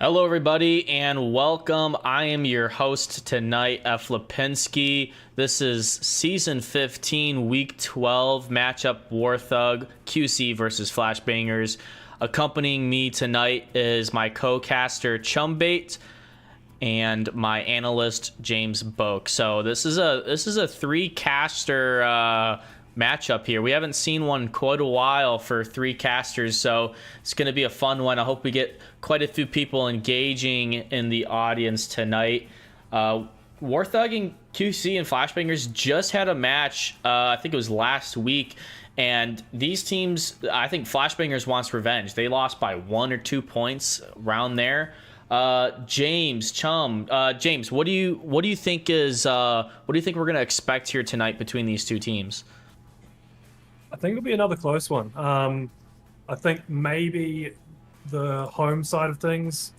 Hello, everybody, and welcome. I am your host tonight, F. Lipinski. This is Season 15, Week 12, matchup Warthog, QC versus Flashbangers. Accompanying me tonight is my co-caster, Chumbait, and my analyst, James Boak. So this is a three-caster matchup here. We haven't seen one quite a while for three casters, so it's going to be a fun one. I hope we get quite a few people engaging in the audience tonight. Warthog and QC and Flashbangers just had a match, I think it was last week, and these teams, I think Flashbangers wants revenge. They lost by 1 or 2 points around there. James, James, what do you think we're going to expect here tonight between these two teams? I think it'll be another close one. I think maybe the home side of things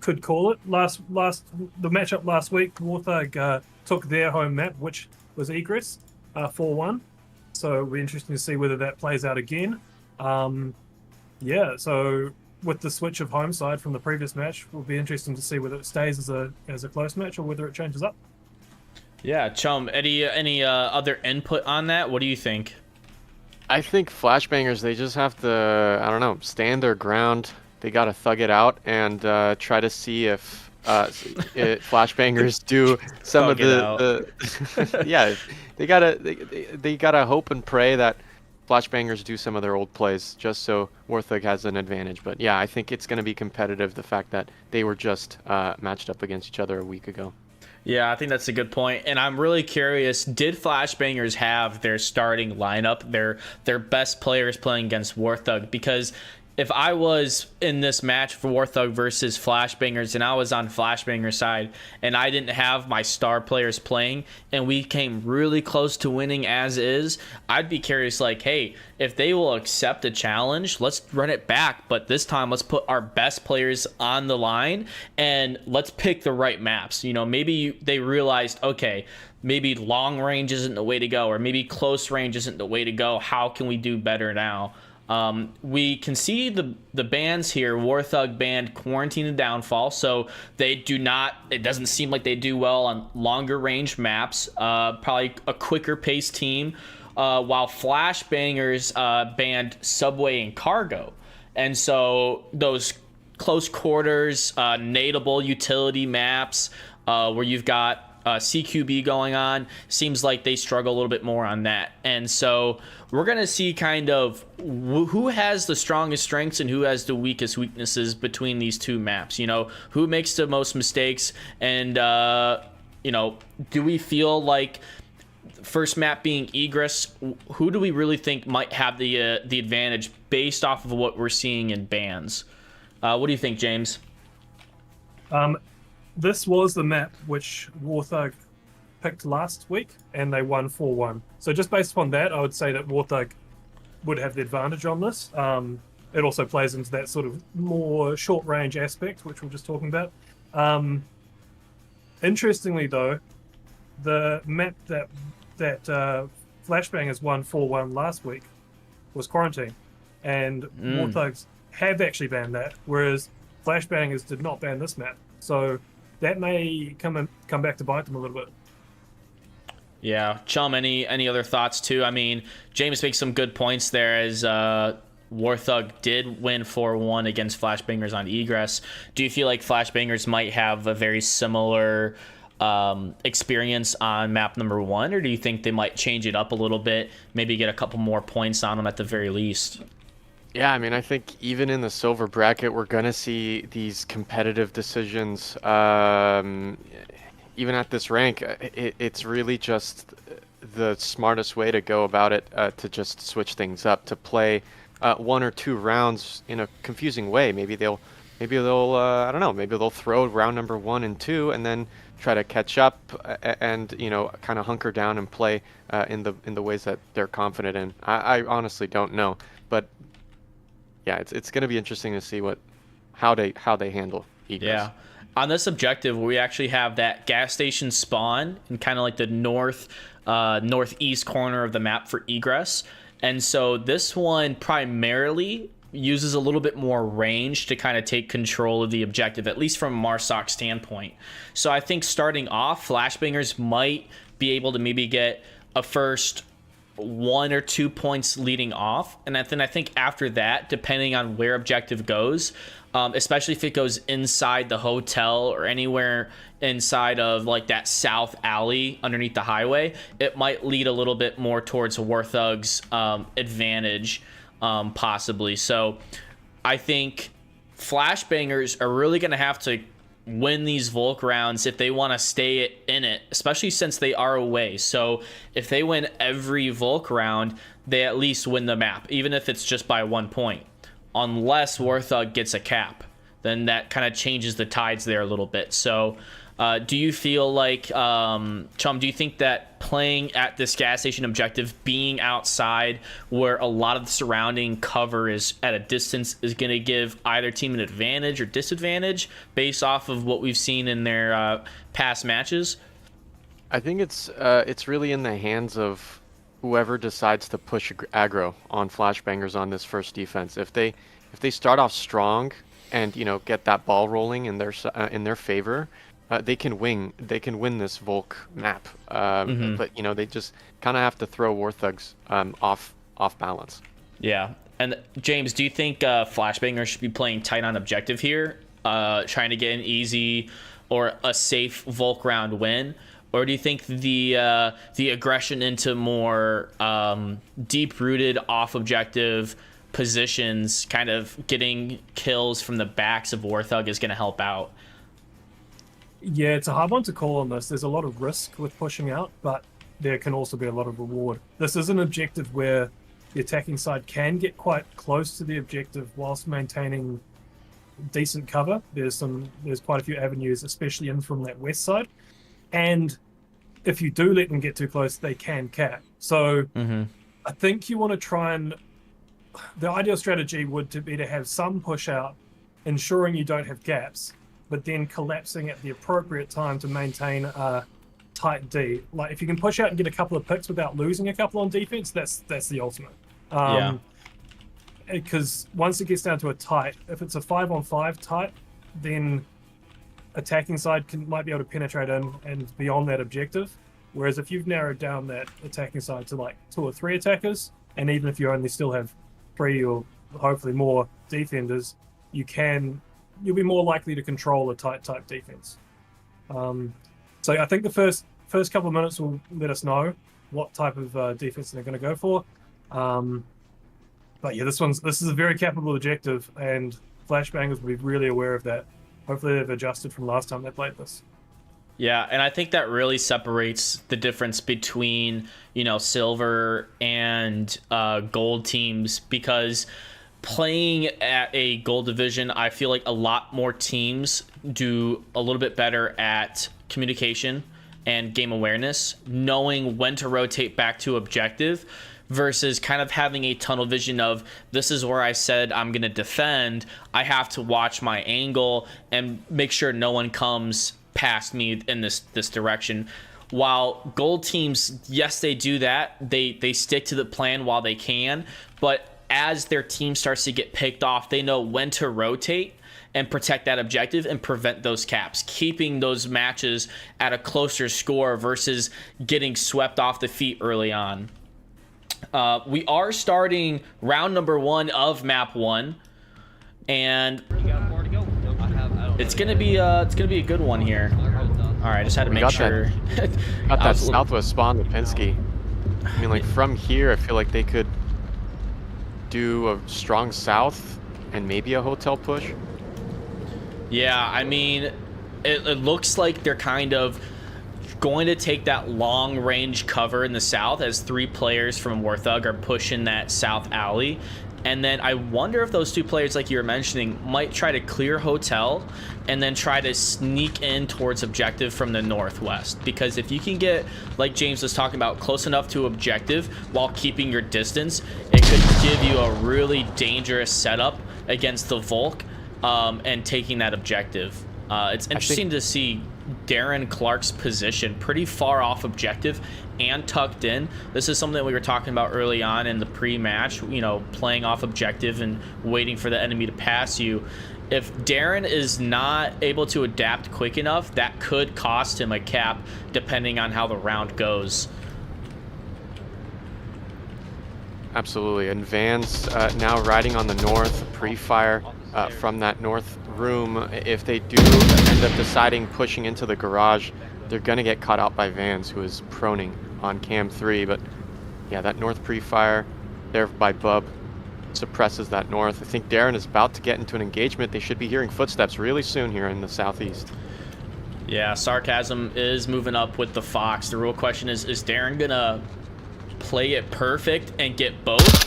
could call it. The matchup last week, Warthog took their home map, which was Egress, 4-1. So it'll be interesting to see whether that plays out again. So with the switch of home side from the previous match, will be interesting to see whether it stays as a close match or whether it changes up. Yeah, Chum, any other input on that? What do you think? I think Flashbangers, they just have to, stand their ground. They got to thug it out and try to see if Flashbangers do some of Bug it out. the yeah, they gotta hope and pray that Flashbangers do some of their old plays just so Warthog has an advantage. But yeah, I think it's going to be competitive, the fact that they were just matched up against each other a week ago. Yeah, I think that's a good point. And I'm really curious, did Flashbangers have their starting lineup, their best players playing against Warthog? Because if I was in this match for Warthog versus Flashbangers and I was on Flashbanger's side and I didn't have my star players playing and we came really close to winning as is, I'd be curious, like, hey, if they will accept a challenge, let's run it back. But this time, let's put our best players on the line and let's pick the right maps. You know, maybe they realized, okay, maybe long range isn't the way to go, or maybe close range isn't the way to go. How can we do better now? We can see the bans here. Warthog banned Quarantine and Downfall, so they do not, it doesn't seem like they do well on longer range maps, probably a quicker paced team, while Flashbangers banned Subway and Cargo. And so those close quarters, nadeable utility maps, where you've got CQB going on, seems like they struggle a little bit more on that. And so we're going to see kind of who has the strongest strengths and who has the weakest weaknesses between these two maps. You know, who makes the most mistakes, and you know, do we feel like first map being Egress, who do we really think might have the advantage based off of what we're seeing in bans? What do you think, James? This was the map which Warthog picked last week, and they won 4-1. So just based upon that, I would say that Warthog would have the advantage on this. It also plays into that sort of more short-range aspect, which we're just talking about. Interestingly, though, the map that Flashbangers won 4-1 last week was Quarantine, and Warthogs have actually banned that, whereas Flashbangers did not ban this map. So that may come back to bite them a little bit. Yeah, Chum, any other thoughts too? I mean, James makes some good points there, as Warthog did win 4-1 against Flashbangers on Egress. Do you feel like Flashbangers might have a very similar experience on map number 1, or do you think they might change it up a little bit, maybe get a couple more points on them at the very least? Yeah, I mean, I think even in the silver bracket, we're going to see these competitive decisions. Even at this rank, it's really just the smartest way to go about it, to just switch things up, to play 1 or 2 rounds in a confusing way. Maybe they'll I don't know, maybe they'll throw round number 1 and 2 and then try to catch up and, you know, kind of hunker down and play in the ways that they're confident in. I honestly don't know, but yeah, it's going to be interesting to see how they handle Egress. Yeah. On this objective, we actually have that gas station spawn in kind of like the northeast corner of the map for Egress. And so this one primarily uses a little bit more range to kind of take control of the objective, at least from a Marsoc standpoint. So I think starting off, Flashbangers might be able to maybe get a first 1 or 2 points leading off, and then I think after that, depending on where objective goes, especially if it goes inside the hotel or anywhere inside of like that south alley underneath the highway, it might lead a little bit more towards Warthog's advantage, possibly. So I think Flashbangers are really going to have to win these Volk rounds if they want to stay in it, especially since they are away. So if they win every Volk round, they at least win the map, even if it's just by 1 point. Unless Warthog gets a cap, then that kind of changes the tides there a little bit. So do you feel like, Chum, do you think that playing at this gas station objective, being outside where a lot of the surrounding cover is at a distance, is going to give either team an advantage or disadvantage based off of what we've seen in their past matches? I think it's really in the hands of whoever decides to push aggro on Flashbangers on this first defense. If they start off strong and, you know, get that ball rolling in their favor, they can win this Volk map. But, you know, they just kind of have to throw Warthogs off balance. Yeah. And James, do you think Flashbangers should be playing tight on objective here, trying to get an easy or a safe Volk round win? Or do you think the aggression into more deep-rooted, off-objective positions, kind of getting kills from the backs of Warthog, is going to help out? Yeah, it's a hard one to call on this. There's a lot of risk with pushing out, but there can also be a lot of reward. This is an objective where the attacking side can get quite close to the objective whilst maintaining decent cover. There's quite a few avenues, especially in from that west side. And if you do let them get too close, they can cap. So I think you want to try and... The ideal strategy would be to have some push out, ensuring you don't have gaps, but then collapsing at the appropriate time to maintain a tight D. Like, if you can push out and get a couple of picks without losing a couple on defense, that's the ultimate. Because once it gets down to a tight, if it's a 5-on-5 tight, then attacking side might be able to penetrate in and beyond that objective. Whereas if you've narrowed down that attacking side to like 2 or 3 attackers, and even if you only still have 3 or hopefully more defenders, you'll be more likely to control a tight type defense. So I think the first couple of minutes will let us know what type of defense they're going to go for. But yeah, this is a very capable objective, and Flashbangers will be really aware of that. Hopefully they've adjusted from last time they played this. Yeah, and I think that really separates the difference between, silver and gold teams, because playing at a gold division, I feel like a lot more teams do a little bit better at communication and game awareness, knowing when to rotate back to objective, versus kind of having a tunnel vision of, this is where I said I'm going to defend. I have to watch my angle and make sure no one comes past me in this direction. While gold teams, yes, they do that. They stick to the plan while they can, but as their team starts to get picked off, they know when to rotate and protect that objective and prevent those caps, keeping those matches at a closer score versus getting swept off the feet early on. We are starting round number 1 of map 1, and it's gonna be a good one here. All right, just had to make sure. Got that southwest spawn with Penske. I mean, like, from here, I feel like they could do a strong south and maybe a hotel push. Yeah, I mean, it looks like they're kind of going to take that long range cover in the south as 3 players from Warthog are pushing that south alley. And then I wonder if those 2 players, like you were mentioning, might try to clear hotel and then try to sneak in towards objective from the northwest. Because if you can get, like James was talking about, close enough to objective while keeping your distance, it could give you a really dangerous setup against the Volk and taking that objective. It's interesting to see Darren Clark's position pretty far off objective and tucked in. This is something that we were talking about early on in the pre-match, playing off objective and waiting for the enemy to pass you. If Darren is not able to adapt quick enough, that could cost him a cap depending on how the round goes. Absolutely, and Van's now riding on the north, pre-fire from that north room. If they do end up deciding pushing into the garage, they're going to get caught out by Vans, who is proning on cam 3. But yeah, that north pre-fire there by Bub suppresses that north. I think Darren is about to get into an engagement. They should be hearing footsteps really soon here in the southeast. Yeah, Sarcasm is moving up with the Fox. The real question is Darren going to play it perfect and get both?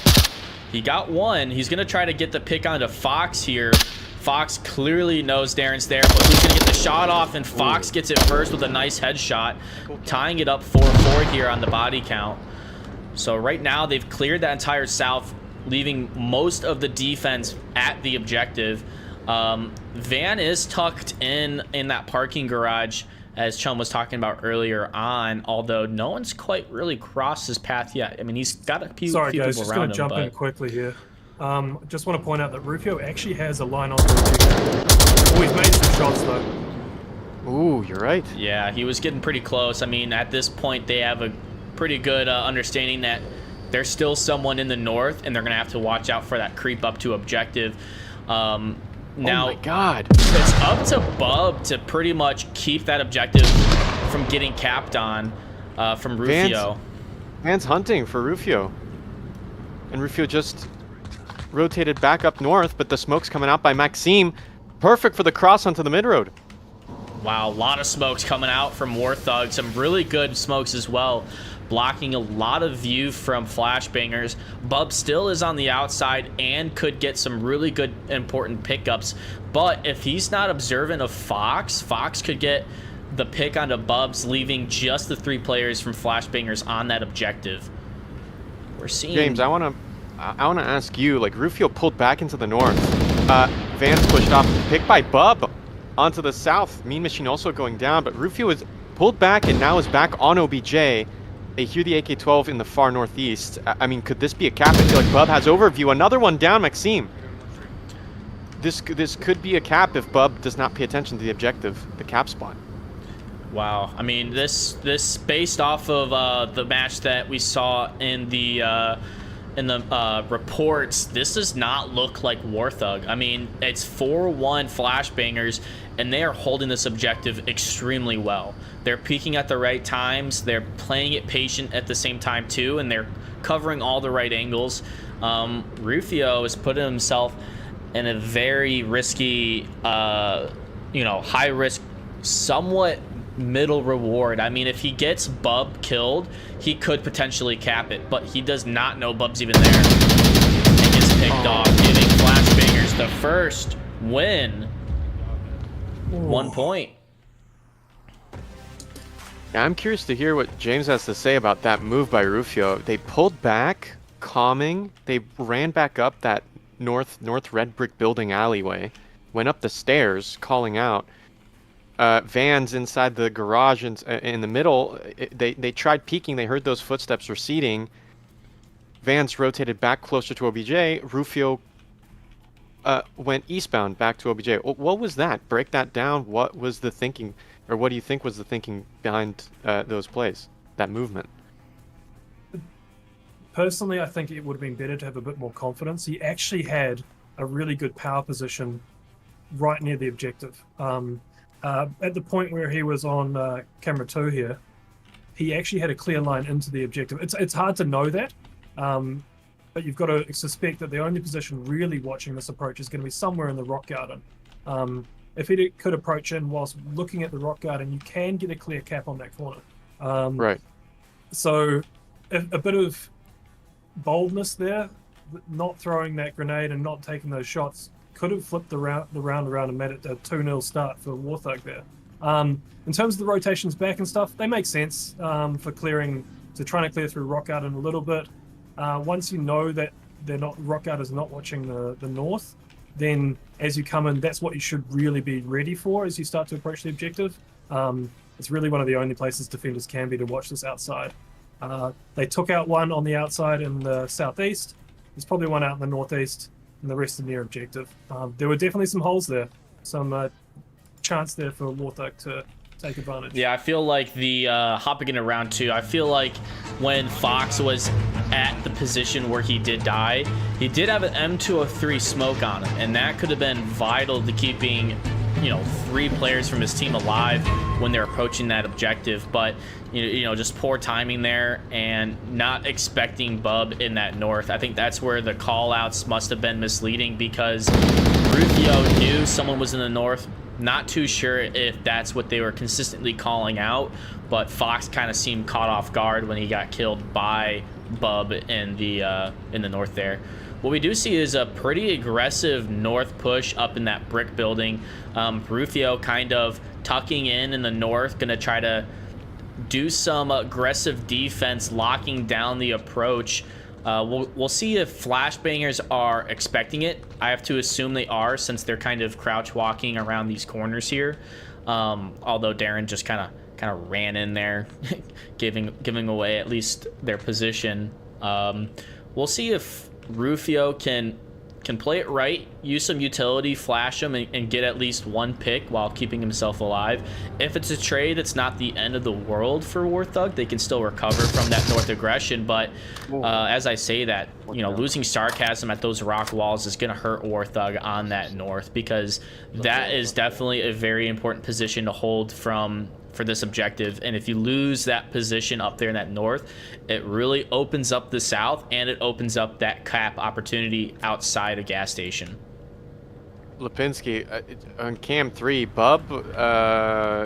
He got one. He's going to try to get the pick onto Fox here. Fox clearly knows Darren's there, but who's going to get the shot off? And Fox gets it first with a nice headshot, tying it up 4-4 here on the body count. So right now they've cleared that entire south, leaving most of the defense at the objective. Van is tucked in that parking garage, as Chum was talking about earlier on, although no one's quite really crossed his path yet. I mean, he's got a few Sorry, people guys, just going to jump in quickly here. Just want to point out that Rufio actually has a line on the objective. Oh, he's made some shots, though. Ooh, you're right. Yeah, he was getting pretty close. I mean, at this point, they have a pretty good understanding that there's still someone in the north, and they're going to have to watch out for that creep up to objective. Now, oh my God. it's up to Bub to pretty much keep that objective from getting capped on from Rufio. Van's hunting for Rufio. And Rufio just rotated back up north, but the smoke's coming out by Maxime. Perfect for the cross onto the mid road. Wow, a lot of smokes coming out from Warthog. Some really good smokes as well, blocking a lot of view from flashbangers. Bub still is on the outside and could get some really good important pickups. But if he's not observant of Fox, Fox could get the pick onto Bubs, leaving just the 3 players from flashbangers on that objective. We're seeing... James, I wanna ask you, like, Rufio pulled back into the north. Van's pushed off, picked by Bub onto the south. Mean Machine also going down, but Rufio is pulled back and now is back on OBJ. They hear the AK-12 in the far northeast. I mean, could this be a cap? I feel like Bub has overview. Another one down, Maxime. This could be a cap if Bub does not pay attention to the objective, the cap spot. Wow, I mean, this based off of the match that we saw in the reports, this does not look like Warthog. I mean, it's 4-1 flashbangers, and they are holding this objective extremely well. They're peaking at the right times. They're playing it patient at the same time too, and they're covering all the right angles. Rufio has put himself in a very risky, high risk, somewhat middle reward. I mean, if he gets Bub killed, he could potentially cap it, but he does not know Bub's even there and gets picked off, giving flashbangers the first win. 1 point. Yeah, I'm curious to hear what James has to say about that move by Rufio. They pulled back, calming. They ran back up that north red brick building alleyway, went up the stairs, calling out. Vans inside the garage in the middle. They tried peeking. They heard those footsteps receding. Vans rotated back closer to OBJ. Rufio went eastbound back to OBJ. What was that? Break that down. What was the thinking, or what do you think was the thinking behind those plays, that movement? Personally, I think it would have been better to have a bit more confidence. He actually had a really good power position right near the objective. At the point where he was on camera 2 here, he actually had a clear line into the objective. It's hard to know that, but you've got to suspect that the only position really watching this approach is going to be somewhere in the rock garden. If he could approach in whilst looking at the rock garden, you can get a clear cap on that corner. Right. So a bit of boldness there, not throwing that grenade and not taking those shots, could have flipped the round around and made it a 2-0 start for Warthog there. In terms of the rotations back and stuff, they make sense for trying to clear through rock garden a little bit. Once you know that rock garden is not watching the north, then as you come in, that's what you should really be ready for as you start to approach the objective. It's really one of the only places defenders can be to watch this outside. They took out one on the outside in the southeast. There's probably one out in the northeast, and the rest are near objective. There were definitely some holes there, some chance there for Warthog to take advantage. Yeah, I feel like the hopping into round 2, I feel like when Fox was at the position where he did die, he did have an M203 smoke on him, and that could have been vital to keeping 3 players from his team alive when they're approaching that objective. But just poor timing there and not expecting Bub in that north. I think that's where the call outs must have been misleading, because Rufio knew someone was in the north. Not too sure if that's what they were consistently calling out, but Fox kind of seemed caught off guard when he got killed by Bub in the north there. What we do see is a pretty aggressive north push up in that brick building. Rufio kind of tucking in the north, gonna try to do some aggressive defense, locking down the approach. We'll see if flashbangers are expecting it. I have to assume they are, since they're kind of crouch walking around these corners here. Although Darren just kind of ran in there, giving away at least their position. We'll see if Rufio can can play it right, use some utility, flash him, and get at least one pick while keeping himself alive. If it's a trade, it's not the end of the world for Warthog. They can still recover from that north aggression, but as I say that, you know, losing Sarcasm at those rock walls is going to hurt Warthog on that north, because that is definitely a very important position to hold for this objective. And if you lose that position up there in that north, it really opens up the south, and it opens up that cap opportunity outside a gas station. Lipinski, on Cam 3, Bub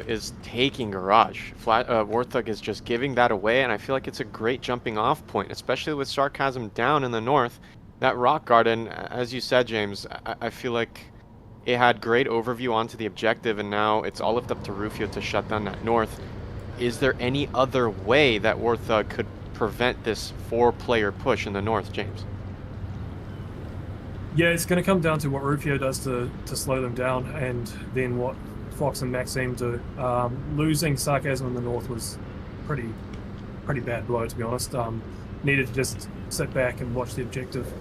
is taking Garage. Warthog is just giving that away, and I feel like it's a great jumping off point, especially with Sarcasm down in the north. That Rock Garden, as you said, James, I feel like it had great overview onto the objective, and now it's all left up to Rufio to shut down that north. Is there any other way that Warthog could prevent this 4-player push in the north, James? Yeah, it's going to come down to what Rufio does to slow them down, and then what Fox and Maxime do. Losing Sarcasm in the north was pretty bad blow, to be honest. Needed to just sit back and watch the objective.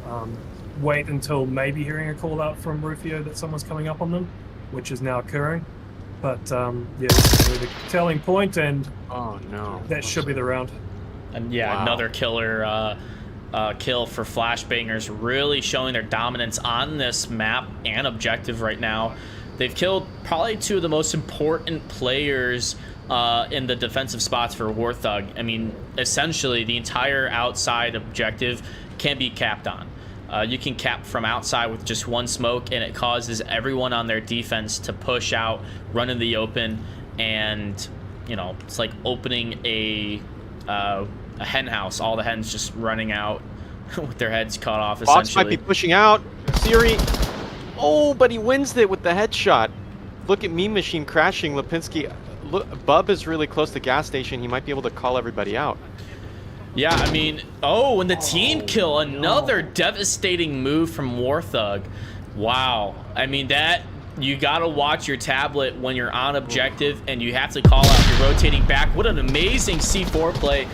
Wait until maybe hearing a call out from Rufio that someone's coming up on them, which is now occurring. But yeah, this is really the telling point, and oh no, that should be the round. And yeah, wow. Another killer kill for Flashbangers, really showing their dominance on this map and objective right now. They've killed probably two of the most important players in the defensive spots for Warthog. I mean, essentially the entire outside objective can be capped on. You can cap from outside with just one smoke, and it causes everyone on their defense to push out, run in the open, and you know, it's like opening a hen house. All the hens just running out with their heads cut off. Fox Essentially, might be pushing out. Siri, oh, but he wins it with the headshot. Look at Meme Machine crashing. Lipinski, look, Bub is really close to gas station. He might be able to call everybody out. yeah, I mean, oh, and the team kill, another devastating move from Warthog. Wow. I mean, that, you gotta watch your tablet when you're on objective, and you have to call out, you're rotating back. What an amazing C4 play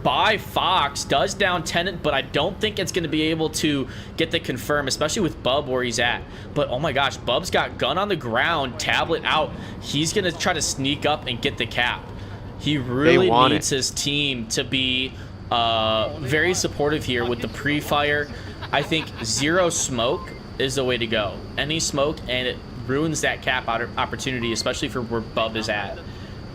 by Fox. Does down Tenant, but I don't think it's gonna be able to get the confirm, especially with Bub where he's at. But oh my gosh, Bub's got gun on the ground, tablet out. He's gonna try to sneak up and get the cap. He really needs his team to be very supportive here with the pre-fire. I think zero smoke is the way to go. Any smoke, and it ruins that cap opportunity, especially for where Bub is at.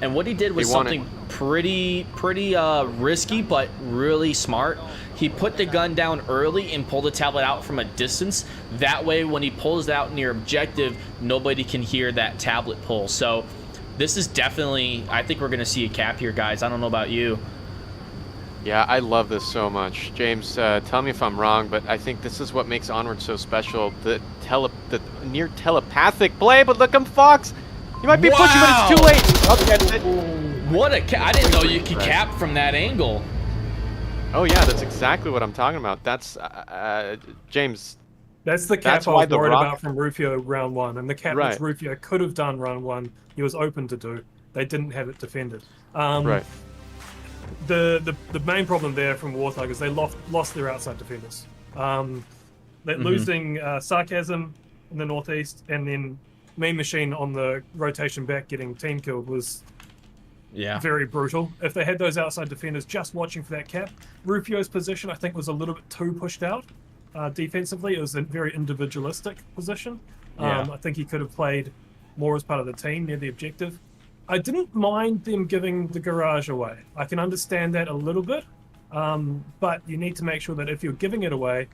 And what he did was something pretty risky, but really smart. He put the gun down early and pulled the tablet out from a distance. That way, when he pulls it out near objective, nobody can hear that tablet pull. So this is definitely, I think we're going to see a cap here, guys. I don't know about you. Yeah, I love this so much. James, tell me if I'm wrong, but I think this is what makes Onward so special. The near telepathic play, but look, Fox. You might be pushing, but it's too late. Oh, that's it. What a I didn't know you could cap from that angle. Oh yeah, that's exactly what I'm talking about. That's James. That's the cap I was worried about from Rufio round one, and the cap which Rufio could have done round one, he was open to do. They didn't have it defended. Right. The main problem there from Warthog is they lost their outside defenders. Losing Sarcasm in the northeast, and then Meme Machine on the rotation back getting team killed was very brutal. If they had those outside defenders just watching for that cap, Rufio's position I think was a little bit too pushed out defensively. It was a very individualistic position. I think he could have played more as part of the team near the objective. I didn't mind them giving the garage away. I can understand that a little bit, but you need to make sure that if you're giving it away,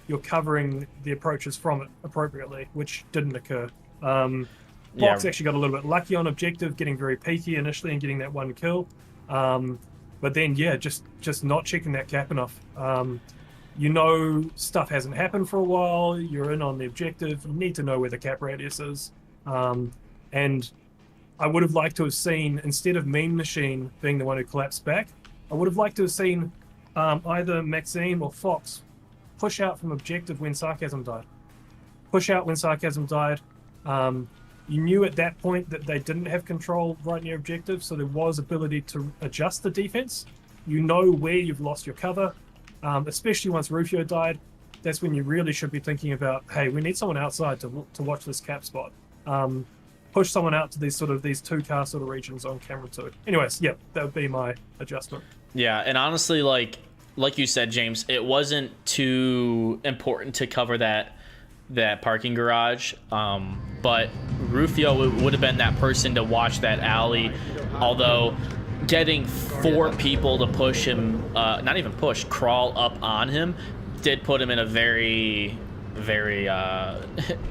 you're covering the approaches from it appropriately, which didn't occur. Fox actually got a little bit lucky on objective, getting very peaky initially and getting that one kill. But then, just not checking that cap enough. You know stuff hasn't happened for a while, you're in on the objective, you need to know where the cap radius is. And I would have liked to have seen, instead of Meme Machine being the one who collapsed back, I would have liked to have seen either Maxime or Fox push out from objective when Sarcasm died. Push out when Sarcasm died. You knew at that point that they didn't have control right near objective, so there was ability to adjust the defense. You know where you've lost your cover, especially once Rufio died. that's when you really should be thinking about, hey, we need someone outside to watch this cap spot. Push someone out to these 2-car sort of regions on camera too. Anyways, yeah, that would be my adjustment. Yeah, and honestly, like you said, James, it wasn't too important to cover that parking garage, but Rufio would have been that person to watch that alley. Although getting 4 people to push him, not even push, crawl up on him, did put him in a very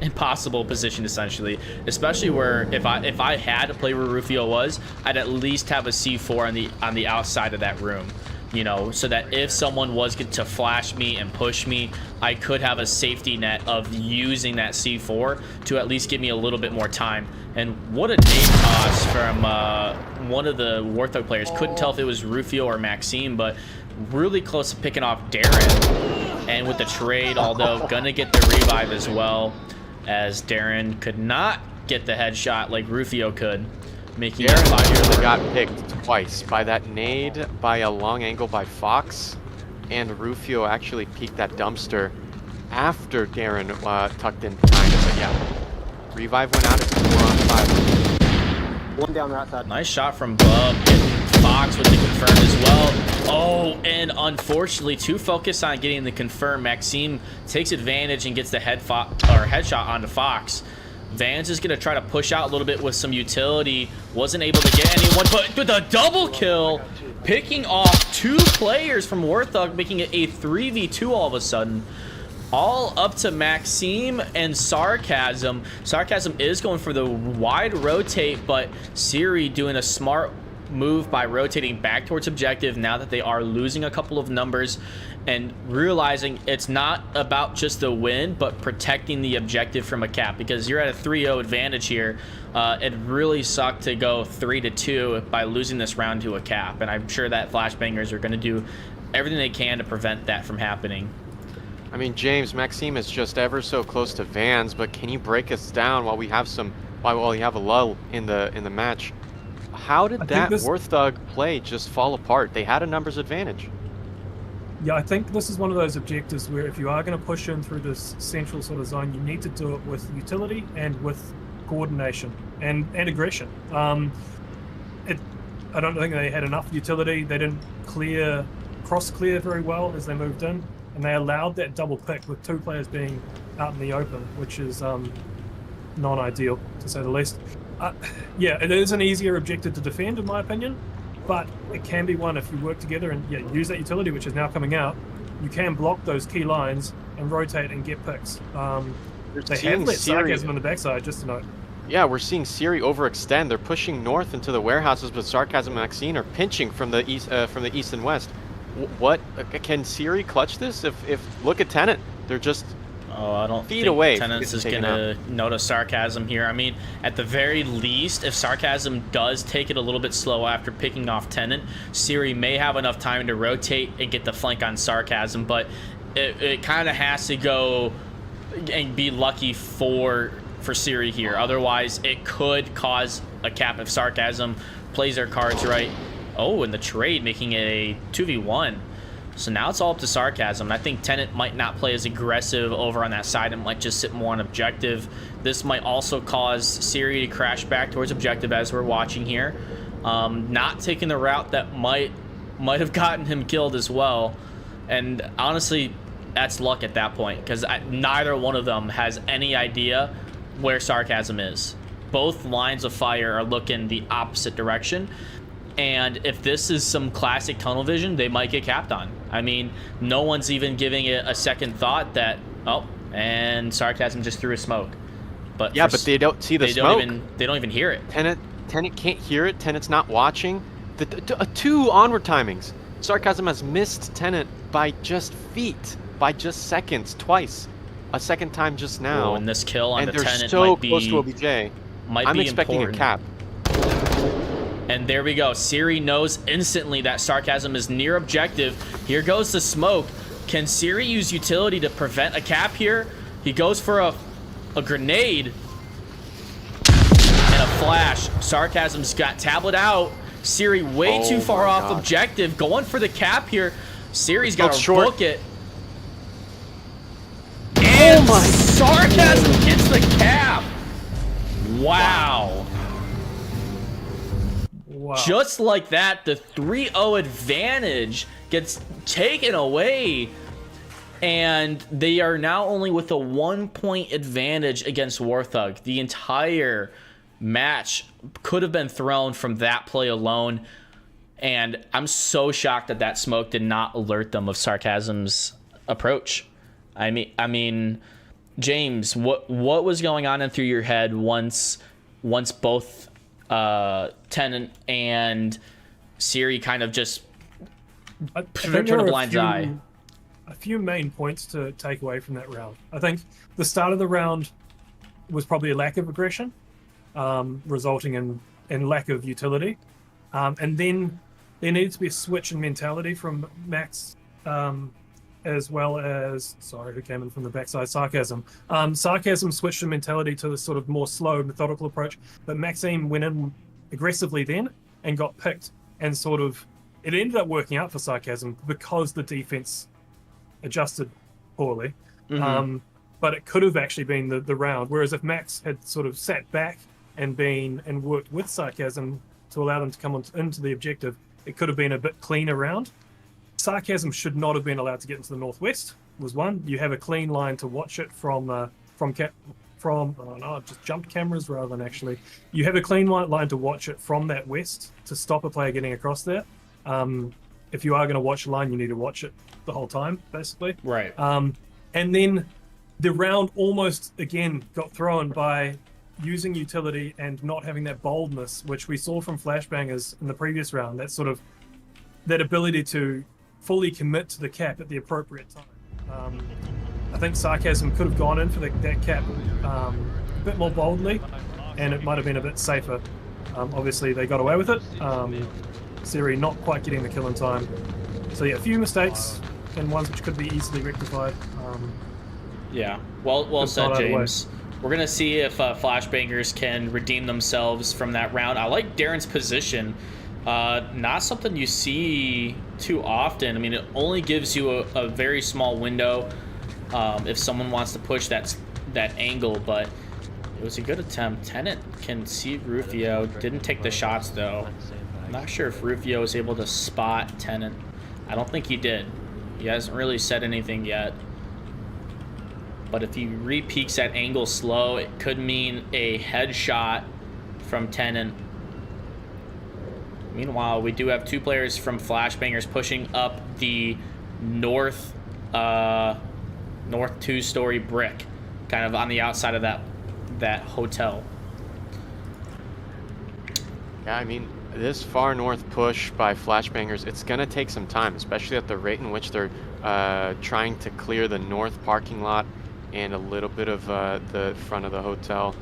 impossible position, essentially, especially where if I had to play where Rufio was, I'd at least have a C4 on the outside of that room, you know, so that if someone was to flash me and push me, I could have a safety net of using that C4 to at least give me a little bit more time. And what a nade toss from one of the Warthog players. Couldn't tell if it was Rufio or Maxime, but really close to picking off Darren. And with the trade, although gonna get the revive as well, as Darren could not get the headshot like Rufio could, making Darren nearly got picked twice by that nade, by a long angle by Fox, and Rufio actually peeked that dumpster after Darren tucked in behind it. But yeah, revive went out. It's 4-on-5. One down the outside. Nice shot from Bub, getting Fox with the confirm as well. Oh, and unfortunately, too focused on getting the confirm, Maxime takes advantage and gets the headshot onto Fox. Vans is going to try to push out a little bit with some utility. Wasn't able to get anyone, but with a double kill, picking off 2 players from Warthog, making it a 3v2 all of a sudden. All up to Maxime and Sarcasm. Sarcasm is going for the wide rotate, but Siri doing a smart move by rotating back towards objective now that they are losing a couple of numbers, and realizing it's not about just the win but protecting the objective from a cap, because you're at a 3-0 advantage here. It really sucked to go 3-2 by losing this round to a cap, and I'm sure that flashbangers are going to do everything they can to prevent that from happening. I mean, James, Maxime is just ever so close to Vans, but can you break us down while we have a lull in the match? How did that Warthog play just fall apart? They had a numbers advantage. Yeah, I think this is one of those objectives where if you are going to push in through this central sort of zone, you need to do it with utility and with coordination and aggression. I don't think they had enough utility. They didn't cross clear very well as they moved in, and they allowed that double pick with 2 players being out in the open, which is non-ideal, to say the least. Yeah, it is an easier objective to defend, in my opinion, but it can be one if you work together and use that utility, which is now coming out. You can block those key lines and rotate and get picks. They have let Sarcasm on the backside, just to note. Yeah, we're seeing Siri overextend. They're pushing north into the warehouses, but Sarcasm and Maxine are pinching from the east and west. What can Siri clutch this? If look at Tenet, they're just I don't feet think away. Tenants is going to notice Sarcasm here. I mean, at the very least, if Sarcasm does take it a little bit slow after picking off Tenant, Siri may have enough time to rotate and get the flank on Sarcasm, but it kind of has to go and be lucky for Siri here. Otherwise, it could cause a cap if Sarcasm plays their cards right. Oh, and the trade making it a 2v1. So now it's all up to Sarcasm. I think Tenet might not play as aggressive over on that side and might just sit more on objective. This might also cause Siri to crash back towards objective as we're watching here. Not taking the route that might have gotten him killed as well. And honestly, that's luck at that point, because neither one of them has any idea where Sarcasm is. Both lines of fire are looking the opposite direction. And if this is some classic tunnel vision, they might get capped on. I mean, no one's even giving it a second thought that, oh, and Sarcasm just threw a smoke. But yeah, but they don't see the smoke. They don't even hear it. Tenet can't hear it. Tenet's not watching. The 2 onward timings. Sarcasm has missed Tenet by just feet, by just seconds, twice. A second time just now. Oh, and this kill on the Tenet might be... And they're so close to OBJ. I'm expecting important. A cap. And there we go. Siri knows instantly that Sarcasm is near objective. Here goes the smoke. Can Siri use utility to prevent a cap here? He goes for a grenade and a flash. Sarcasm's got tablet out. Siri way too far off objective. Going for the cap here. Siri's got to book it. my Sarcasm gets the cap. Wow. Wow. Just like that, the 3-0 advantage gets taken away. And they are now only with a 1-point advantage against Warthog. The entire match could have been thrown from that play alone. And I'm so shocked that that smoke did not alert them of Sarcasm's approach. I mean, James, what was going on in through your head once both Tennant and Siri kind of just turned a blind eye? A few main points to take away from that round. I think the start of the round was probably a lack of aggression, resulting in lack of utility. And then there needed to be a switch in mentality from Max, as well as, sorry, who came in from the backside? Sarcasm. Sarcasm switched in mentality to the sort of more slow, methodical approach, but Maxime went in aggressively then and got picked, and sort of, it ended up working out for Sarcasm because the defense adjusted poorly. But it could have actually been the round. Whereas if Max had sort of sat back and worked with Sarcasm to allow them to come into the objective, it could have been a bit cleaner round. Sarcasm should not have been allowed to get into the northwest. Was one. You have a clean line to watch it just jumped cameras rather than actually. You have a clean line to watch it from that west to stop a player getting across there. If you are going to watch a line, you need to watch it the whole time, basically. Right. And then the round almost again got thrown by using utility and not having that boldness, which we saw from Flashbangers in the previous round. That sort of that ability to fully commit to the cap at the appropriate time. I think Sarcasm could have gone in for that cap a bit more boldly, and it might have been a bit safer. Obviously, they got away with it. Siri not quite getting the kill in time. So yeah, a few mistakes and ones which could be easily rectified. Yeah, well said, James. We're going to see if Flashbangers can redeem themselves from that round. I like Darren's position. Not something you see too often. I mean, it only gives you a very small window if someone wants to push that angle, but it was a good attempt. Tennant can see Rufio. Didn't take the shots, though. I'm not sure if Rufio was able to spot Tennant. I don't think he did. He hasn't really said anything yet. But if he re-peeks that angle slow, it could mean a headshot from Tennant. Meanwhile, we do have two players from Flashbangers pushing up the north 2-story brick, kind of on the outside of that hotel. Yeah, I mean, this far north push by Flashbangers, it's going to take some time, especially at the rate in which they're trying to clear the north parking lot and a little bit of the front of the hotel.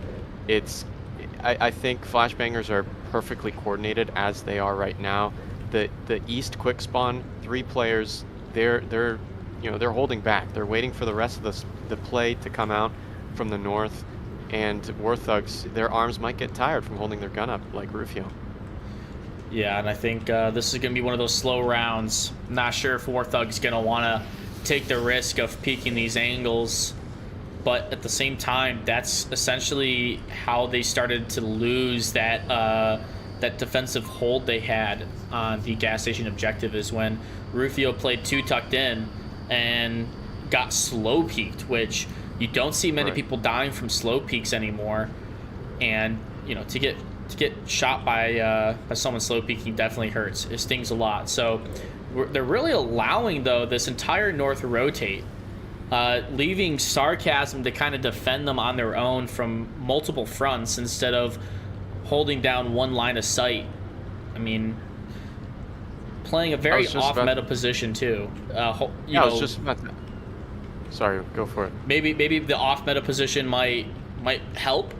I think Flashbangers are perfectly coordinated as they are right now. The east quick spawn, 3 players, they're holding back. They're waiting for the rest of the play to come out from the north, and Warthugs, their arms might get tired from holding their gun up like Rufio. Yeah, and I think this is going to be one of those slow rounds. Not sure if Warthug's going to want to take the risk of peeking these angles, but at the same time, that's essentially how they started to lose that defensive hold they had on the gas station objective, is when Rufio played 2 tucked in and got slow peeked, which you don't see many people dying from slow peeks anymore. And to get shot by someone slow peeking definitely hurts. It stings a lot. So they're really allowing, though, this entire north rotate, leaving Sarcasm to kind of defend them on their own from multiple fronts instead of holding down one line of sight. I mean, playing a very off-meta position, too. I was just about to... Sorry, go for it. Maybe the off-meta position might help,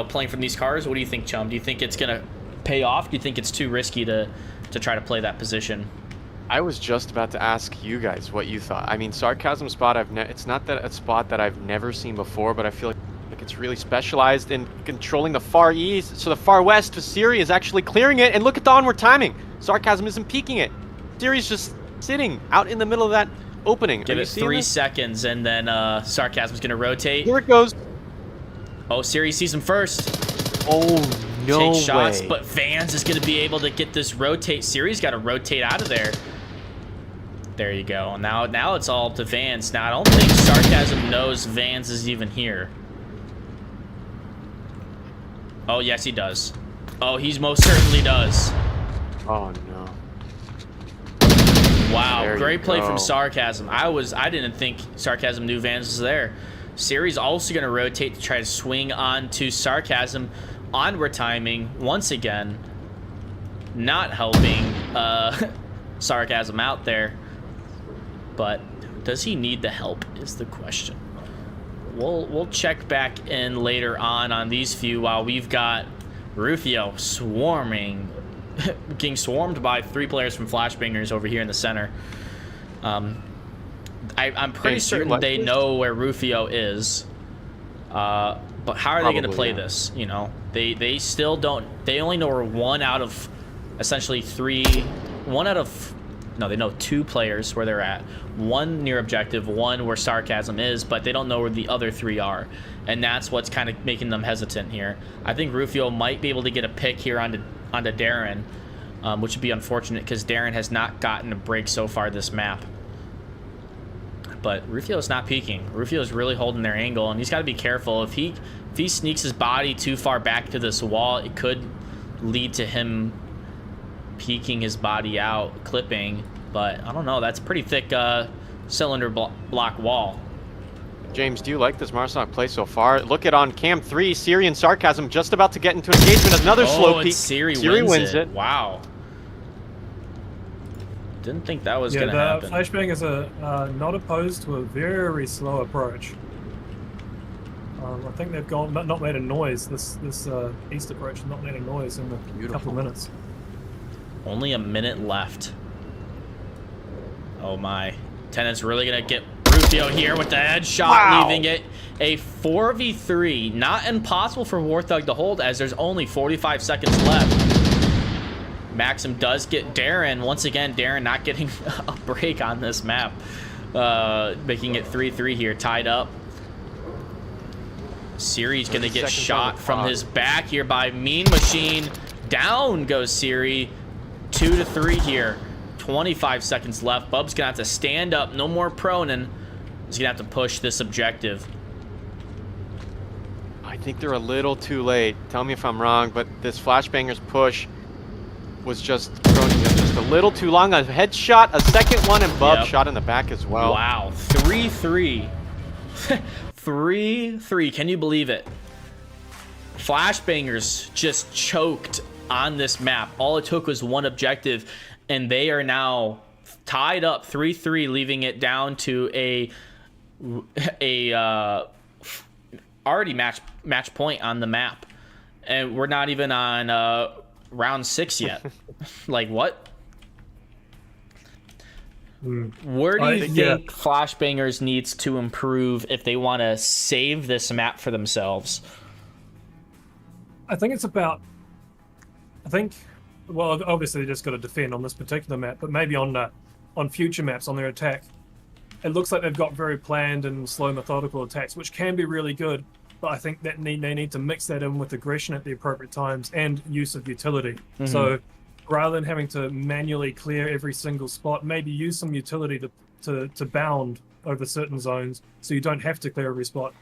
playing from these cars. What do you think, Chum? Do you think it's going to pay off? Do you think it's too risky to try to play that position? I was just about to ask you guys what you thought. I mean, Sarcasm spot, it's not that a spot that I've never seen before, but I feel like it's really specialized in controlling the far east. So the far west, Siri is actually clearing it, and look at the onward timing. Sarcasm isn't peeking it. Siri's just sitting out in the middle of that opening. Give Are you it seeing 3 this? seconds, and then Sarcasm's going to rotate. Here it goes. Oh, Siri sees him first. Oh, no Take shots, way. but Vans is going to be able to get this rotate. Siri's got to rotate out of there. There you go. Now it's all to Vans. Now, I don't think Sarcasm knows Vans is even here. Oh, yes, he does. Oh, he most certainly does. Oh, no. Wow, There great you play go. from Sarcasm. I didn't think Sarcasm knew Vans was there. Siri's also going to rotate to try to swing on to Sarcasm. Onward timing, once again, not helping Sarcasm out there. But does he need the help is the question. We'll check back in later on these few while we've got Rufio swarming, getting swarmed by 3 players from Flashbangers over here in the center. I'm pretty James, do you certain like they this? know where Rufio is. But how are they going to Probably, play yeah. this? You know, they still don't. They only know where 1 out of essentially 3. 1 out of no, they know 2 players where they're at. 1 near objective, 1 where Sarcasm is, but they don't know where the other 3 are, and that's what's kind of making them hesitant here. I think Rufio might be able to get a pick here onto Darren, which would be unfortunate because Darren has not gotten a break so far this map. But Rufio's not peeking. Rufio's really holding their angle, and he's got to be careful. If he sneaks his body too far back to this wall, it could lead to him peeking his body out, clipping. But I don't know. That's a pretty thick cylinder block wall. James, do you like this Marsoc play so far? Look at on cam 3, Siri and Sarcasm just about to get into engagement. Another slow peek. Siri wins it. Wow. Didn't think that was going to happen. Flashbangers are not opposed to a very slow approach. I think they've not made a noise. This east approach has not made a noise in a couple of minutes. Only a minute left. Oh my. Tenant's really going to get Rufio here with the headshot, Wow. leaving it a 4v3. Not impossible for Warthog to hold as there's only 45 seconds left. Maxim does get Darren. Once again, Darren not getting a break on this map. Making it 3-3 here, tied up. Siri's going to get shot from his back here by Mean Machine. Down goes Siri. 2-3 here. 25 seconds left. Bub's going to have to stand up. No more proning. He's going to have to push this objective. I think they're a little too late. Tell me if I'm wrong, but this Flashbangers push was just running them just a little too long. A headshot, a second one, and Bub shot in the back as well. Wow. 3-3. 3-3. Can you believe it? Flashbangers just choked on this map. All it took was 1 objective, and they are now tied up 3-3, leaving it down to a already match point on the map, and we're not even on round 6 yet. Like, what? Where do you think Flashbangers needs to improve if they want to save this map for themselves? I think it's about. Well, obviously they just got to defend on this particular map, but maybe on future maps on their attack, it looks like they've got very planned and slow, methodical attacks, which can be really good. But I think that they need to mix that in with aggression at the appropriate times and use of utility. Mm-hmm. So rather than having to manually clear every single spot, maybe use some utility to bound over certain zones, so you don't have to clear every spot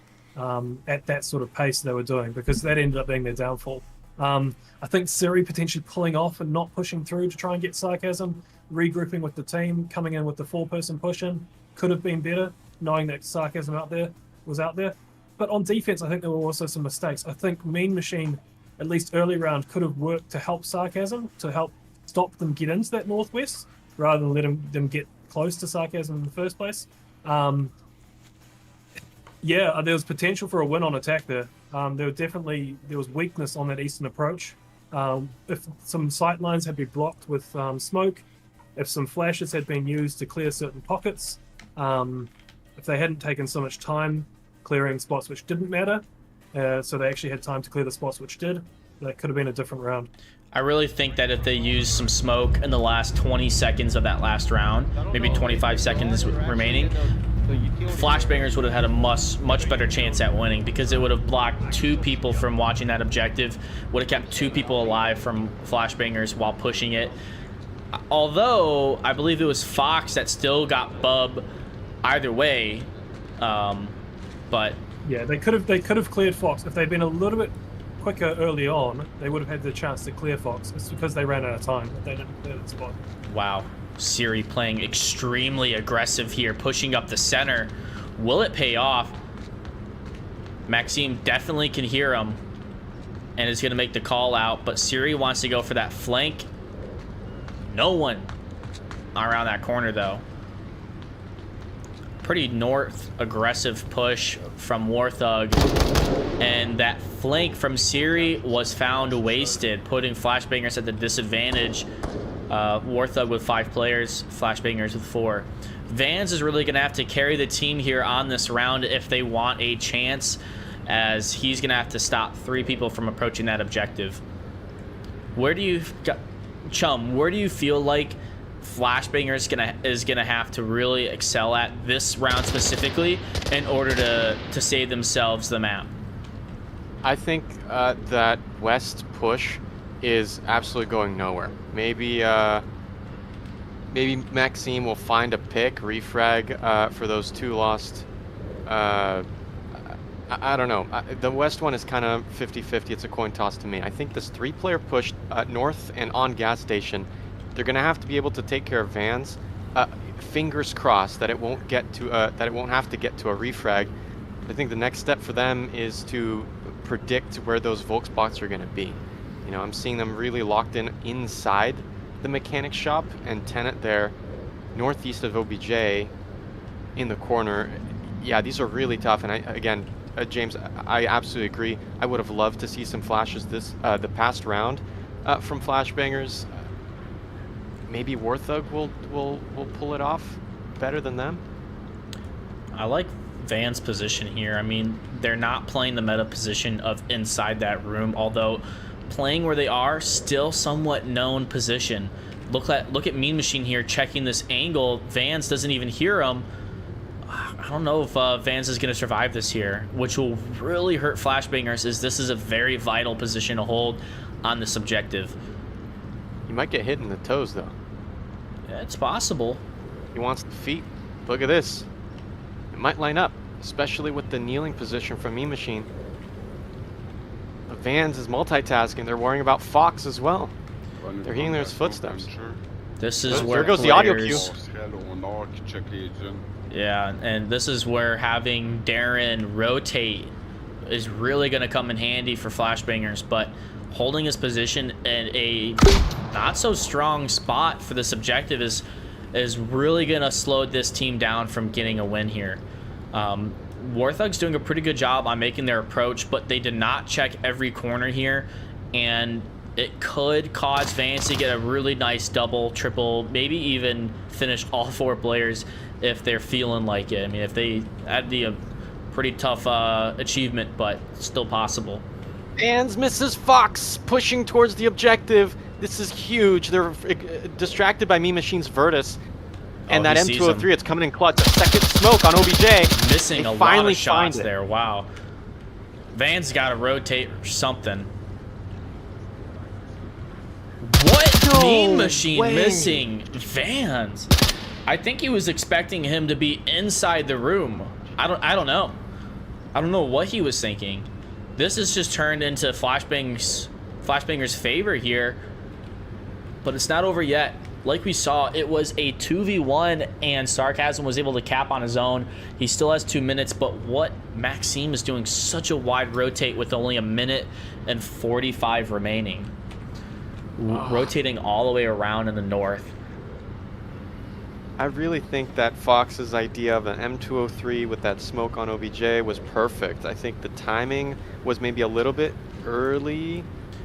at that sort of pace they were doing, because that ended up being their downfall. I think Siri potentially pulling off and not pushing through to try and get Sarcasm, regrouping with the team, coming in with the 4-person push-in, could have been better, knowing that Sarcasm was out there. But on defense, I think there were also some mistakes. I think Mean Machine, at least early round, could have worked to help Sarcasm, to help stop them get into that northwest, rather than let them get close to Sarcasm in the first place. Yeah, there was potential for a win on attack there. There was weakness on that eastern approach. If some sight lines had been blocked with smoke, if some flashes had been used to clear certain pockets, if they hadn't taken so much time clearing spots which didn't matter, so they actually had time to clear the spots which did, that could have been a different round. I really think that if they used some smoke in the last 20 seconds of that last round, maybe 25 seconds remaining, Flashbangers would have had a much better chance at winning, because it would have blocked 2 people from watching that objective, would have kept 2 people alive from Flashbangers while pushing it. Although I believe it was Fox that still got Bub either way, but yeah, they could have cleared Fox if they'd been a little bit quicker early on. They would have had the chance to clear Fox. It's because they ran out of time that they didn't clear that spot. Wow, Siri playing extremely aggressive here, pushing up the center. Will it pay off? Maxime definitely can hear him and is going to make the call out, but Siri wants to go for that flank. No one around that corner though. Pretty north aggressive push from Warthog, and that flank from Siri was found wasted, putting Flashbangers at the disadvantage. Warthog with 5 players, Flashbangers with 4. Vans is really gonna have to carry the team here on this round if they want a chance, as he's gonna have to stop 3 people from approaching that objective. Where do you Chum, where do you feel like Flashbangers is gonna have to really excel at this round specifically in order to save themselves the map? I think that west push is absolutely going nowhere. Maybe Maxime will find a pick, refrag for those 2 lost. I don't know. The west one is kind of 50-50. It's a coin toss to me. I think this 3-player push north and on gas station, they're going to have to be able to take care of Vans. Fingers crossed that it won't get to that it won't have to get to a refrag. I think the next step for them is to predict where those Volk spots are going to be. You know, I'm seeing them really locked in inside the mechanic shop, and Tenet there, northeast of OBJ, in the corner. Yeah, these are really tough. And again, James, I absolutely agree. I would have loved to see some flashes the past round from Flashbangers. Maybe Warthog will pull it off better than them. I like Van's position here. I mean, they're not playing the meta position of inside that room, although playing where they are, still somewhat known position. Look at Mean Machine here checking this angle. Vans doesn't even hear him. I don't know if Vans is going to survive this here, which will really hurt Flashbangers, as this is a very vital position to hold on this objective. He might get hit in the toes, though. Yeah, it's possible. He wants the feet. Look at this. It might line up, especially with the kneeling position from Mean Machine. But Vans is multitasking. They're worrying about Fox as well. They're hearing their footsteps. This is There where goes the audio players- Yeah, and this is where having Darren rotate is really going to come in handy for Flashbangers, but holding his position in a not so strong spot for this objective is really going to slow this team down from getting a win here. Warthog's doing a pretty good job on making their approach, but they did not check every corner here, and it could cause Vance to get a really nice double, triple, maybe even finish all 4 players if they're feeling like it. I mean, if they that'd be a pretty tough achievement, but still possible. Vans misses Fox, pushing towards the objective. This is huge. They're distracted by Mean Machine's Virtus. And that M203, it's coming in clutch. A second smoke on OBJ. Missing a lot of shots there. Wow. Van's got to rotate or something. What? No Mean Machine way. missing Vans. I think he was expecting him to be inside the room. I don't know. I don't know what he was thinking. This has just turned into Flashbangers' favor here. But it's not over yet. Like we saw, it was a 2v1 and Sarcasm was able to cap on his own. He still has 2 minutes, but what Maxime is doing such a wide rotate with only 1 minute and 45 remaining. Rotating all the way around in the north. I really think that Fox's idea of an M203 with that smoke on OBJ was perfect. I think the timing was maybe a little bit early.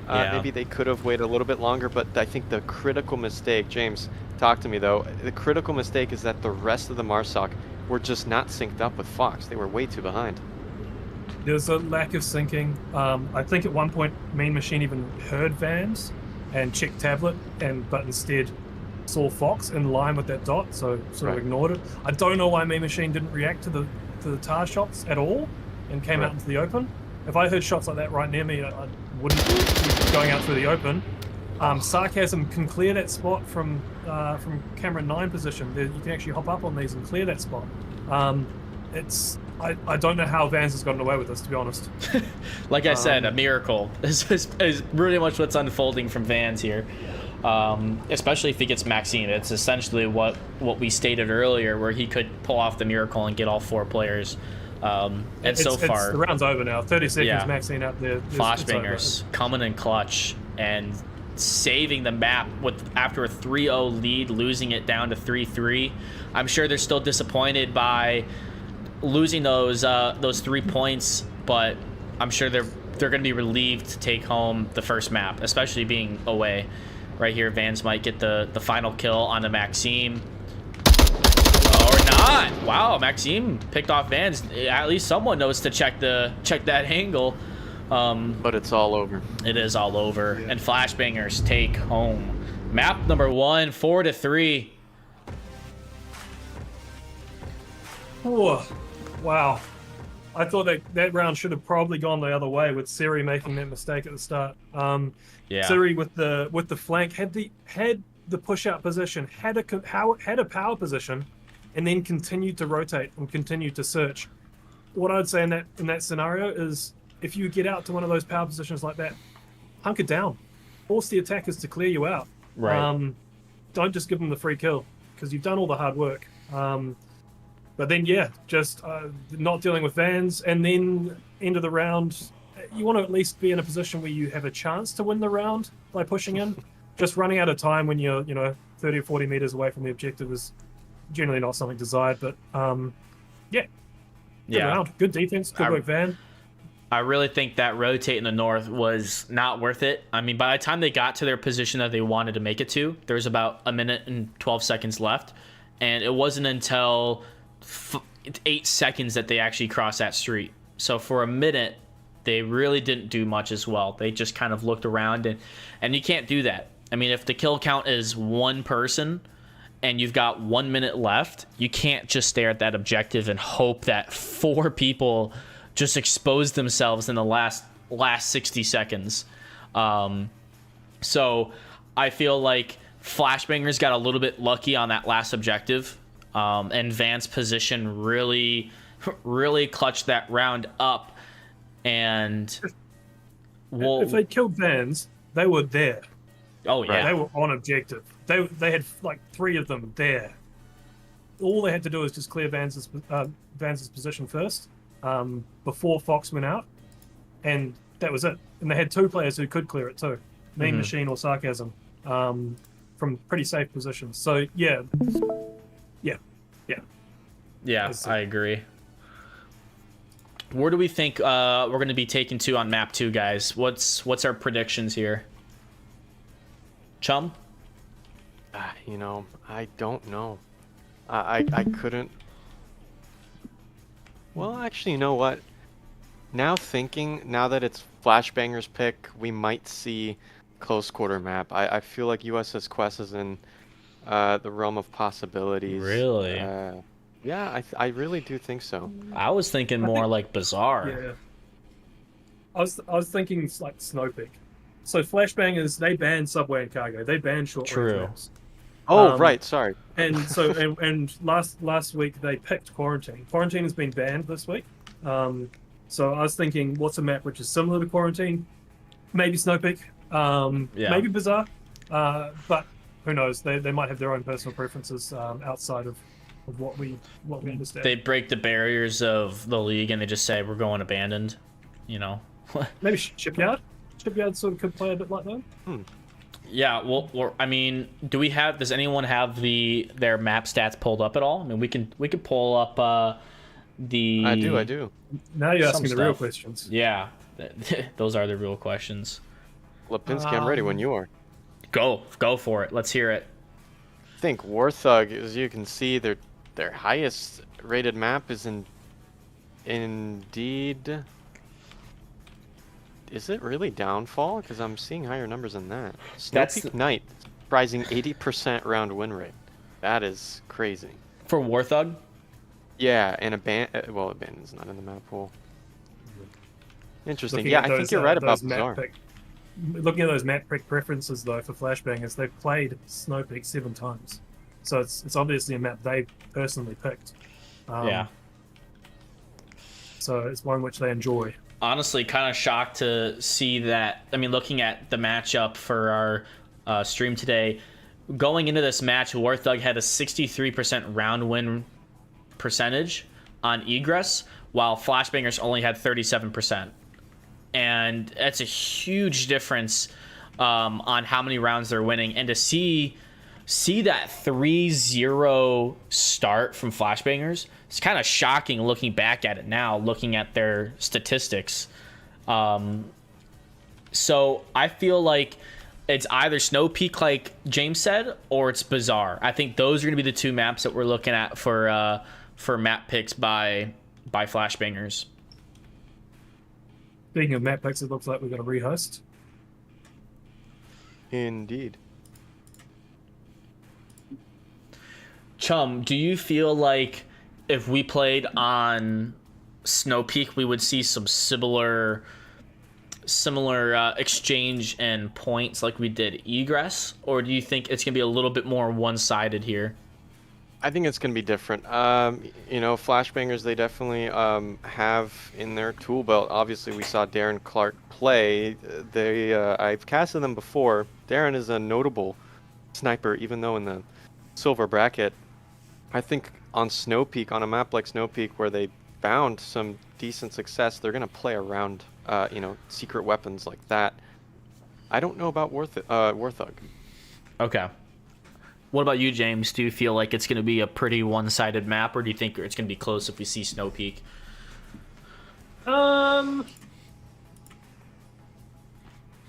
Yeah. Maybe they could have waited a little bit longer, but I think the critical mistake, James, talk to me though, the critical mistake is that the rest of the MARSOC were just not synced up with Fox. They were way too behind. There's a lack of syncing. I think at one point Mean Machine even heard Vans and checked tablet, but instead saw Fox in line with that dot, so sort of ignored it. I don't know why Mean Machine didn't react to the tar shots at all and came out into the open. If I heard shots like that right near me, I wouldn't be going out through the open. Sarcasm can clear that spot from camera 9 position. You can actually hop up on these and clear that spot. I don't know how Vans has gotten away with this, to be honest. Like I said, a miracle is really much what's unfolding from Vans here. Especially if he gets Maxine. It's essentially what we stated earlier, where he could pull off the miracle and get all 4 players. So far, the round's over now. 30 seconds, Maxine out there. Flashbangers coming in clutch and saving the map after a 3-0 lead, losing it down to 3-3. I'm sure they're still disappointed by losing those 3 points, but I'm sure they're going to be relieved to take home the first map, especially being away. Right here, Vans might get the final kill on the Maxime. Or not. Wow, Maxime picked off Vans. At least someone knows to check that angle. But it's all over. It is all over. Yeah. And Flashbangers take home map number 1, 4-3. Oh, wow. I thought that round should have probably gone the other way with Siri making that mistake at the start. Siri with the flank had the push out position, had a power position, and then continued to rotate and continued to search. What I'd say in that scenario is, if you get out to one of those power positions like that, hunker down, force the attackers to clear you out. Right. Don't just give them the free kill, because you've done all the hard work. But then, just not dealing with Vans, and then end of the round, you want to at least be in a position where you have a chance to win the round by pushing in. Just running out of time when you're 30 or 40 meters away from the objective is generally not something desired. But good round, good defense, good work, Van. I really think that rotate in the north was not worth it. I mean, by the time they got to their position that they wanted to make it to, there was about 1 minute and 12 seconds left, and it wasn't until 8 seconds that they actually crossed that street. So for a minute, they really didn't do much as well. They just kind of looked around, and you can't do that. I mean, if the kill count is 1 person and you've got 1 minute left, you can't just stare at that objective and hope that 4 people just expose themselves in the last 60 seconds. So I feel like Flashbangers got a little bit lucky on that last objective, and Van's position really clutched that round up. And if they killed Vans, they were there. Oh yeah, they were on objective. They had like 3 of them there. All they had to do was just clear Vans's position first, before Fox went out, and that was it. And they had 2 players who could clear it too, Mean Machine or Sarcasm, from pretty safe positions. So yeah, I agree. Where do we think we're going to be taken to on map 2, guys? What's our predictions here? Chum? I don't know. I couldn't. Well, actually, you know what? Now that it's Flashbanger's pick, we might see close quarter map. I feel like USS Quest is in the realm of possibilities. Really? Yeah, I really do think so. I was thinking more like Bazaar. Yeah. I was thinking like Snowpeak. So Flashbangers, they banned Subway and Cargo. They banned short range maps. Oh, right. Sorry. And so and last week they picked Quarantine. Quarantine has been banned this week. So I was thinking, what's a map which is similar to Quarantine? Maybe Snowpeak. Maybe Bazaar. But who knows? They might have their own personal preferences outside of what we understand. They break the barriers of the league and they just say we're going abandoned. Maybe Shipyard. Shipyard sort of could play a bit like that. Yeah, well, I mean, does anyone have their map stats pulled up at all? I mean, we could pull up the... I do. Now you're asking the real questions. Yeah, those are the real questions. Lipinski, I'm ready when you are. Go for it. Let's hear it. I think Warthog, as you can see, their highest rated map is indeed is it really downfall? Because I'm seeing higher numbers than that. That's Snow Peak Knight, rising 80% round win rate. That is crazy. for Warthog. Yeah, and well, Abandon's not in the map pool. Interesting. Looking Yeah, at I those, think you're right about those map Bizarre. pick, looking at those map pick preferences though for Flashbangers, they've played Snow Peak 7 times, so it's obviously a map they personally picked. Yeah. So it's one which they enjoy. Honestly, kind of shocked to see that. I mean, looking at the matchup for our stream today, going into this match, Warthog had a 63% round win percentage on Egress, while Flashbangers only had 37%. And that's a huge difference on how many rounds they're winning. And to see that 3-0 start from Flashbangers, it's kind of shocking looking back at it now, looking at their statistics. So I feel like it's either Snow Peak, like James said, or it's Bizarre. I think those are going to be the two maps that we're looking at for map picks by Flashbangers. Speaking of map picks, it looks like we've got a rehost. Indeed. Chum, do you feel like if we played on Snow Peak, we would see some similar exchange and points like we did Egress, or do you think it's gonna be a little bit more one-sided here? I think it's going to be different. Flashbangers, they definitely have in their tool belt. Obviously, we saw Darren Clark play. I've casted them before. Darren is a notable sniper, even though in the silver bracket, I think on Snow Peak, on a map like Snow Peak, where they found some decent success, they're going to play around, secret weapons like that. I don't know about Warthog. Okay. What about you, James? Do you feel like it's going to be a pretty one-sided map, or do you think it's going to be close if we see Snow Peak?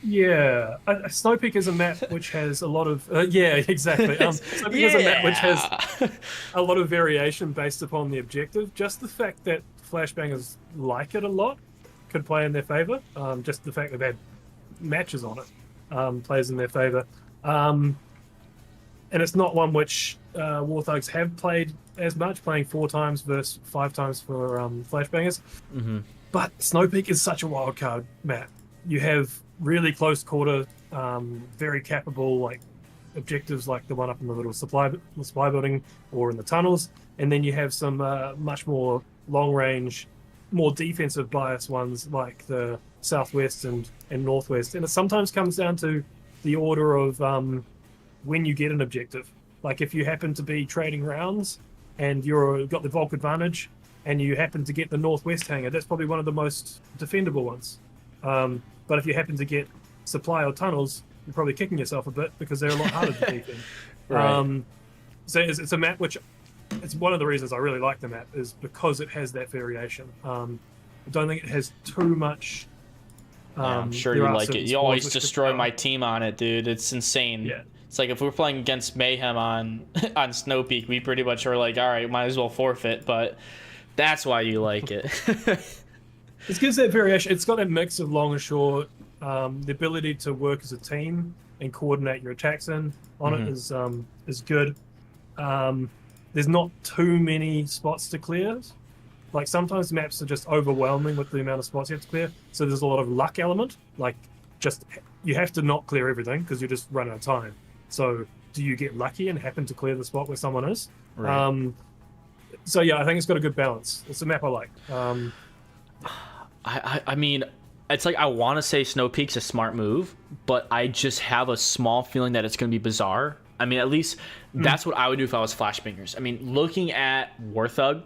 Yeah, Snow Peak is a map which has a lot of yeah, exactly. Snow Peak is a map which has a lot of variation based upon the objective. Just the fact that Flashbangers like it a lot could play in their favor. Just the fact that they've had matches on it plays in their favor. And it's not one which Warthogs have played as much, playing 4 times versus 5 times for Flashbangers. Mm-hmm. But Snow Peak is such a wild card map. You have really close quarter, very capable like objectives like the one up in the little supply building or in the tunnels, and then you have some much more long range, more defensive bias ones like the southwest and northwest. And it sometimes comes down to the order of when you get an objective. Like if you happen to be trading rounds and you've got the bulk advantage and you happen to get the northwest hangar, that's probably one of the most defendable ones. But if you happen to get supply or tunnels, you're probably kicking yourself a bit because they're a lot harder to defend. Right. So it's a map which, it's one of the reasons I really like the map is because it has that variation. I don't think it has too much. I'm sure you like it. You always destroy my team on it, dude. It's insane. Yeah. It's like if we're playing against Mayhem on Snow Peak, we pretty much are like, all right, might as well forfeit. But that's why you like it. It gives that variation. It's got that mix of long and short. The ability to work as a team and coordinate your attacks it is good. There's not too many spots to clear. Like sometimes maps are just overwhelming with the amount of spots you have to clear. So there's a lot of luck element. Like just you have to not clear everything because you just run out of time. So do you get lucky and happen to clear the spot where someone is? Right. So yeah, I think it's got a good balance. It's a map I like. I mean, it's like I want to say Snow Peak's a smart move, but I just have a small feeling that it's going to be Bizarre. I mean, at least that's what I would do if I was Flashbangers. I mean, looking at Warthog,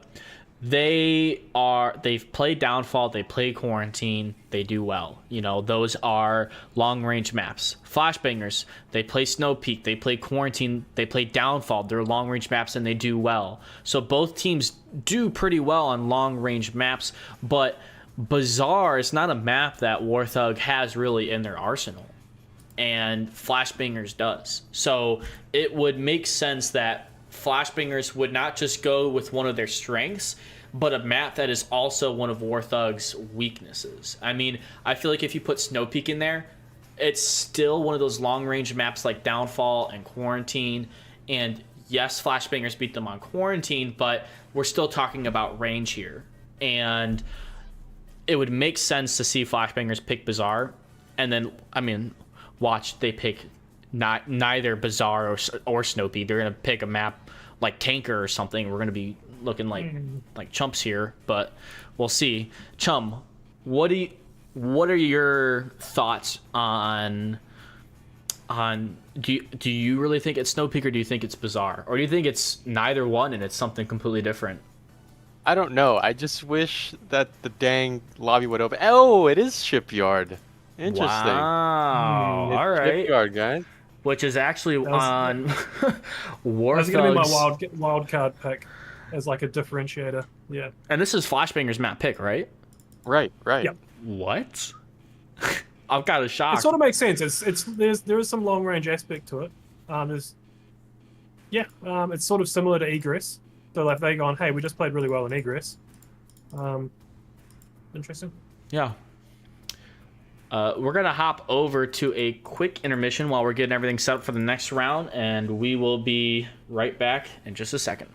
they've played Downfall, they play Quarantine, they do well. You know, those are long range maps. Flashbangers, they play Snow Peak, they play Quarantine, they play Downfall. They're long range maps and they do well. So both teams do pretty well on long range maps, but Bizarre is not a map that Warthog has really in their arsenal, and Flashbangers does. So it would make sense that Flashbangers would not just go with one of their strengths, but a map that is also one of Warthog's weaknesses. I mean, I feel like if you put Snow Peak in there, it's still one of those long-range maps like Downfall and Quarantine. And yes, Flashbangers beat them on Quarantine, but we're still talking about range here. And it would make sense to see Flashbangers pick Bazaar, and then, I mean, watch they pick neither Bazaar or Snow Peak. They're gonna pick a map like Tanker or something. We're gonna be looking like chumps here, but we'll see. Chum, what are your thoughts on do you really think it's Snow Peak, or do you think it's Bazaar, or do you think it's neither one and it's something completely different? I don't know. I just wish that the dang lobby would open. Oh, it is Shipyard. Interesting. Wow. It's All right. Shipyard, guys. Which is actually on Warthog's. That's gonna be my wild card pick as like a differentiator. Yeah. And this is Flashbanger's map pick, right? Right. Yep. What? I'm kind of shocked. It sort of makes sense. There is some long range aspect to it. It's sort of similar to Egress. So like they gone, hey, we just played really well in Egress. Interesting. Yeah. We're gonna hop over to a quick intermission while we're getting everything set up for the next round, and we will be right back in just a second.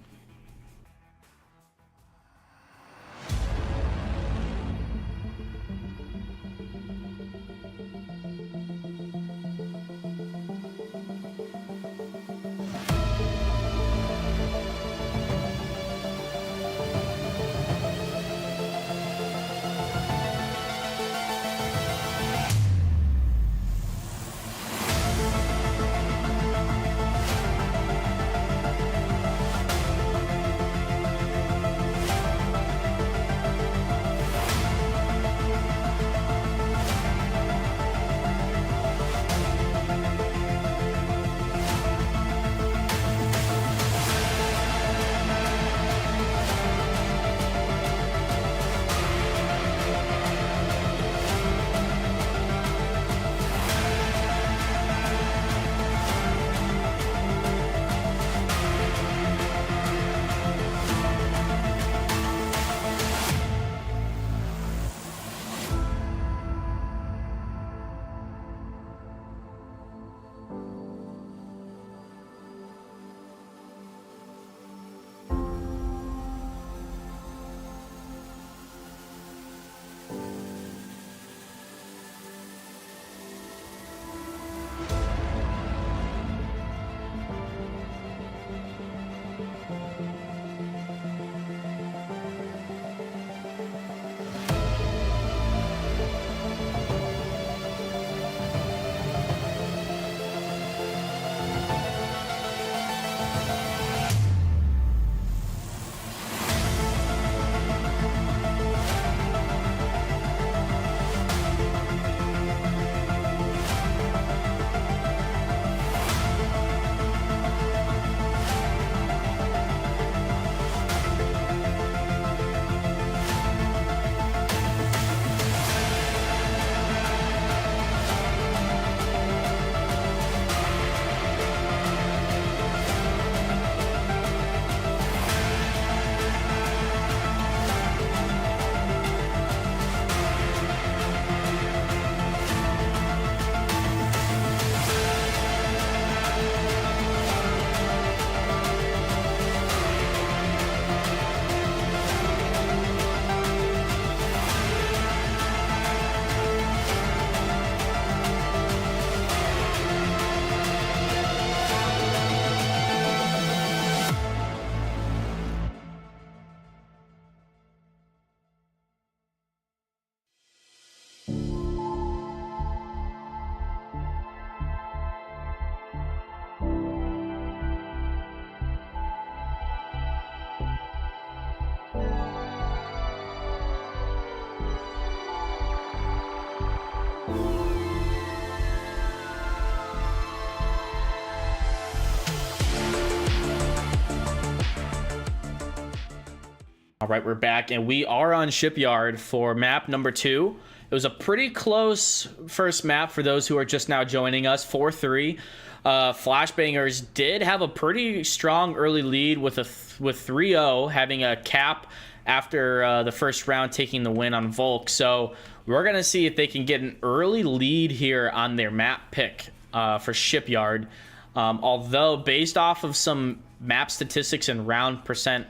All right, we're back, and we are on Shipyard for map number 2. It was a pretty close first map for those who are just now joining us, 4-3. Flashbangers did have a pretty strong early lead with 3-0, having a cap after the first round, taking the win on Volk. So we're going to see if they can get an early lead here on their map pick for Shipyard. Although based off of some map statistics and round percent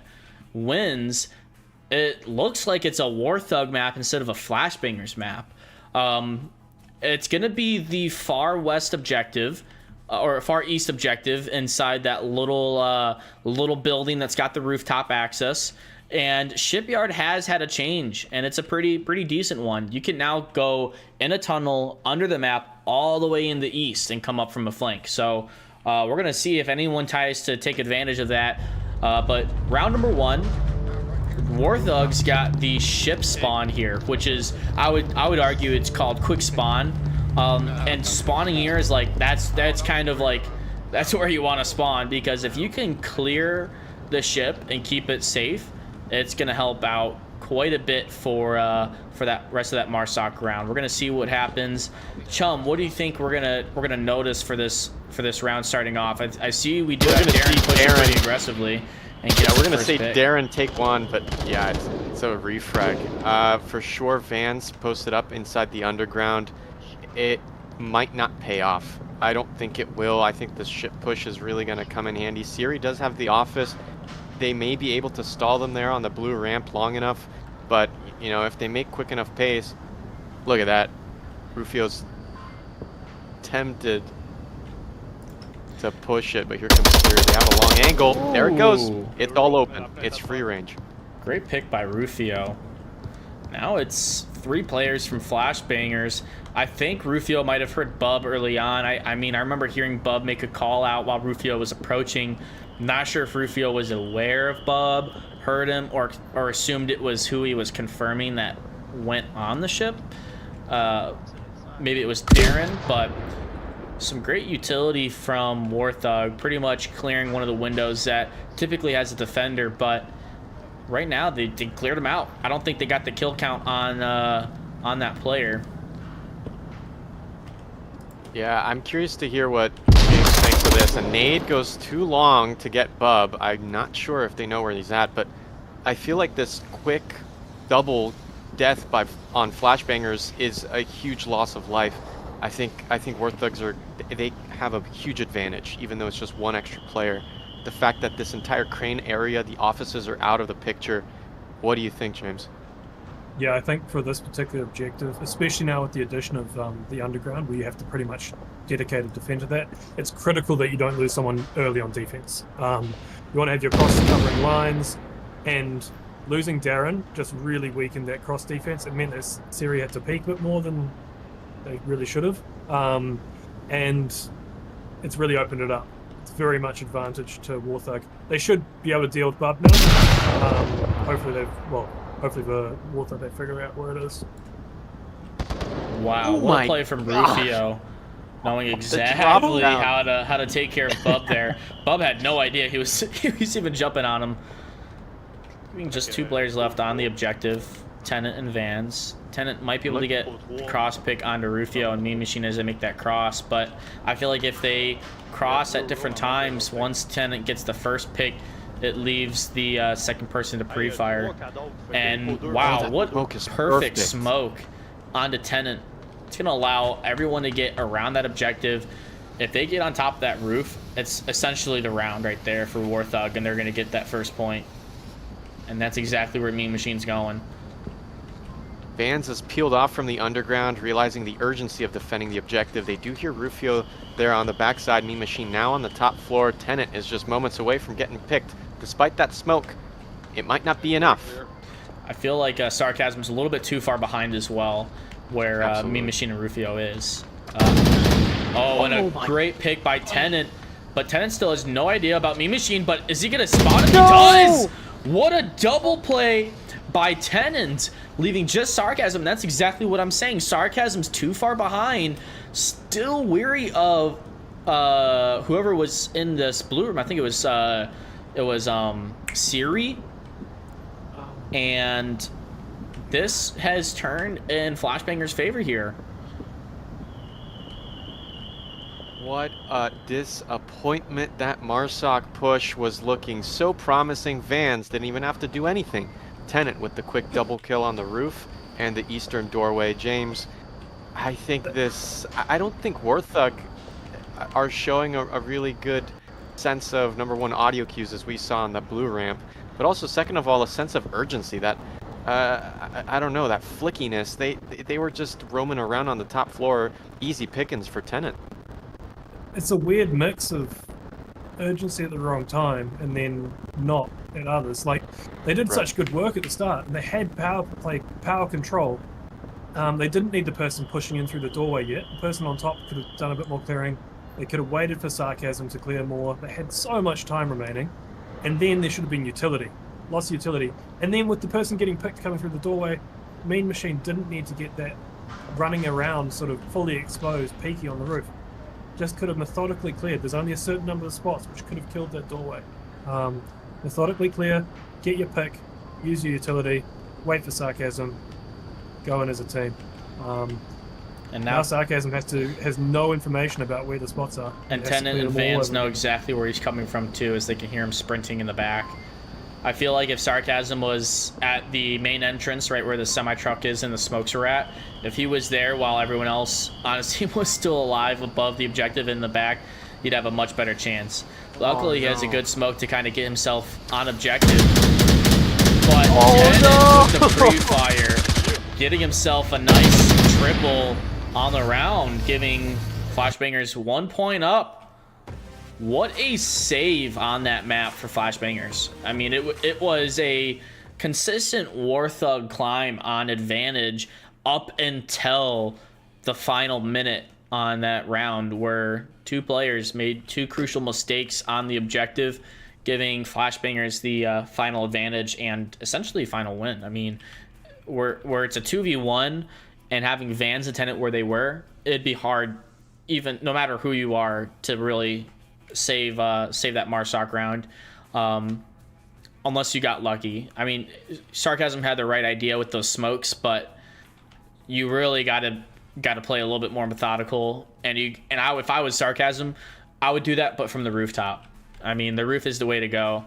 wins, it looks like it's a War Thug map instead of a Flashbangers map. It's going to be the far west objective, or far east objective, inside that little building that's got the rooftop access. And Shipyard has had a change, and it's a pretty decent one. You can now go in a tunnel under the map all the way in the east and come up from a flank. So we're going to see if anyone tries to take advantage of that. But round number 1, War Thugs got the ship spawn here, which is, I would argue it's called quick spawn. And spawning here is like, that's kind of like, that's where you want to spawn, because if you can clear the ship and keep it safe, it's going to help out quite a bit for that rest of that Marsoc round. We're going to see what happens. Chum, what do you think we're gonna notice for this round starting off? I see we do have Darren pushing pretty aggressively. And We're going to say pick. Darren take one, but yeah, it's a refrag. For sure, Vans posted up inside the underground. It might not pay off. I don't think it will. I think the ship push is really going to come in handy. Siri does have the office. They may be able to stall them there on the blue ramp long enough, but you know, if they make quick enough pace, look at that. Rufio's tempted to push it, but here comes Siri. They have a long angle. There it goes. It's all open. It's free range. Great pick by Rufio. Now it's 3 players from Flashbangers. I think Rufio might have heard Bub early on. I mean, I remember hearing Bub make a call out while Rufio was approaching. Not sure if Rufio was aware of Bub, heard him, or assumed it was who he was confirming that went on the ship. Maybe it was Darren, but some great utility from War Thug, pretty much clearing one of the windows that typically has a defender, but right now they cleared him out. I don't think they got the kill count on that player. Yeah, I'm curious to hear what James thinks of this. A nade goes too long to get Bub. I'm not sure if they know where he's at, but I feel like this quick double death on Flashbangers is a huge loss of life. I think War Thugs they have a huge advantage, even though it's just one extra player. The fact that this entire crane area, the offices are out of the picture. What do you think, James? Yeah, I think for this particular objective, especially now with the addition of the underground, where you have to pretty much dedicated defend to that, it's critical that you don't lose someone early on defense. You want to have your cross covering lines, and losing Darren just really weakened that cross defense. It meant that Siri had to peek a bit more than they really should have, and it's really opened it up. It's very much advantage to War Thug. They should be able to deal with Bub now. Hopefully the War Thug, they figure out where it is. Wow, what a play from Rufio, knowing exactly how to take care of Bub there. Bub had no idea he was even jumping on him. Just 2 players left on the objective, Tenant and Vans. Tenant might be able to get cross pick onto Rufio and Mean Machine as they make that cross, but I feel like if they cross at different times, once Tenant gets the first pick, it leaves the second person to pre-fire. And wow, what perfect smoke onto Tenant. It's gonna allow everyone to get around that objective. If they get on top of that roof, it's essentially the round right there for War Thug, and they're gonna get that first point. And that's exactly where Mean Machine's going. Vans is peeled off from the underground, realizing the urgency of defending the objective. They do hear Rufio there on the backside. Mean Machine now on the top floor. Tenant is just moments away from getting picked. Despite that smoke, it might not be enough. I feel like Sarcasm's a little bit too far behind as well, where Mean Machine and Rufio is. And a great pick by Tenant, but Tenant still has no idea about Mean Machine, but is he going to spot him? No! He does! What a double play by Tenant, leaving just Sarcasm. That's exactly what I'm saying. Sarcasm's too far behind, still weary of whoever was in this blue room. I think it was Siri and this has turned in Flashbanger's favor here. What a disappointment. That Marsoc push was looking so promising. Vans didn't even have to do anything. Tenant with the quick double kill on the roof and the eastern doorway. James, I think I don't think Warthog are showing a really good sense of, number one, audio cues as we saw on the blue ramp, but also second of all, a sense of urgency that, I don't know, that flickiness. They were just roaming around on the top floor, easy pickings for Tenant. It's a weird mix of urgency at the wrong time and then not at others. Like, they did such good work at the start, and they had power control. They didn't need the person pushing in through the doorway yet. The person on top could have done a bit more clearing. They could have waited for Sarcasm to clear more. They had so much time remaining. And then there should have been utility. Lots of utility. And then with the person getting picked coming through the doorway, Mean Machine didn't need to get that running around sort of fully exposed peaky on the roof. Just could have methodically cleared. There's only a certain number of spots which could have killed that doorway. Methodically clear, get your pick, use your utility, wait for Sarcasm, go in as a team. And now Sarcasm has no information about where the spots are. And Tenant and Vans know exactly where he's coming from too, as they can hear him sprinting in the back. I feel like if Sarcasm was at the main entrance, right where the semi-truck is and the smokes are at, if he was there while everyone else on his team was still alive above the objective in the back, he'd have a much better chance. Luckily, he has a good smoke to kind of get himself on objective. But Tenant with the pre-fire, getting himself a nice triple on the round, giving Flashbangers 1 point up. What a save on that map for Flashbangers. I mean, it was a consistent Warthog climb on advantage up until the final minute on that round, where two players made two crucial mistakes on the objective, giving Flashbangers the final advantage and essentially final win. I mean, where it's a 2v1 and having Vans and Tenant where they were, it'd be hard, even no matter who you are, to really save that Marsoc round, unless you got lucky. I mean, Sarcasm had the right idea with those smokes, but you really got to play a little bit more methodical. If I was Sarcasm, I would do that, but from the rooftop. I mean, the roof is the way to go.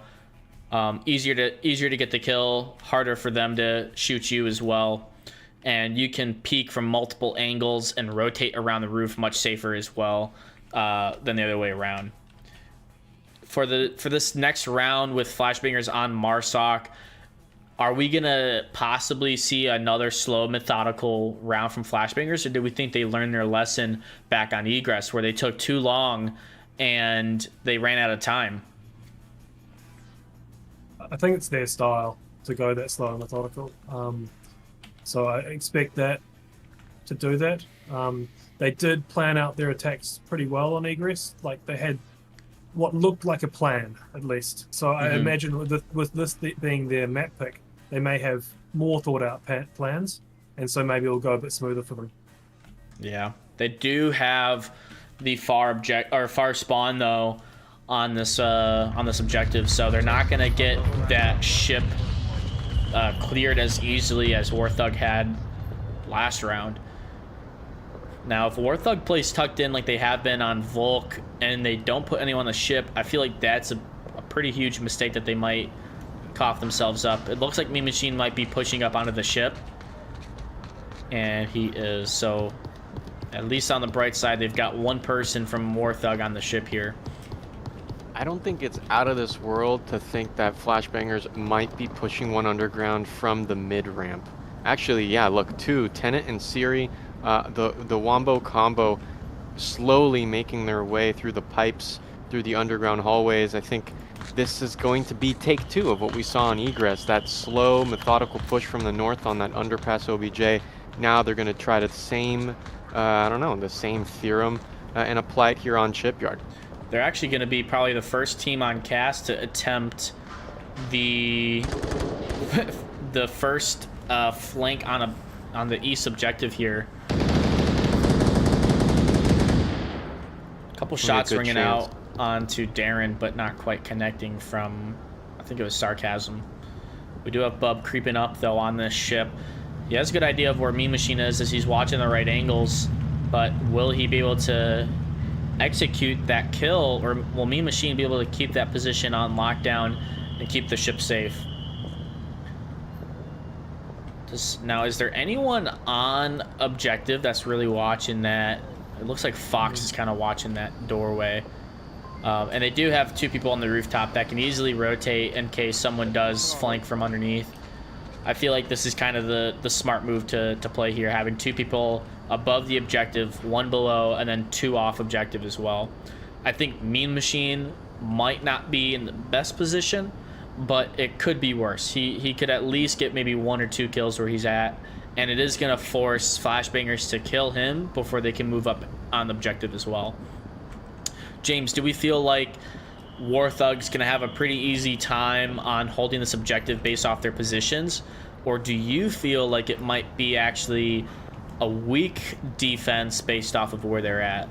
Easier to get the kill, harder for them to shoot you as well, and you can peek from multiple angles and rotate around the roof much safer as well than the other way around. For this next round with Flashbangers on Marsoc, are we gonna possibly see another slow, methodical round from Flashbangers, or do we think they learned their lesson back on Egress, where they took too long and they ran out of time? I think it's their style to go that slow and methodical. So I expect that to do that. They did plan out their attacks pretty well on Egress. Like, they had what looked like a plan, at least. So I imagine with this being their map pick, they may have more thought out plans, and so maybe it'll go a bit smoother for them. Yeah, they do have the far spawn though on this objective, so they're not gonna get that ship cleared as easily as Warthog had last round. Now, if Warthog plays tucked in like they have been on Volk and they don't put anyone on the ship, I feel like that's a pretty huge mistake that they might cough themselves up. It looks like Mean Machine might be pushing up onto the ship, and he is. So at least on the bright side, they've got one person from Warthog on the ship here. I don't think it's out of this world to think that Flashbangers might be pushing one underground from the mid ramp. Actually, yeah, look, Tenant and Siri, the Wombo combo slowly making their way through the pipes, through the underground hallways. I think this is going to be take two of what we saw on Egress, that slow, methodical push from the north on that underpass OBJ. Now they're going to try the same, the same theorem and apply it here on Shipyard. They're actually going to be probably the first team on cast to attempt the first flank on the east objective here. A couple shots ringing out onto Darren, but not quite connecting from, I think it was Sarcasm. We do have Bub creeping up though on this ship. He has a good idea of where Mean Machine is as he's watching the right angles, but will he be able to execute that kill, or will Mean Machine be able to keep that position on lockdown and keep the ship safe? Now, is there anyone on objective that's really watching that? It looks like Fox is kind of watching that doorway. And they do have 2 people on the rooftop that can easily rotate in case someone does flank from underneath. I feel like this is kind of the smart move to play here, having 2 people above the objective, 1 below, and then 2 off objective as well. I think Mean Machine might not be in the best position, but it could be worse. He could at least get maybe 1 or 2 kills where he's at, and it is going to force Flashbangers to kill him before they can move up on the objective as well. James, do we feel like War Thug's going to have a pretty easy time on holding this objective based off their positions, or do you feel like it might be actually a weak defense based off of where they're at?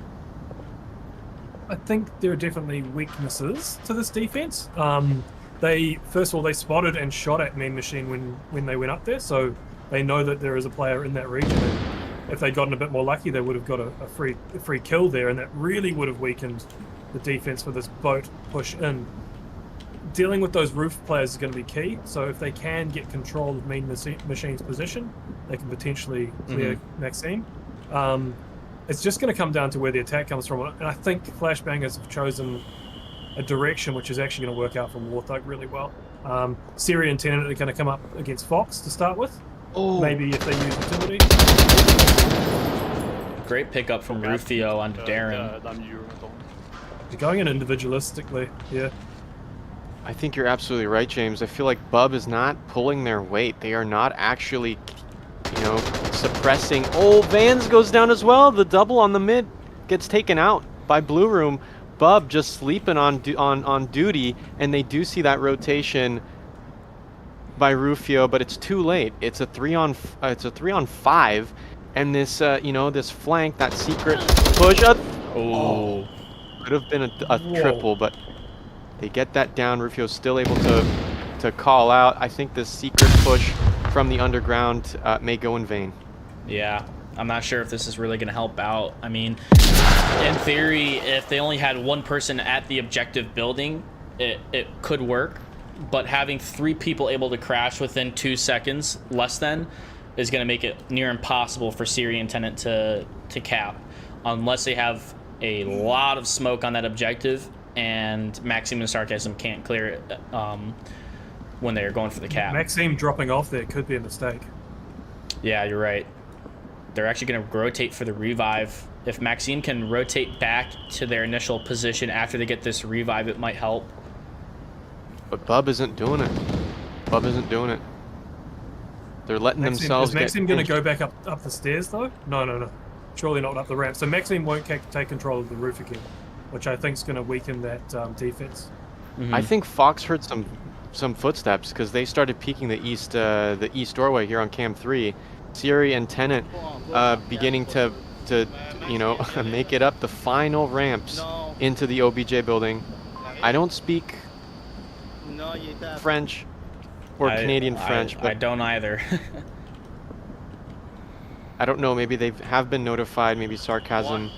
I think there are definitely weaknesses to this defense. First of all, they spotted and shot at Mean Machine when they went up there, so they know that there is a player in that region. And if they'd gotten a bit more lucky, they would have got a free kill there, and that really would have weakened the defense for this boat push in. Dealing with those roof players is going to be key, so if they can get control of Mean Machine's position, they can potentially clear Maxime. It's just going to come down to where the attack comes from, and I think Flashbangers have chosen a direction which is actually going to work out for War Thug really well. Siri and Tenant are going to come up against Fox to start with. Oh. Maybe if they use utility. Great pickup from Rufio onto Darren. They're going in individualistically, yeah. I think you're absolutely right, James. I feel like Bub is not pulling their weight. They are not actually, suppressing. Oh, Vans goes down as well. The double on the mid gets taken out by Blue Room. Bub just sleeping on duty, and they do see that rotation by Rufio, but it's too late. It's a 3-on-5, and this this flank, that secret push. Oh, could have been a triple, but they get that down. Rufio's still able to call out. I think this secret push from the underground may go in vain. Yeah, I'm not sure if this is really going to help out. I mean, in theory, if they only had 1 person at the objective building, it could work. But having 3 people able to crash within 2 seconds, less than, is going to make it near impossible for Siri and Tenant to cap, unless they have a lot of smoke on that objective and Maxime and Sarcasm can't clear it when they're going for the cap. Maxime dropping off there could be a mistake. Yeah, you're right. They're actually going to rotate for the revive. If Maxime can rotate back to their initial position after they get this revive, it might help. But Bub isn't doing it. Bub isn't doing it. They're letting themselves get... Is Maxime going to go back up the stairs, though? No. Surely not up the ramp. So Maxime won't take control of the roof again, which I think is going to weaken that defense. I think Fox heard some footsteps because they started peeking the east doorway here on Cam 3. Siri and Tenant beginning to make it up the final ramps into the OBJ building. I don't speak French or Canadian French, but I don't either. I don't know, maybe they have been notified, maybe Sarcasm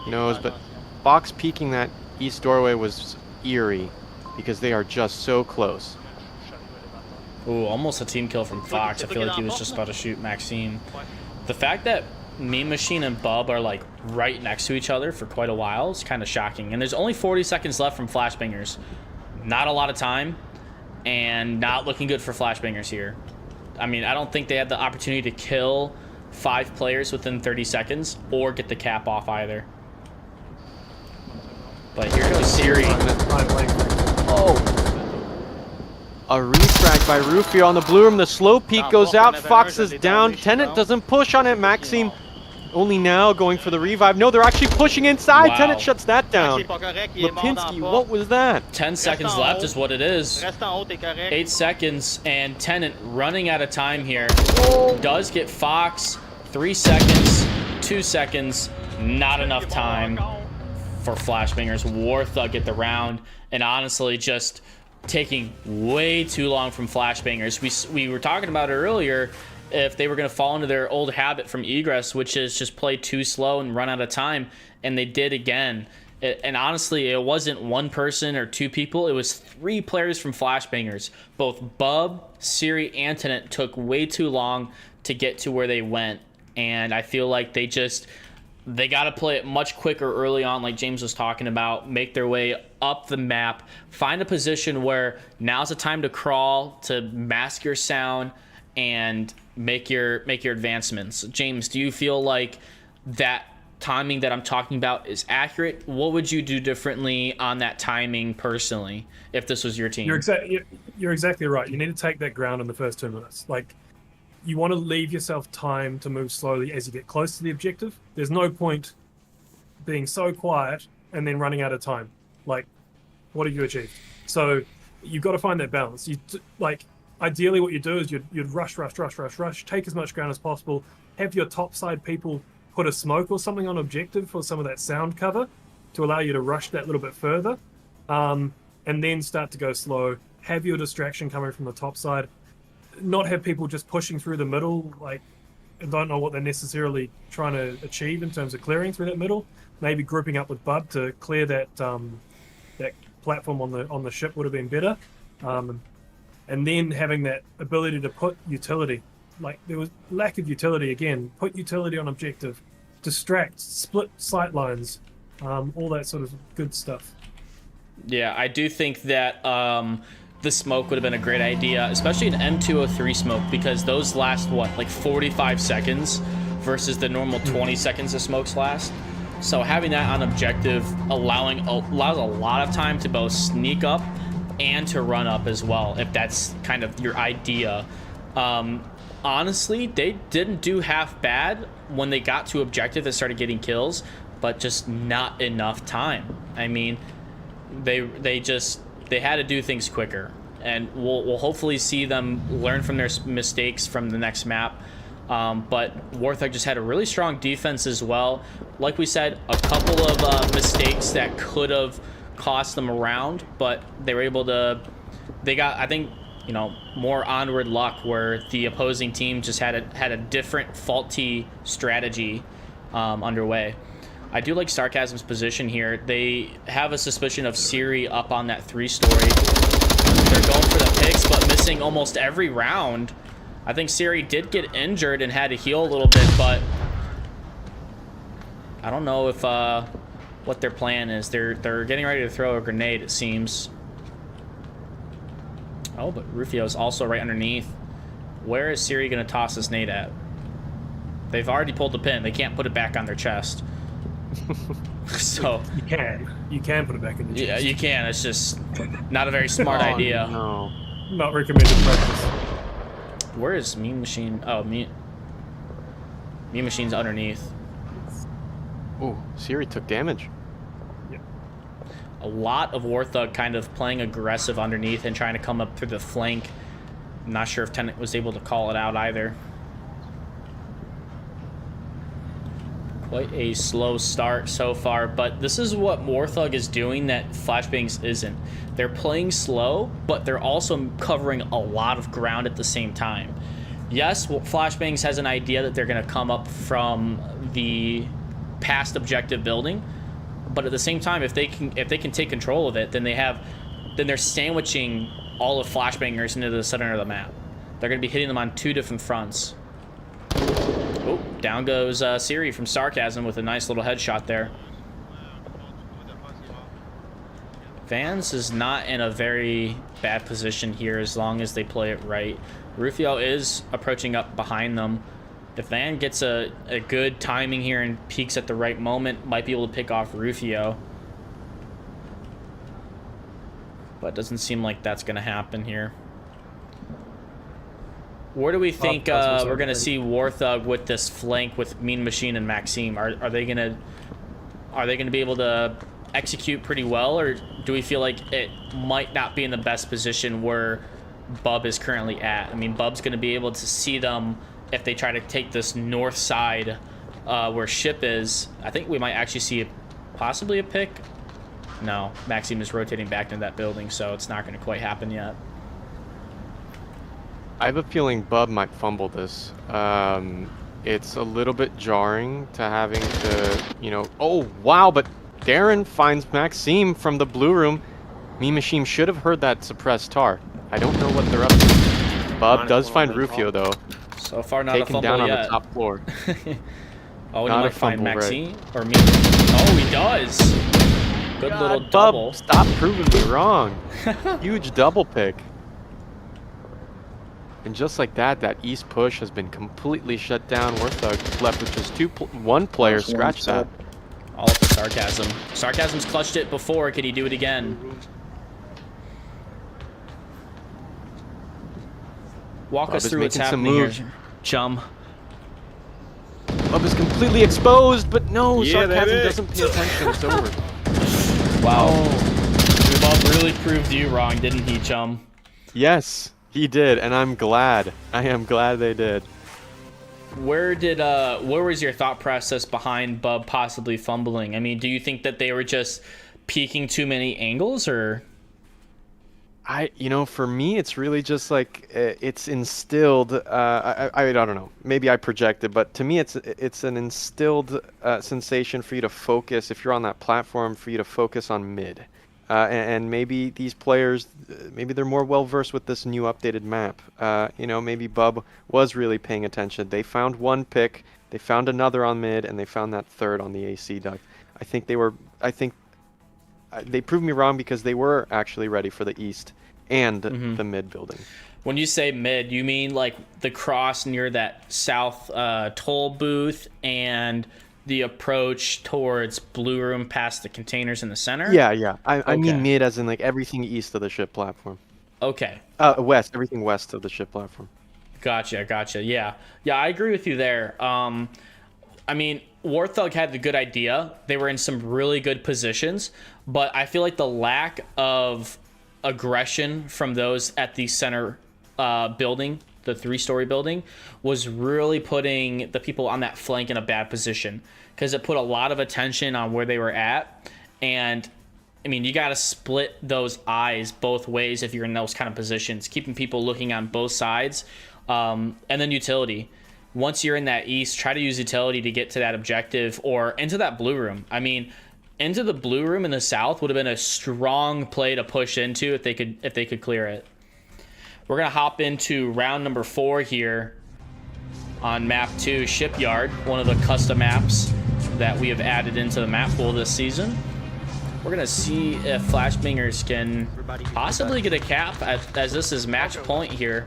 knows, but Fox peeking that east doorway was eerie because they are just so close. Ooh, almost a team kill from Fox. I feel like he was just about to shoot Maxime. The fact that Mean Machine and Bub are like right next to each other for quite a while is kind of shocking. And there's only 40 seconds left from Flashbangers. Not a lot of time, and not looking good for Flashbangers here. I mean, I don't think they had the opportunity to kill 5 players within 30 seconds or get the cap off either. But here goes Siri. Oh! A refrag by Rufio on the Blue Room. The slow peek goes out. Fox is down. Tenant doesn't push on it. Maxime only now going for the revive. No, they're actually pushing inside. Wow. Tenant shuts that down. Lipinski, what was that? 10 seconds left is what it is. 8 seconds, and Tenant running out of time here. Does get Fox. 3 seconds, 2 seconds, not enough time for Flashbangers. War Thug get the round, and honestly just taking way too long from Flashbangers. We were talking about it earlier, if they were going to fall into their old habit from Egress, which is just play too slow and run out of time, and they did again. And honestly, it wasn't one person or two people. It was 3 players from Flashbangers. Both Bub, Siri, and Tenant took way too long to get to where they went. And I feel like they got to play it much quicker early on, like James was talking about, make their way up the map, find a position where now's the time to crawl, to mask your sound, and make your advancements. James, do you feel like that timing that I'm talking about is accurate? What would you do differently on that timing personally if this was your team? You're exactly right. You need to take that ground in the first 2 minutes. Like, you want to leave yourself time to move slowly as you get close to the objective. There's no point being so quiet and then running out of time. Like, what have you achieved? So you've got to find that balance. Ideally what you do is you'd rush, take as much ground as possible, have your top side people put a smoke or something on objective for some of that sound cover to allow you to rush that little bit further, and then start to go slow, have your distraction coming from the top side, not have people just pushing through the middle, like, and don't know what they're necessarily trying to achieve in terms of clearing through that middle. Maybe grouping up with Bub to clear that that platform on the ship would have been better. And then having that ability to put utility. Like, there was lack of utility again. Put utility on objective, distract, split sight lines, all that sort of good stuff. Yeah, I do think that the smoke would have been a great idea, especially an M203 smoke, because those last, like 45 seconds versus the normal 20 seconds the smokes last. So having that on objective allows a lot of time to both sneak up and to run up as well, if that's kind of your idea. Honestly, they didn't do half bad when they got to objective and started getting kills, but just not enough time. I mean, they had to do things quicker, and we'll hopefully see them learn from their mistakes from the next map. But Warthog just had a really strong defense as well. Like we said, a couple of mistakes that could have cost them a round, but they were able to. They got, I think, more Onward luck, where the opposing team just had a different faulty strategy underway. I do like Sarcasm's position here. They have a suspicion of Siri up on that 3-story. They're going for the picks, but missing almost every round. I think Siri did get injured and had to heal a little bit, but I don't know if what their plan is. They're getting ready to throw a grenade, it seems. Oh, but Rufio's also right underneath. Where is Siri going to toss this nade at? They've already pulled the pin. They can't put it back on their chest. So you can put it back in the chest. Yeah, you can. It's just not a very smart idea. No. Not recommended practice. Where is Mean Machine? Oh, Mean Machine's underneath. Ooh, Siri took damage. Yep. A lot of Warthog kind of playing aggressive underneath and trying to come up through the flank. I'm not sure if Tenet was able to call it out either. Quite a slow start so far, but this is what Warthog is doing that Flashbangs isn't. They're playing slow, but they're also covering a lot of ground at the same time. Yes, Flashbangs has an idea that they're going to come up from the past objective building, but at the same time, if they can take control of it, then they're sandwiching all of Flashbangers into the center of the map. They're going to be hitting them on 2 different fronts. Oh, down goes Siri from Sarcasm with a nice little headshot there. Vans is not in a very bad position here as long as they play it right. Rufio is approaching up behind them. If Van gets a good timing here and peeks at the right moment, might be able to pick off Rufio. But it doesn't seem like that's going to happen here. Where do we think we're going to see Warthog with this flank with Mean Machine and Maxime? Are they going to be able to execute pretty well, or do we feel like it might not be in the best position where Bub is currently at? I mean, Bub's going to be able to see them if they try to take this north side where Ship is. I think we might actually see possibly a pick. No, Maxime is rotating back into that building, so it's not going to quite happen yet. I have a feeling Bub might fumble this. It's a little bit jarring to having to, you know... Oh, wow, but Darren finds Maxime from the blue room. Me Machine should have heard that suppressed tar. I don't know what they're up to. Bub does find Rufio, though. So far, not Taken a fumble down yet. on the top floor. Oh, he Not a might find fumble, right. Maxine or me. Oh, he does. Good God, little Bub, double. stop proving me wrong. Huge double pick. And just like that, that east push has been completely shut down. Warthog left with just one player. Scratch that. All up the sarcasm. Sarcasm's clutched it before. Could he do it again? Walk Bub us is through what's making some happening moves. here, chum. Bub is completely exposed, but no, Yeah, Sarcasm baby. doesn't pay attention. It's over. Wow. Oh. Bub really proved you wrong, didn't he, chum? Yes, he did, and I'm glad. I am glad they did. Where was your thought process behind Bub possibly fumbling? I mean, do you think that they were just peeking too many angles, or? For me, it's really just like it's instilled. I don't know. Maybe I projected, but to me, it's an instilled sensation for you to focus. If you're on that platform, for you to focus on mid, and maybe these players, maybe they're more well versed with this new updated map. Maybe Bub was really paying attention. They found one pick, they found another on mid, and they found that third on the AC duct. I think they proved me wrong because they were actually ready for the east and the mid building. When you say mid, you mean like the cross near that south toll booth and the approach towards blue room past the containers in the center? Yeah. I Okay. mean mid as in like everything east of the ship platform. Okay. West, everything west of the ship platform. Gotcha. Yeah, I agree with you there. I mean, Warthog had the good idea. They were in some really good positions, but I feel like the lack of aggression from those at the center building, the 3-story building, was really putting the people on that flank in a bad position because it put a lot of attention on where they were at. And I mean, you got to split those eyes both ways if you're in those kind of positions, keeping people looking on both sides. And then utility. Once you're in that east, try to use utility to get to that objective or into that blue room. I mean, into the blue room in the south would have been a strong play to push into if they could clear it. We're gonna hop into round number 4 here on map 2, Shipyard, one of the custom maps that we have added into the map pool this season. We're gonna see if Flashbangers can possibly get a cap as this is match point here.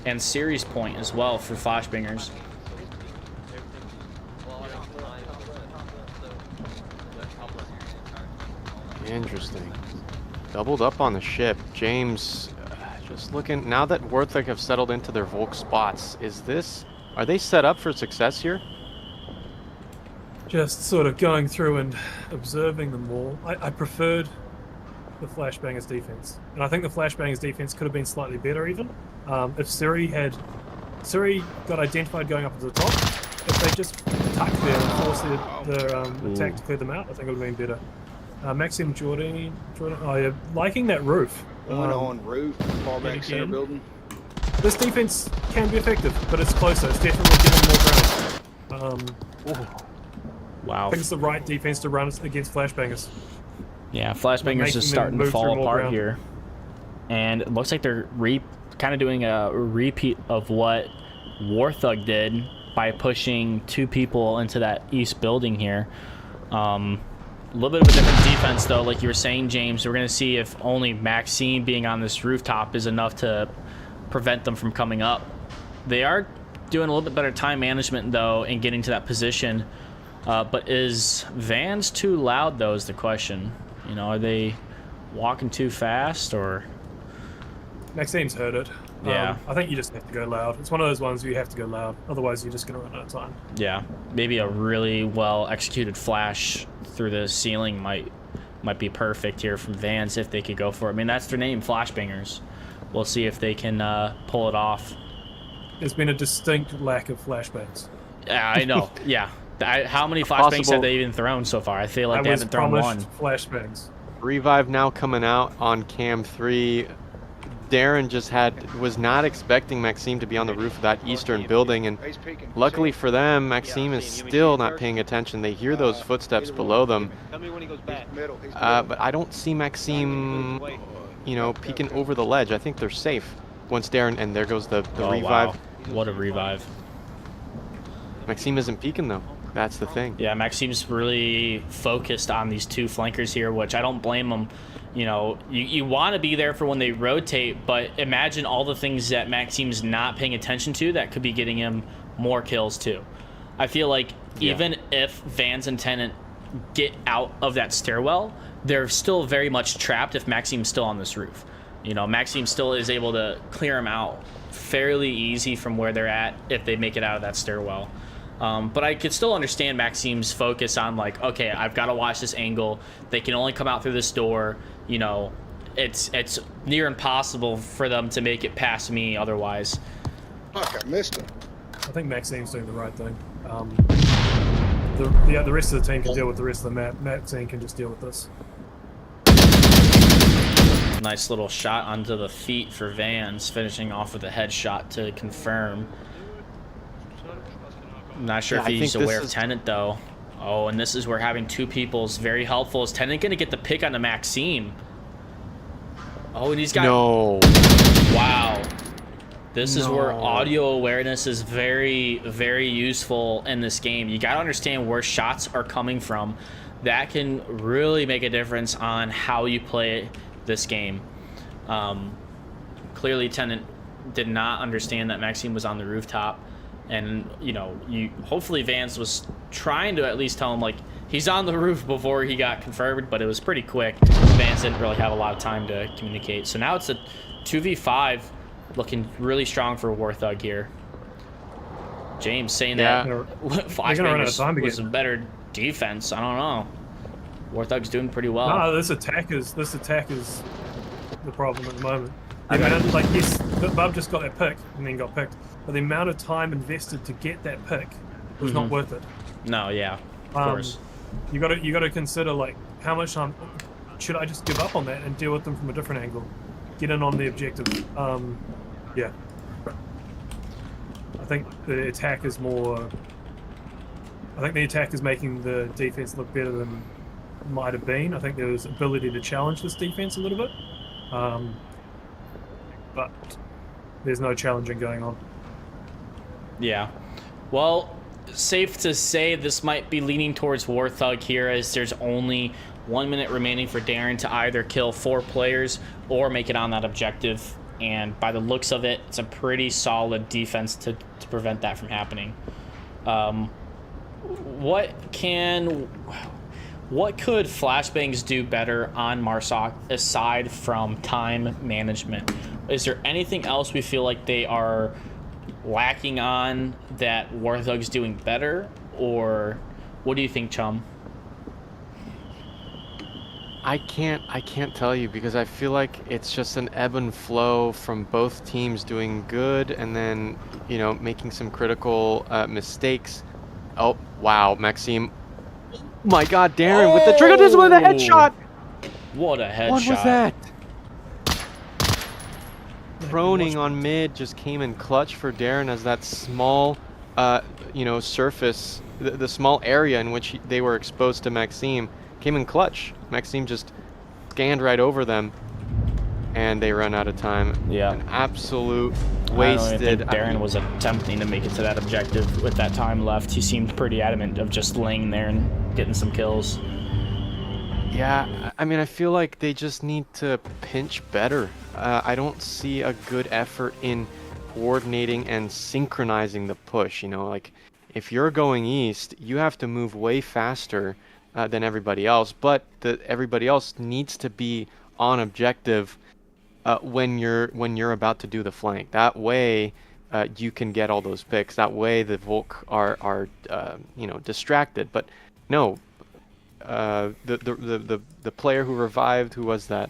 And series point as well for Flashbangers. Interesting. Doubled up on the ship. James, just looking, now that Warthog have settled into their Volk spots, are they set up for success here? Just sort of going through and observing them all. I preferred the Flashbangers defense, and I think the Flashbangers defense could have been slightly better even. If Siri got identified going up to the top, if they just attacked there and forced their attack to clear them out, I think it would have been better. Maxim Jordan, oh yeah, liking that roof. One on roof, far back center again. building. This defense can be effective, but it's closer. It's definitely giving more ground. Wow. I think it's the right defense to run against Flashbangers. Yeah, Flashbangers Making is starting them to move through fall more apart ground. here. And it looks like they're kind of doing a repeat of what Warthog did by pushing 2 people into that east building here. A little bit of a different defense, though, like you were saying, James. We're going to see if only Maxine being on this rooftop is enough to prevent them from coming up. They are doing a little bit better time management, though, in getting to that position. But is Vans too loud, though, is the question. You know, are they walking too fast, or? Maxine's heard it. Yeah. I think you just have to go loud. It's one of those ones where you have to go loud. Otherwise, you're just going to run out of time. Yeah, maybe a really well executed flash through the ceiling might be perfect here from Vans if they could go for it. I mean, that's their name, Flashbangers. We'll see if they can pull it off. There's been a distinct lack of flashbangs. Yeah, I know. Yeah. How many flashbangs Possible- have they even thrown so far? I feel like I they was haven't thrown one. promised flashbangs. Revive now coming out on cam 3. Darren just was not expecting Maxime to be on the roof of that eastern building, and luckily for them, Maxime is still not paying attention. They hear those footsteps below them, but I don't see Maxime, peeking over the ledge. I think they're safe once Darren, and there goes the revive. Wow. What a revive. Maxime isn't peeking though. That's the thing. Yeah, Maxime's really focused on these two flankers here, which I don't blame him. You want to be there for when they rotate, but imagine all the things that Maxime's not paying attention to that could be getting him more kills too. I feel like even if Vans and Tennant get out of that stairwell, they're still very much trapped if Maxime's still on this roof. Maxime still is able to clear them out fairly easy from where they're at if they make it out of that stairwell. But I could still understand Maxime's focus on like, okay, I've got to watch this angle. They can only come out through this door. It's near impossible for them to make it past me otherwise. Fuck, I missed him. I think Maxime's doing the right thing. The rest of the team can deal with the rest of the map. Maxime can just deal with this. Nice little shot onto the feet for Vans, finishing off with a headshot to confirm. I'm not sure if he's aware of Tennant though. Oh, and this is where having two people is very helpful. Is Tennant going to get the pick on the Maxime? Oh, and he's got... No. Wow. This is where audio awareness is very, very useful in this game. You got to understand where shots are coming from. That can really make a difference on how you play this game. Clearly, Tennant did not understand that Maxime was on the rooftop. And hopefully Vance was trying to at least tell him like he's on the roof before he got confirmed, but it was pretty quick. Vance didn't really have a lot of time to communicate. So now it's a 2v5, looking really strong for Warthog here. James saying that Flashbang was a better defense. I don't know. Warthog's doing pretty well. No, this attack is the problem at the moment. Yes, Bub just got that pick and then got picked. But the amount of time invested to get that pick was not worth it. No, yeah, of course. You got to consider like how much time should I just give up on that and deal with them from a different angle, get in on the objective. Yeah, I think the attack is more. I think the attack is making the defense look better than it might have been. I think there was ability to challenge this defense a little bit, but there's no challenging going on. Yeah. Well, safe to say this might be leaning towards Warthog here, as there's only 1 minute remaining for Darren to either kill 4 players or make it on that objective. And by the looks of it, it's a pretty solid defense to prevent that from happening. What could Flashbangs do better on Marsoc aside from time management? Is there anything else we feel like they are lacking on that Warthog's doing better, or what do you think, Chum? I can't tell you, because I feel like it's just an ebb and flow from both teams doing good and then making some critical mistakes. Oh wow, Maxime! My God, Darren with the trigger just with a headshot. What a headshot! What was that? Proning on mid just came in clutch for Darren, as that small, surface, the small area in which they were exposed to Maxime came in clutch. Maxime just scanned right over them, and they run out of time. Yeah. An absolute wasted. I don't think Darren was attempting to make it to that objective with that time left. He seemed pretty adamant of just laying there and getting some kills. Yeah, I mean, I feel like they just need to pinch better. I don't see a good effort in coordinating and synchronizing the push. Like if you're going east, you have to move way faster than everybody else, but everybody else needs to be on objective when you're about to do the flank. That way, you can get all those picks. That way, the Volk are distracted. But no. The player who revived, who was that?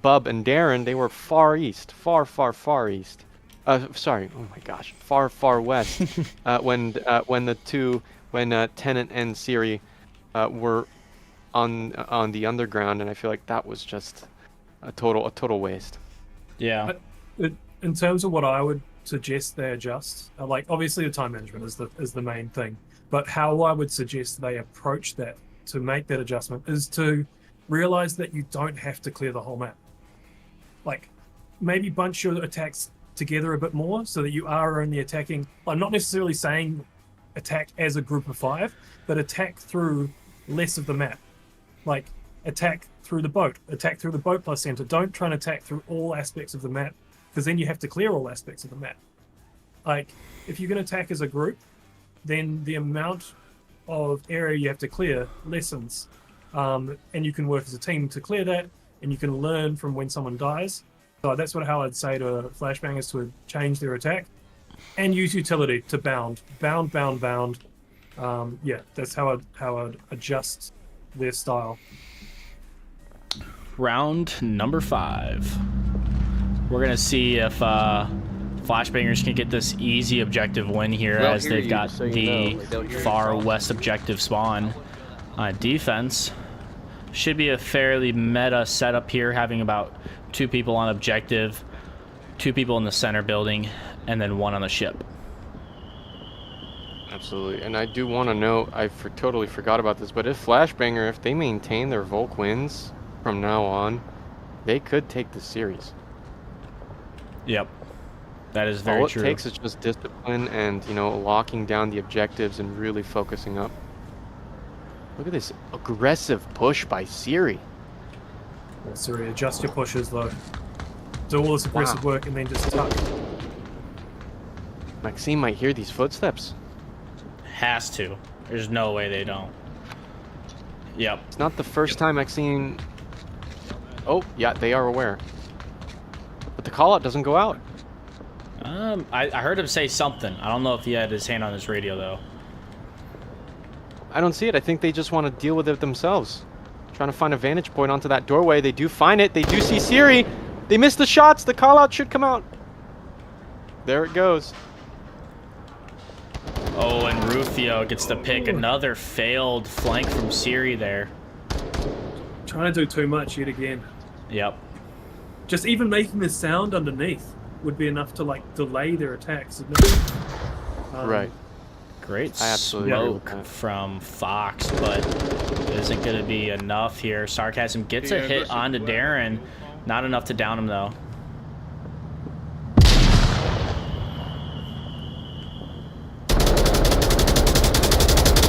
Bub and Darren, they were far east, far east. Sorry, oh my gosh, far west. When Tennant and Siri were on the underground, and I feel like that was just a total waste. Yeah. In terms of what I would suggest they adjust, like obviously the time management is the main thing, but how I would suggest they approach that to make that adjustment is to realize that you don't have to clear the whole map. Like maybe bunch your attacks together a bit more so that you are only attacking. I'm not necessarily saying attack as a group of 5, but attack through less of the map. Like attack through the boat plus center. Don't try and attack through all aspects of the map, because then you have to clear all aspects of the map. Like, if you're going to attack as a group, then the amount of area you have to clear lessens. And you can work as a team to clear that, and you can learn from when someone dies. So that's how I'd say to flashbangers to change their attack. And use utility to bound. Bound. Yeah, that's how I'd adjust their style. Round number 5. We're going to see if Flashbangers can get this easy objective win here, as they've got the far west objective spawn. Defense should be a fairly meta setup here, having about 2 people on objective, 2 people in the center building, and then 1 on the ship. Absolutely. And I do want to note, I totally forgot about this, but if Flashbanger, if they maintain their Volk wins from now on, they could take the series. Yep. That is very true. All it takes is just discipline and, locking down the objectives and really focusing up. Look at this aggressive push by Siri. Yeah, Siri, adjust your pushes though. Do all this aggressive work and then just tuck. Maxime might hear these footsteps. Has to. There's no way they don't. Yep. It's not the first time Maxime... Oh, yeah, they are aware. But the call-out doesn't go out. I heard him say something. I don't know if he had his hand on his radio, though. I don't see it. I think they just want to deal with it themselves. Trying to find a vantage point onto that doorway. They do find it. They do see Siri. They missed the shots. The call-out should come out. There it goes. Oh, and Rufio gets to pick another failed flank from Siri there. Trying to do too much yet again. Yep. Just even making the sound underneath would be enough to delay their attacks significantly. Right. Great I absolutely agree with smoke that. from Fox, but it isn't going to be enough here. Sarcasm gets a hit onto Darren. Not enough to down him, though.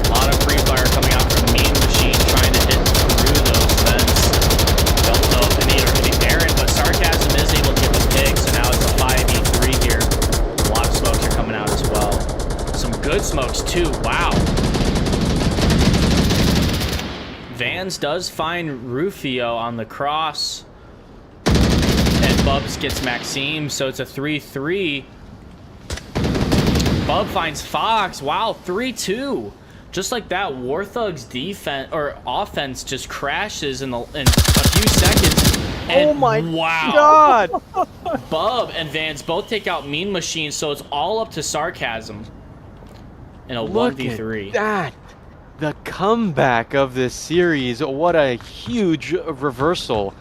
A lot of free fire coming out from Mean Machine, trying to hit through those vents. Don't know if any Darren, but Sarcasm is able to get the pick, so now it's a 5v3 here. A lot of smokes are coming out as well. Some good smokes too. Wow. Vans does find Rufio on the cross, and Bubs gets Maxime, so it's a 3-3. Bub finds Fox. Wow, 3-2. Just like that, War Thug's defense or offense just crashes in a few seconds. And Oh my wow. God! Bub and Vans both take out Mean Machine, so it's all up to Sarcasm in a Look 1v3. at that! The comeback of this series. What a huge reversal.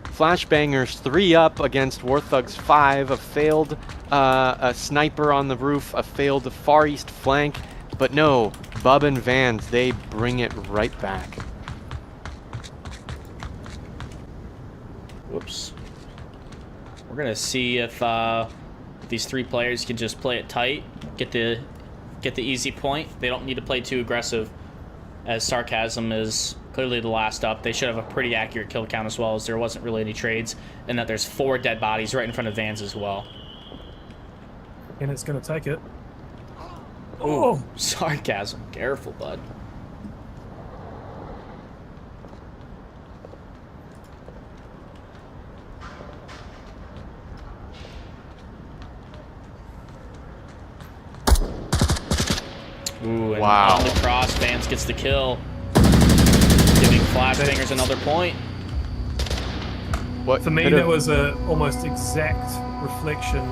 Flashbangers 3 up against War Thugs 5. A failed a sniper on the roof. A failed far east flank. But no, Bub and Vans, they bring it right back. Whoops. We're gonna see if these 3 players can just play it tight, get the easy point. They don't need to play too aggressive, as Sarcasm is clearly the last up. They should have a pretty accurate kill count, as well as there wasn't really any trades, and that there's 4 dead bodies right in front of Vans as well. And it's going to take it. Oh, Sarcasm. Careful, bud. Ooh, and Wow. on the cross, Vans gets the kill, giving Flashbangers another point. What For me, could've- that was a almost exact reflection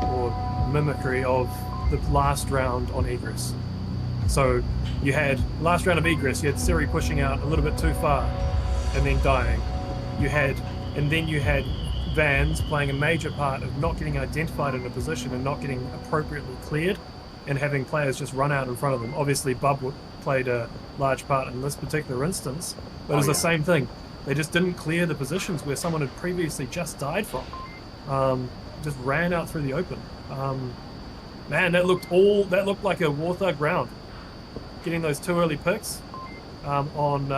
or mimicry of the last round on Egress. So you had last round of Egress, you had Siri pushing out a little bit too far and then dying. And then you had Vans playing a major part of not getting identified in a position and not getting appropriately cleared and having players just run out in front of them. Obviously, played a large part in this particular instance, but it was the same thing. They just didn't clear the positions where someone had previously just died from. Just ran out through the open. Man, that looked like a Warthog round. Getting those 2 early picks on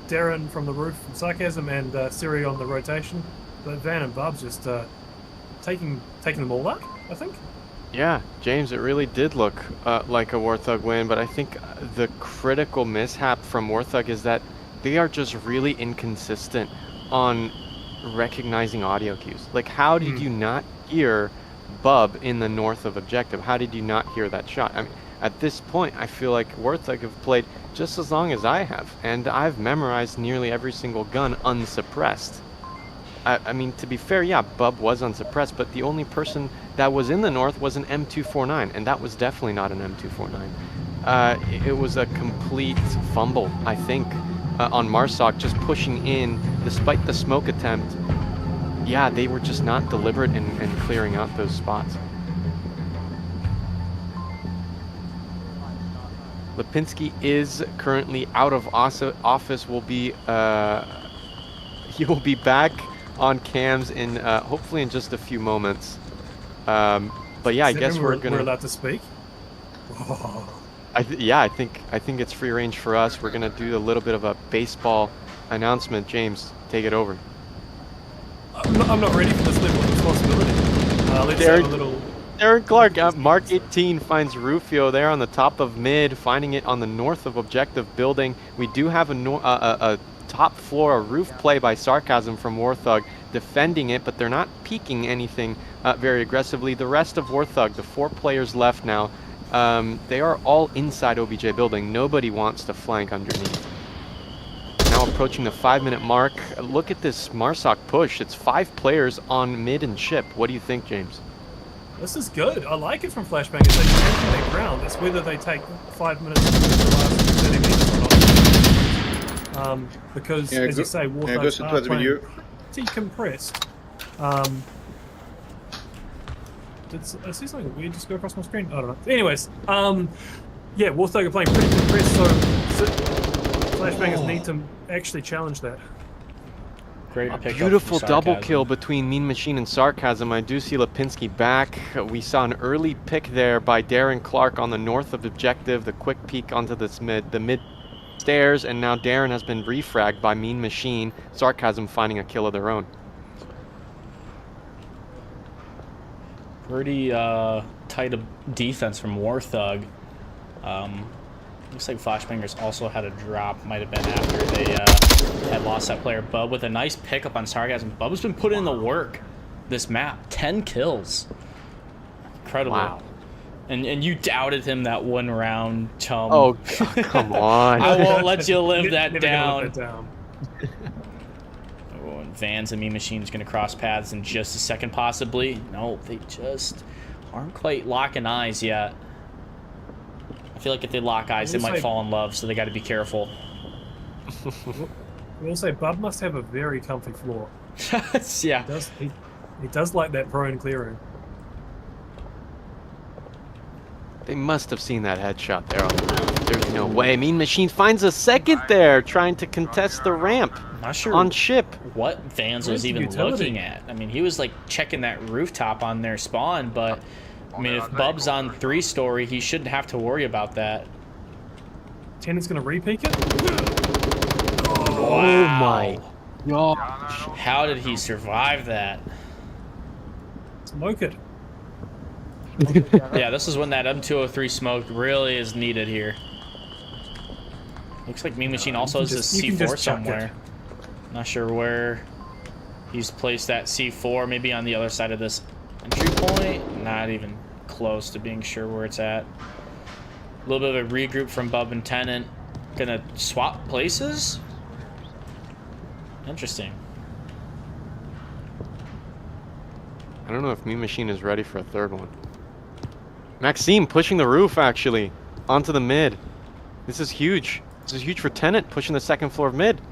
Darren from the roof from Sarcasm and Siri on the rotation. But Van and Bub's just taking them all out, I think. Yeah, James, it really did look like a Warthog win, but I think the critical mishap from Warthog is that they are just really inconsistent on recognizing audio cues. Like, how did you not hear Bub in the north of objective? How did you not hear that shot? I mean, at this point, I feel like Warthog have played just as long as I have, and I've memorized nearly every single gun unsuppressed. I mean, to be fair, yeah, Bub was unsuppressed, but the only person that was in the north was an M249, and that was definitely not an M249. It was a complete fumble, I think, on Marsoc, just pushing in despite the smoke attempt. Yeah, they were just not deliberate in clearing out those spots. Lipinski is currently out of office. He will be back on cams in hopefully in just a few moments. But yeah, I guess we're allowed to speak. I think it's free range for us. We're gonna do a little bit of a baseball announcement. James, take it over. I'm not ready for this level of responsibility. Let's have a little. Darren Clark, Mark 18 finds Rufio there on the top of mid, finding it on the north of objective building. We do have a top floor, a roof play by Sarcasm from Warthog, defending it, but they're not peeking anything very aggressively. The rest of Warthog, the 4 players left now, they are all inside OBJ building. Nobody wants to flank underneath. Now approaching the 5-minute mark. Look at this Marsoc push. It's 5 players on mid and chip. What do you think, James? This is good. I like it from Flashbangers. They can their ground. It's whether they take 5 minutes to move the last 30 minutes or not. Because, as you say, Warthogs are playing pretty compressed. I see something weird just go across my screen? I don't know. Anyways, yeah, Warthog are playing pretty compressed, so Flashbangers need to actually challenge that. Great pick beautiful double kill between Mean Machine and Sarcasm. I do see Lipinski back. We saw an early pick there by Darren Clark on the north of objective. The quick peek onto the mid stairs, and now Darren has been refragged by Mean Machine. Sarcasm finding a kill of their own. Pretty tight defense from Warthog. Looks like Flashbangers also had a drop. Might have been after they had lost that player. Bub with a nice pickup on Sarcasm. Bub's been putting in the work this map. 10 kills. Incredible. Wow. And you doubted him that one round, chum. Oh, come on. I won't let you live that down. Live that down. Oh, and Vans and Mean Machine is going to cross paths in just a second, possibly. No, they just aren't quite locking eyes yet. I feel like if they lock eyes, they might fall in love, so they got to be careful. We'll say Bub must have a very comfy floor. Yeah. He does like that prone clearing. They must have seen that headshot there on the roof. There's no way. Mean Machine finds a second there, trying to contest the ramp. Not sure on ship. What Vans was even looking at. I mean, he was like checking that rooftop on their spawn, but I mean, if Bub's on 3-story, he shouldn't have to worry about that. Tenant's gonna re-peek it? Wow. Oh my gosh. How did he survive that? Smoke it. Yeah, this is when that M203 smoke really is needed here. Looks like Mean Machine also has this C4 somewhere. Not sure where he's placed that C4. Maybe on the other side of this entry point. Not even close to being sure where it's at. A little bit of a regroup from Bub and Tenant. Gonna swap places? Interesting. I don't know if Mean Machine is ready for a third one. Maxime pushing the roof, actually, onto the mid. This is huge. This is huge for Tenant, pushing the second floor of mid.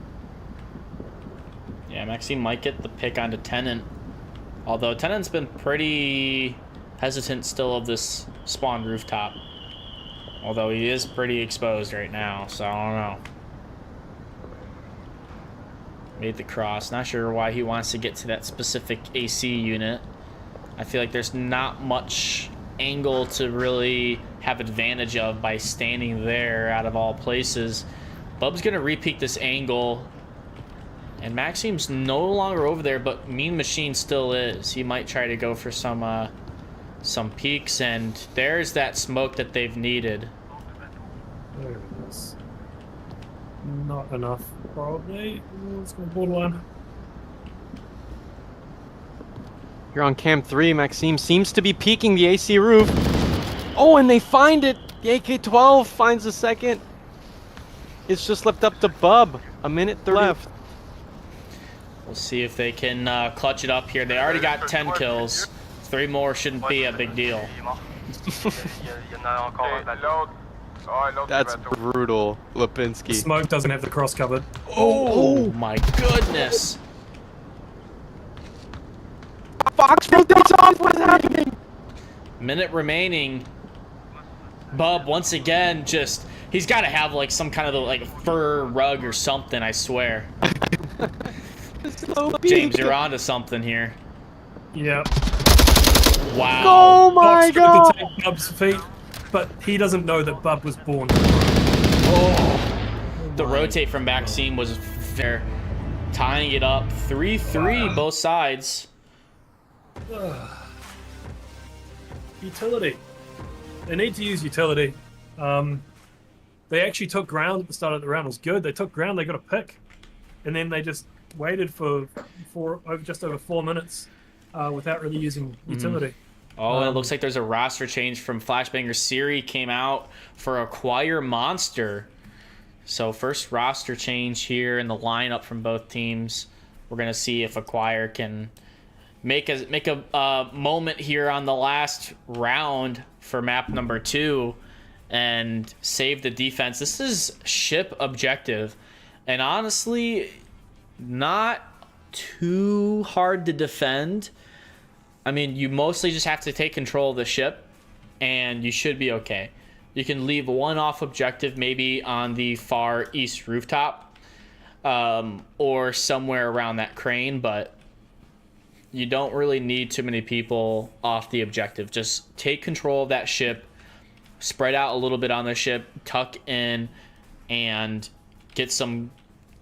Yeah, Maxime might get the pick onto Tenant. Although Tenant's been pretty hesitant still of this spawn rooftop. Although he is pretty exposed right now, so I don't know. Made the cross. Not sure why he wants to get to that specific AC unit. I feel like there's not much angle to really have advantage of by standing there out of all places. Bub's gonna repeat this angle, and Maxime's no longer over there, but Mean Machine still is. He might try to go for some peaks, and there's that smoke that they've needed. There it is. Not enough, probably. Let's go borderline. You're on cam 3. Maxime seems to be peeking the AC roof. Oh, and they find it. The AK-12 finds the second. It's just left up to Bub. A minute 30 left. We'll see if they can clutch it up here. They already got 10 kills. 3 more shouldn't be a big deal. That's brutal, Lipinski. Smoke doesn't have the cross covered. Oh my goodness. Fox rotates off. What's happening? Minute remaining. Bub once again just, he's got to have like some kind of like fur rug or something, I swear. James, you're onto something here. Yep. Wow. Oh my Fox tried god! to take Bub's feet, but he doesn't know that Bub was born. The rotate from Maxime was fair. Tying it up 3-3 both sides. Utility. They need to use utility. They actually took ground at the start of the round. It was good. They took ground. They got a pick, and then they just waited for just over 4 minutes without really using utility. Oh, and it looks like there's a roster change from Flashbanger. Siri came out for Acquire Monster. So first roster change here in the lineup from both teams. We're gonna see if Acquire can make a moment here on the last round for map number 2 and save the defense. This is ship objective, and honestly, not too hard to defend. I mean, you mostly just have to take control of the ship, and you should be okay. You can leave one off objective, maybe on the far east rooftop, or somewhere around that crane, but you don't really need too many people off the objective. Just take control of that ship, spread out a little bit on the ship, tuck in, and get some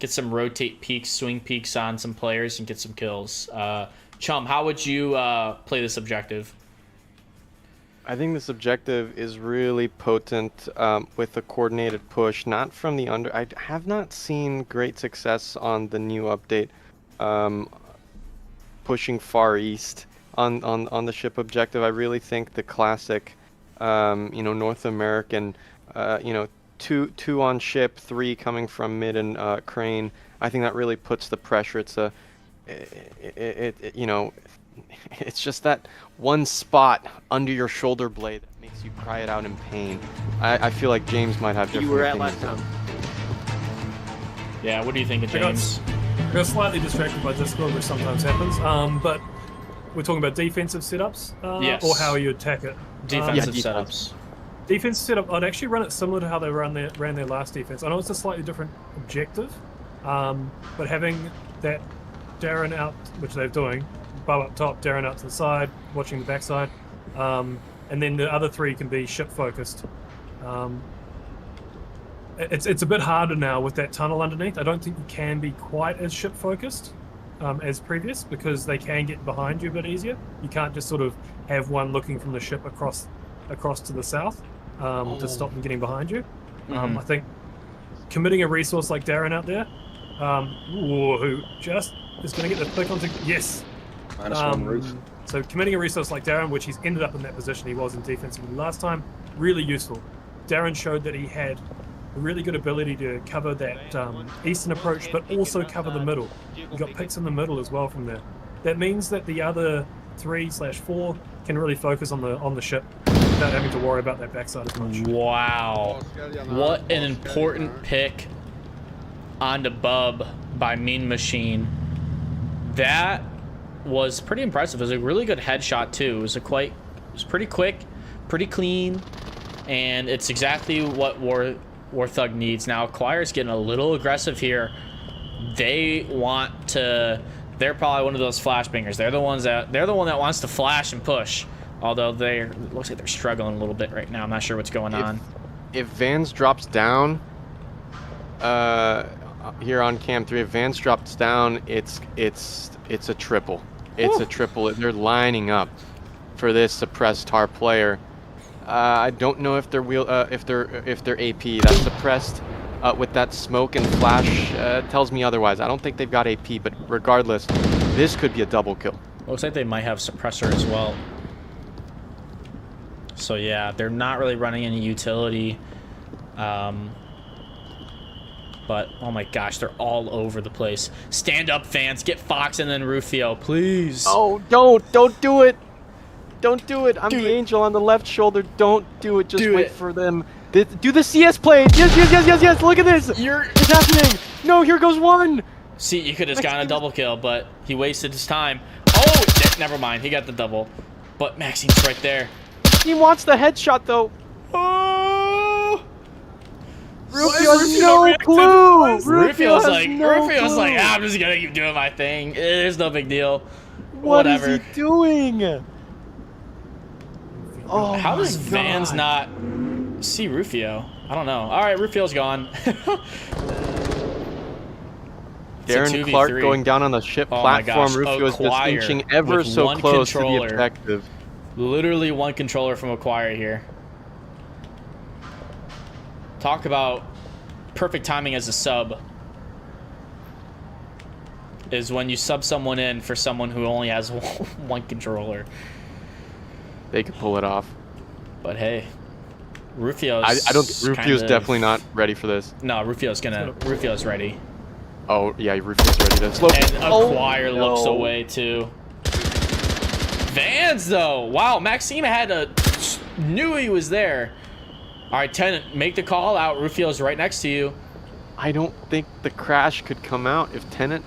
rotate peaks, swing peaks on some players, and get some kills. Chum, how would you play this objective? I think this objective is really potent with a coordinated push, not from the under. I have not seen great success on the new update pushing far east on the ship objective. I really think the classic, North American, two on ship, 3 coming from mid and crane. I think that really puts the pressure. It's just that one spot under your shoulder blade that makes you cry it out in pain. I feel like James might have different You were at opinions. last time. Yeah, what do you think of James? I got slightly distracted by Discord, which sometimes happens. But we're talking about defensive setups, Yes. or how you attack it. Defensive Yeah, setups. Defense setup, I'd actually run it similar to how they ran their last defense. I know it's a slightly different objective, but having that Darren out, which they're doing, Bub up top, Darren out to the side, watching the backside, and then the other 3 can be ship focused. It's a bit harder now with that tunnel underneath. I don't think you can be quite as ship focused as previous, because they can get behind you a bit easier. You can't just sort of have one looking from the ship across to the south to stop them getting behind you. I think committing a resource like Darren out there, who just is going to get the click onto, yes. -1 roof. So committing a resource like Darren, which he's ended up in that position he was in defensively last time, really useful. Darren showed that he had a really good ability to cover that eastern approach, but also cover the middle. He got picks in the middle as well from there. That means that the other 3/4 can really focus on the ship without having to worry about that backside as much. Wow. What an important pick onto Bub by Mean Machine. That was pretty impressive. It was a really good headshot too. It was pretty quick, pretty clean, and it's exactly what Warthog needs. Now Acquire's getting a little aggressive here. They want to. They're probably one of those flashbangers. They're the one that wants to flash and push. Although it looks like they're struggling a little bit right now. I'm not sure what's going on. If Vans drops down, here on cam 3, if Vans drops down, it's a triple. It's a triple. They're lining up for this suppressed tar player. I don't know if they're if they're AP. That's suppressed with that smoke and flash tells me otherwise. I don't think they've got AP, but regardless, this could be a double kill. Looks like they might have suppressor as well. So yeah, they're not really running any utility. But oh my gosh, they're all over the place. Stand up, fans. Get Fox and then Rufio, please. Oh, don't do it. Don't do it. I'm the angel on the left shoulder. Don't do it. Just wait for them. Do the CS play. Yes. Look at this. It's happening. No, here goes one. See, you could have gotten a double kill, but he wasted his time. Oh, never mind. He got the double. But Maxine's right there. He wants the headshot, though. Oh! Rufio has no clue. Rufio's like, I'm just gonna keep doing my thing. There's no big deal. Whatever. What is he doing? Oh, how does Vans not see Rufio? I don't know. All right, Rufio's gone. Darren Clark going down on the ship platform. Rufio is just inching ever so close to the objective. Literally one controller from Acquire here. Talk about perfect timing as a sub. Is when you sub someone in for someone who only has one controller. They could pull it off. But hey, Rufio's... Rufio's definitely not ready for this. No, Rufio's ready. Oh, yeah, Rufio's ready to slow. And Acquire looks away, too. Vans, though. Wow, Maxime knew he was there. All right, Tenant, make the call out. Rufio's right next to you. I don't think the crash could come out if Tenant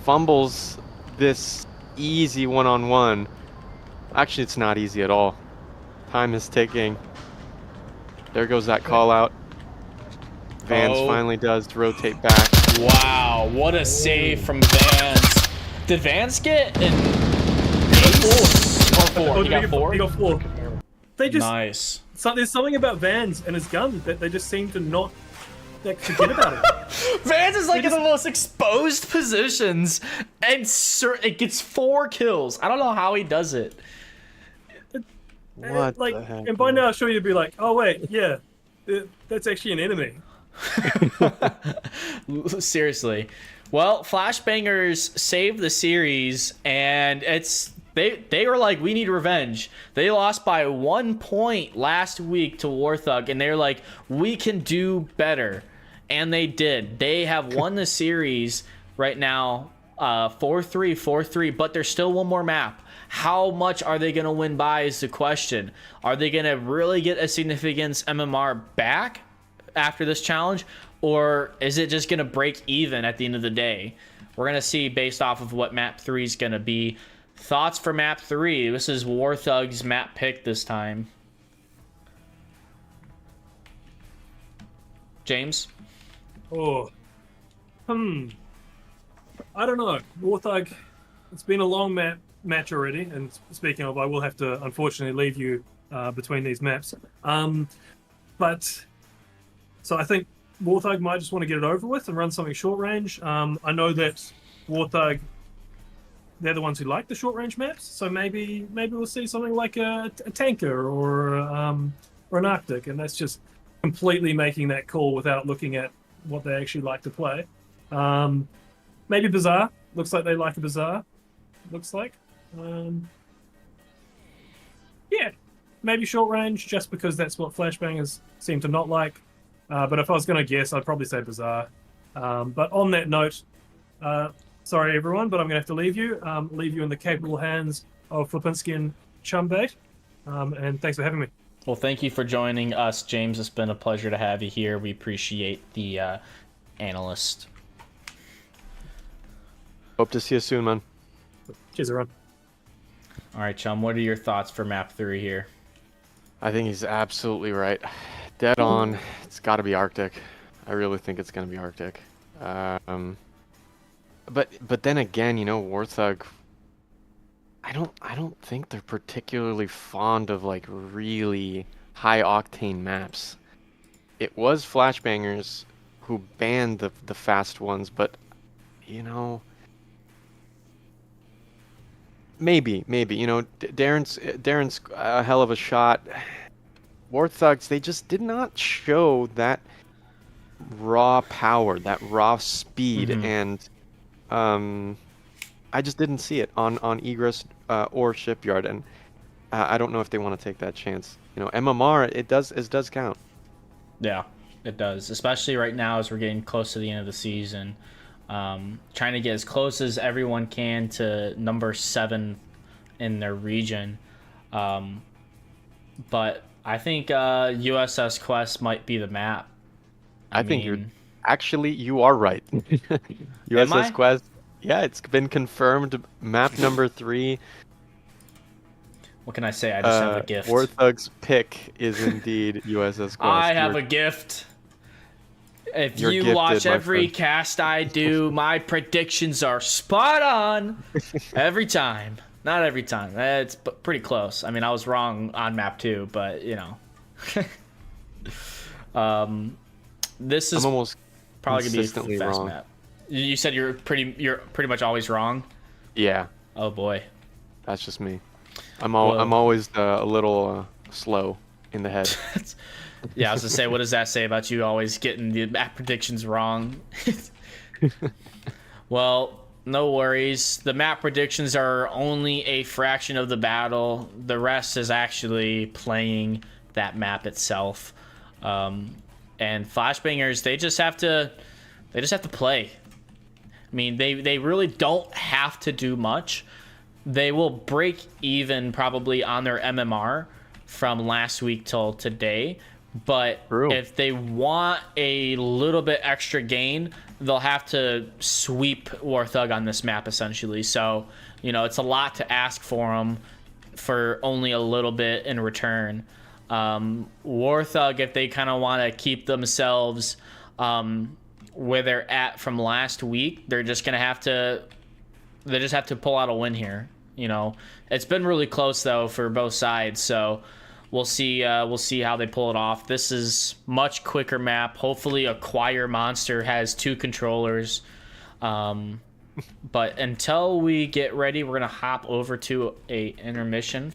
fumbles this easy one-on-one. Actually, it's not easy at all. Time is ticking. There goes that call out. Vans finally does rotate back. Wow, what a save from Vans. Did Vans get an ace? Or 4? He got 4? He got 4. They just... Nice. So there's something about Vans and his gun that they just seem to not forget about it. Vans is like in the most exposed positions, and it gets 4 kills. I don't know how he does it. What the heck? And by now, I'm sure you'd be like, oh wait, yeah, that's actually an enemy. Seriously. Well, Flashbangers saved the series, and they were like, we need revenge. They lost by 1 point last week to Warthog, and they're like, we can do better. And they did. They have won the series right now 4-3, 4-3, but there's still one more map. How much are they going to win by is the question. Are they going to really get a significance MMR back after this challenge, or is it just going to break even at the end of the day? We're going to see based off of what map 3 is going to be. Thoughts for map 3? This is Warthog's map pick this time. James? Oh. I don't know. Warthog, it's been a long match already, and speaking of, I will have to unfortunately leave you between these maps. But so I think Warthog might just want to get it over with and run something short range. I know that Warthog, they're the ones who like the short range maps, so maybe we'll see something like a tanker or an Arctic, and that's just completely making that call without looking at what they actually like to play. Maybe Bazaar. Looks like they like a Bazaar. Looks like. Yeah, maybe short range, just because that's what flashbangers seem to not like. But if I was going to guess, I'd probably say Bazaar. But on that note, sorry everyone, but I'm going to have to leave you. Leave you in the capable hands of Flipinski and Chumbait. And thanks for having me. Well, thank you for joining us, James. It's been a pleasure to have you here. We appreciate the analyst. Hope to see you soon, man. Cheers, everyone. All right, Chum, what are your thoughts for map 3 here? I think he's absolutely right. Dead on. It's got to be Arctic. I really think it's going to be Arctic. But then again, you know, Warthog, I don't think they're particularly fond of like really high octane maps. It was Flashbangers who banned the fast ones, but you know, maybe you know, Darren's a hell of a shot. Warthogs, they just did not show that raw power, that raw speed, and I just didn't see it on Egress or Shipyard, and I don't know if they want to take that chance. You know, MMR, it does count. Yeah, it does, especially right now as we're getting close to the end of the season. Trying to get as close as everyone can to number 7 in their region. But I think USS Quest might be the map. I think you are right. USS Quest, yeah, it's been confirmed. Map number 3. What can I say? I just have a gift. Warthog's pick is indeed USS Quest. I have a gift. If You're you gifted, watch my every friend. cast I do, my predictions are spot on every time. Not every time. It's pretty close. I mean, I was wrong on map 2, but you know. This is I'm almost probably gonna be a consistently fast wrong. map. You said you're pretty much always wrong. Yeah, Oh boy. that's just me. I'm always a little slow in the head. Yeah, I was gonna say, what does that say about you always getting the map predictions wrong? Well, no worries. The map predictions are only a fraction of the battle. The rest is actually playing that map itself. And Flashbangers, they just have to play. I mean, they really don't have to do much. They will break even probably on their MMR from last week till today. But True. if they want a little bit extra gain, they'll have to sweep Warthog on this map, essentially. So, you know, it's a lot to ask for them for only a little bit in return. Warthog, if they kind of want to keep themselves where they're at from last week, they just have to pull out a win here. You know, it's been really close though for both sides, so we'll see how they pull it off. This is much quicker map. Hopefully Acquire Monster has 2 controllers. But until we get ready, we're gonna hop over to a intermission.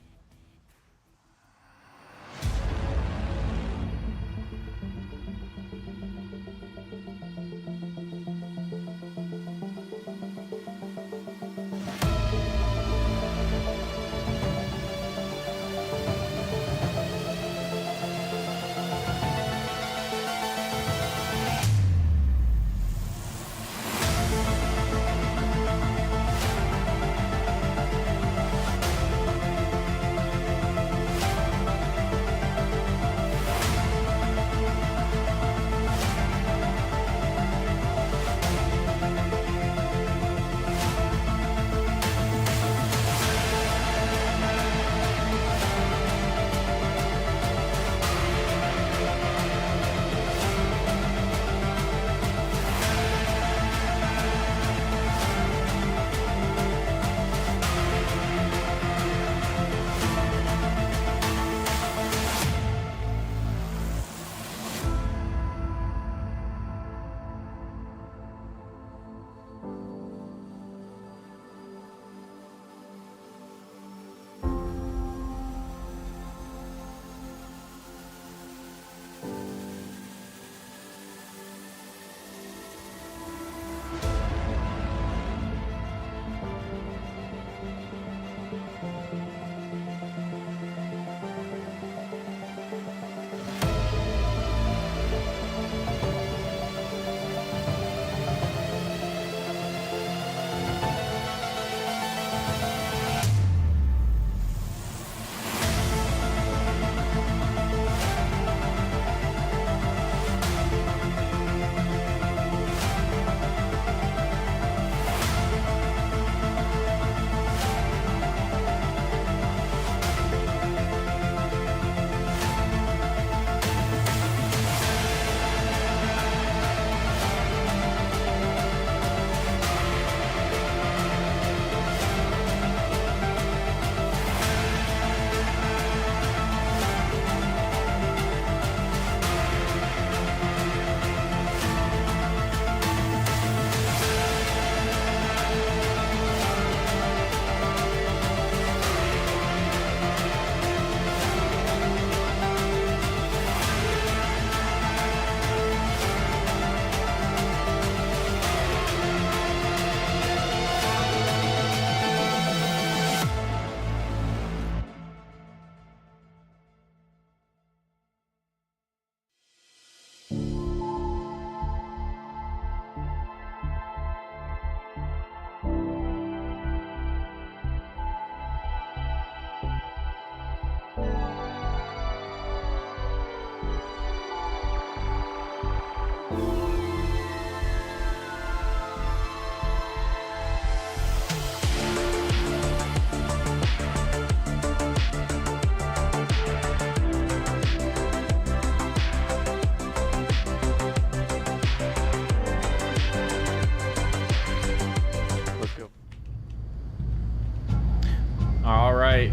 right.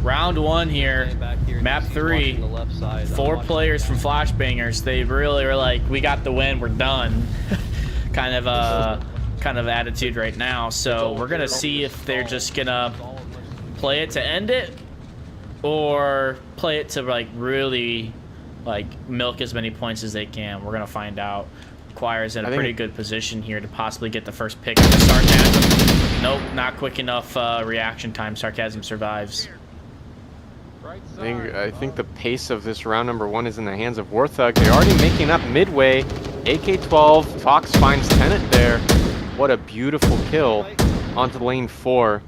Round 1 here. Map 3. 4 players from Flashbangers. They really were like, we got the win, we're done. kind of attitude right now. So we're gonna see if they're just gonna play it to end it, or play it to like really like milk as many points as they can. We're gonna find out. Acquire's in a pretty good position here to possibly get the first pick of the Sarcasm. Nope, not quick enough reaction time. Sarcasm survives. I think the pace of this round number 1 is in the hands of Warthog. They're already making up midway. AK-12, Fox finds Tenet there. What a beautiful kill onto lane 4.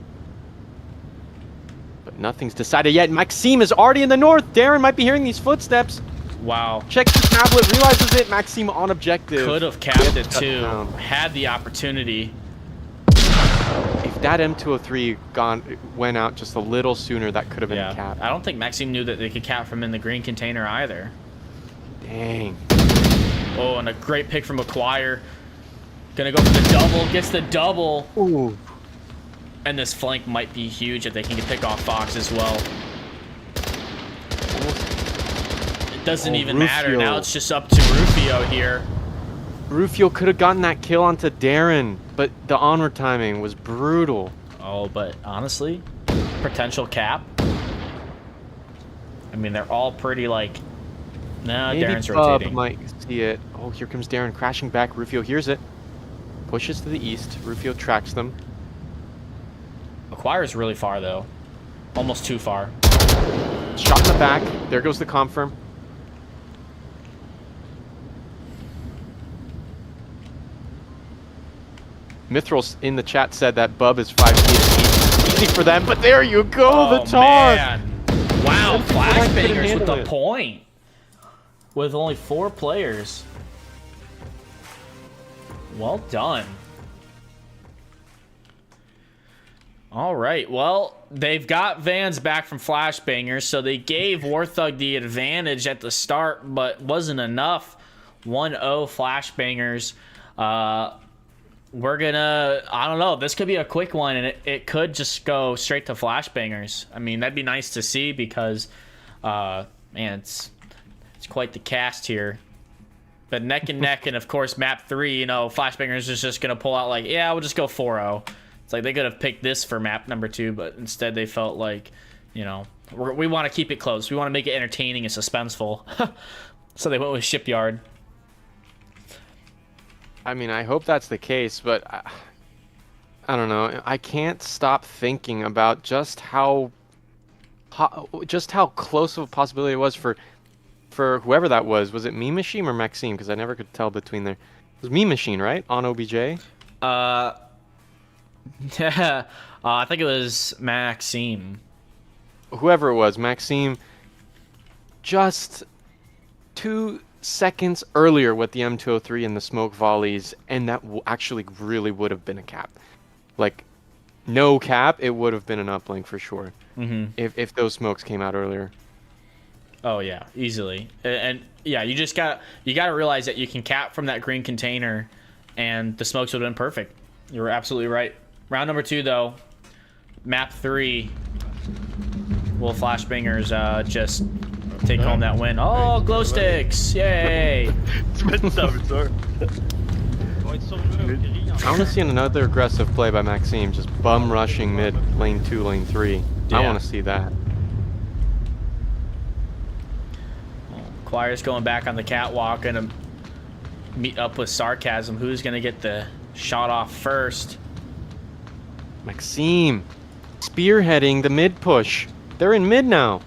But nothing's decided yet. Maxime is already in the north. Darren might be hearing these footsteps. Wow. Checks the tablet, realizes it. Maxime on objective. Could have capped it too. Had the opportunity. If that M203 went out just a little sooner, that could have been a cap. I don't think Maxime knew that they could cap from in the green container either. Dang. Oh, and a great pick from Acquire. Gonna go for the double. Gets the double. Ooh. And this flank might be huge if they can pick off Fox as well. It doesn't even matter. Now it's just up to Rufio here. Rufio could have gotten that kill onto Darren, but the onward timing was brutal. Oh, but honestly, potential cap. I mean, they're all pretty like... Nah, Maybe Darren's Bub rotating. might see it. Oh, here comes Darren crashing back. Rufio hears it. Pushes to the east. Rufio tracks them. Acquire's really far, though. Almost too far. Shot in the back. There goes the confirm. Mithril in the chat said that Bub is 5 feet easy for them, but there you go, the tar! Man. Wow, Flashbangers with the it. point. With only 4 players. Well done. All right, well, they've got Vans back from Flashbangers, so they gave Warthog the advantage at the start, but wasn't enough. 1-0 Flashbangers. We're gonna, I don't know, this could be a quick one, and it could just go straight to Flashbangers. I mean, that'd be nice to see because, man, it's quite the cast here. But neck and neck, and of course, map 3, you know, Flashbangers is just gonna pull out like, yeah, we'll just go 4-0. It's like they could have picked this for map number 2, but instead they felt like, you know, we want to keep it close. We want to make it entertaining and suspenseful. So they went with Shipyard. I mean, I hope that's the case, but I don't know. I can't stop thinking about just how close of a possibility it was for whoever that was. Was it Meme Machine or Maxime? Because I never could tell between there. It was Meme Machine, right? On OBJ? Yeah, I think it was Maxime. Whoever it was, Maxime, just 2 seconds earlier with the M203 and the smoke volleys, and that actually really would have been a cap. Like, no cap, it would have been an uplink for sure. Mm-hmm. If those smokes came out earlier. Oh yeah, easily. And yeah, you gotta realize that you can cap from that green container, and the smokes would have been perfect. You were absolutely right. Round number 2 though, map 3. Will Flashbangers just take home that win? Oh, glow sticks! Yay! I want to see another aggressive play by Maxime, just bum rushing mid lane 2, lane 3. Yeah. I want to see that. Acquire's going back on the catwalk, gonna meet up with Sarcasm. Who's gonna get the shot off first? Maxime spearheading the mid push. They're in mid now.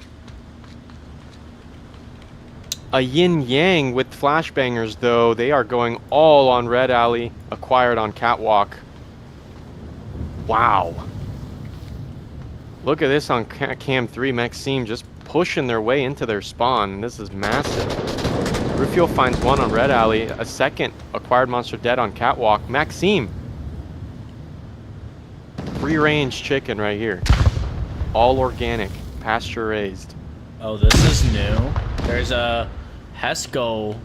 A yin-yang with Flashbangers, though. They are going all on Red Alley, acquired on Catwalk. Wow. Look at this on Cam 3. Maxime just pushing their way into their spawn. This is massive. Rufio finds one on Red Alley. A second acquired monster dead on Catwalk. Maxime. Free-range chicken right here. All organic, pasture-raised. Oh, this is new. There's a Hesco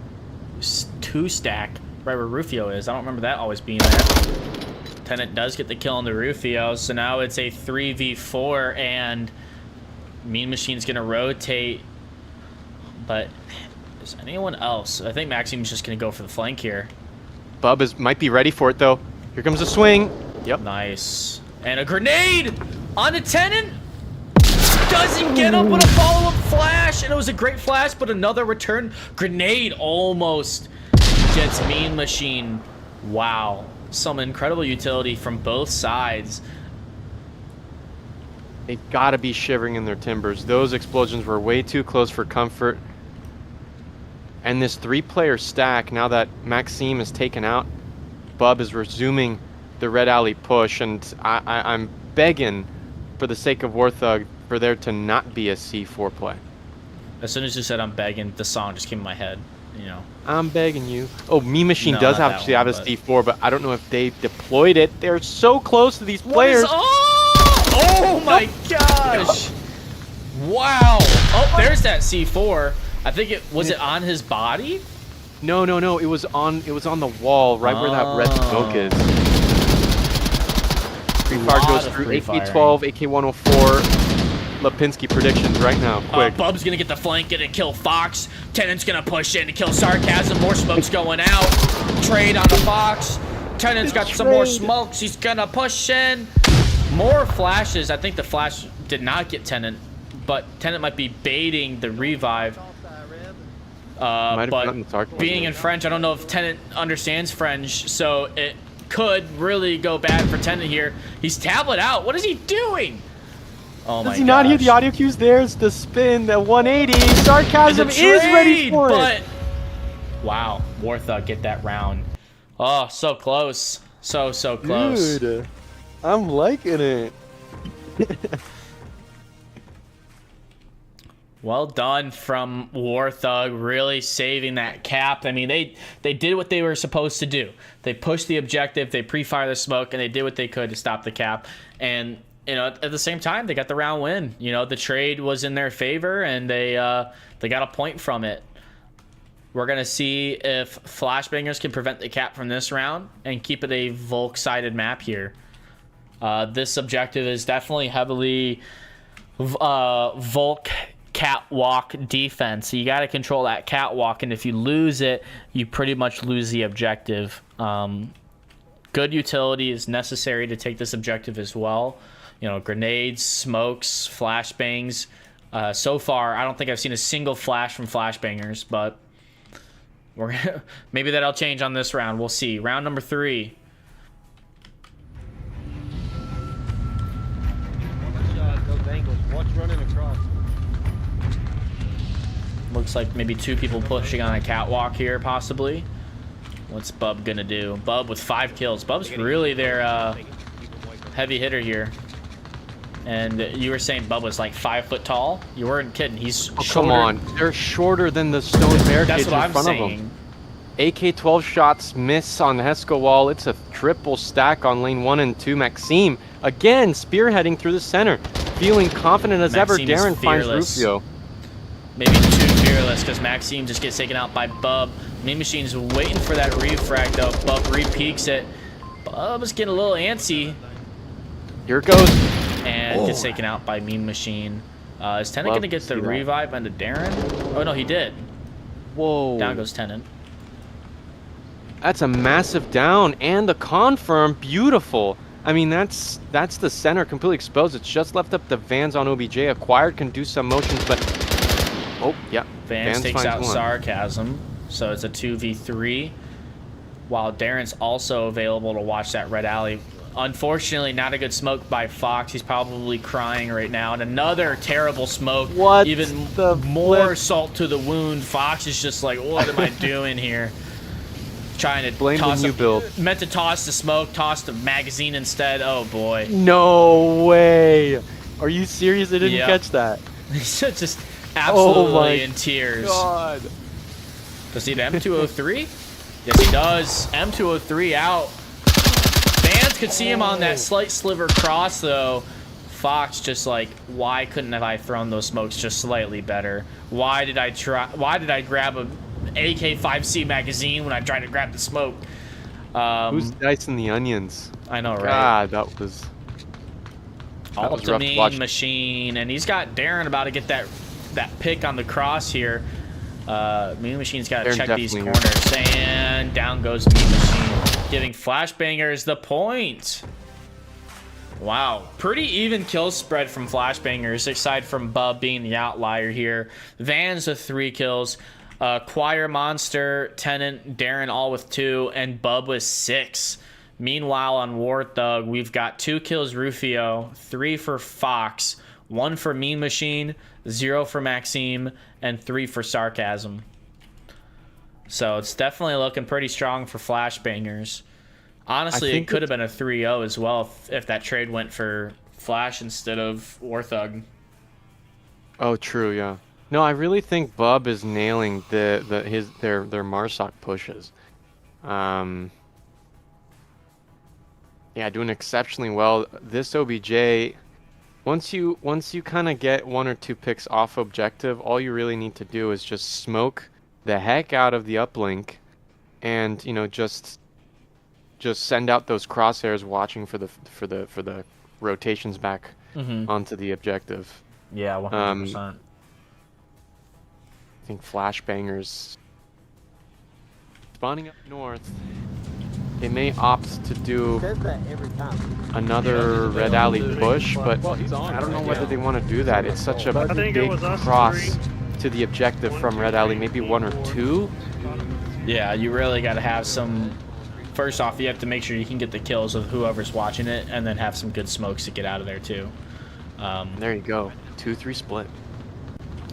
2-stack right where Rufio is. I don't remember that always being there. Tenant does get the kill on the Rufio, so now it's a 3v4, and Mean Machine's gonna rotate. But is anyone else? I think Maxime's just gonna go for the flank here. Bub might be ready for it though. Here comes a swing. Yep. Nice. And a grenade on a Tenant. Doesn't get up with a follow-up flash, and it was a great flash, but another return grenade almost gets Mean Machine. Wow. Some incredible utility from both sides. They've got to be shivering in their timbers. Those explosions were way too close for comfort. And this 3-player stack, now that Maxime is taken out, Bub is resuming the Red Alley push, and I'm begging, for the sake of Warthog, for there to not be a C4 play. As soon as you said I'm begging, the song just came in my head, you know. I'm begging you. Oh, Mean Machine No, does not actually that have one, a C4, but I don't know if they deployed it. They're so close to these players. Oh my gosh! Wow! Oh, there's that C4. I think it was it on his body? No. It was on the wall, right where that red smoke is. Free fire goes through AK-12, AK-104. Lipinski predictions right now, quick. Bub's gonna get the flank, gonna kill Fox. Tenant's gonna push in to kill Sarcasm. More smoke's going out. Trade on the Fox. Tenant's got some more smokes. He's gonna push in. More flashes. I think the flash did not get Tenant, but Tenant might be baiting the revive. But being in French, I don't know if Tenant understands French, so it could really go bad for Tenant here. He's tablet out. What is he doing? Oh my gosh. Does he not hear the audio cues? There's the spin, the 180. Sarcasm is ready for it. Wow, Warthog get that round. Oh, so close. So close. Dude, I'm liking it. Well done from Warthog, really saving that cap. I mean, they did what they were supposed to do. They pushed the objective, they pre-fire the smoke, and they did what they could to stop the cap. And you know, at the same time, they got the round win. You know, the trade was in their favor, and they got a point from it. We're gonna see if Flashbangers can prevent the cap from this round and keep it a Volk-sided map here. This objective is definitely heavily Volk catwalk defense. So you got to control that catwalk, and if you lose it, you pretty much lose the objective. Good utility is necessary to take this objective as well. You know, grenades, smokes, flashbangs. So far, I don't think I've seen a single flash from Flashbangers, but maybe that'll change on this round. We'll see. Round number 3. Watch running across. Looks like maybe 2 people pushing on a catwalk here, possibly. What's Bub gonna do? Bub with 5 kills. Bub's really their heavy hitter here. And you were saying Bub was like 5 foot tall? You weren't kidding. He's shorter. Come on. They're shorter than the stone barricades in front of them. AK-12 shots miss on the Hesco wall. It's a triple stack on lane 1 and 2. Maxime, again, spearheading through the center. Feeling confident as ever. Darren finds Rufio. Maybe too fearless, because Maxime just gets taken out by Bub. Mean Machine's waiting for that refrag, though. Bub re-peeks it. Bub is getting a little antsy. Here it goes. And gets taken out by Mean Machine. Is Tenant going to get the revive onto Darren? Oh, no, he did. Whoa. Down goes Tenant. That's a massive down, and the confirm, beautiful. I mean, that's the center completely exposed. It's just left up the Vans on OBJ. Acquired can do some motions, but oh yeah, Vans takes out Sarcasm, so it's a 2v3. While Darren's also available to watch that red alley. Unfortunately, not a good smoke by Fox. He's probably crying right now. And another terrible smoke. What? Even more salt to the wound. Fox is just like, what am I doing here? Trying to blame the new build. Meant to toss the smoke, tossed the magazine instead. Oh boy. No way. Are you serious? I didn't catch that. He's just absolutely in tears. God. Does he have M203? Yes, he does. M203 out. Fans could see him on that slight sliver cross, though. Fox just like, why couldn't have I thrown those smokes just slightly better? Why did I grab a AK-5C magazine when I tried to grab the smoke? Who's dicing the onions? I know, right? God, that was rough to watch. Mean Machine, and he's got Darren about to get that pick on the cross here. Mean Machine's got to Darren check these definitely corners, and down goes Mean Machine, giving Flashbangers the point. Wow, pretty even kill spread from Flashbangers, aside from Bub being the outlier here. Vans with 3 kills, Choir Monster, Tenant, Darren all with 2, and Bub with 6. Meanwhile, on War Thug, we've got 2 kills Rufio, 3 for Fox, 1 for Mean Machine, 0 for Maxime, and 3 for Sarcasm. So it's definitely looking pretty strong for Flashbangers. Honestly, it could have been a 3-0 as well if that trade went for Flash instead of War Thug. Oh, true, yeah. No, I really think Bub is nailing their Marsoc pushes. Yeah, doing exceptionally well. This OBJ, once you kind of get 1 or 2 picks off objective, all you really need to do is just smoke the heck out of the uplink, and just send out those crosshairs, watching for the rotations back onto the objective. Yeah, 100%. I think Flashbangers spawning up north. They may opt to do another Red Alley push, but I don't know whether they want to do that. It's such a big cross to the objective from Red Alley, maybe 1 or 2. Yeah, you really got to have some... First off, you have to make sure you can get the kills with whoever's watching it, and then have some good smokes to get out of there too. There you go. 2-3 split.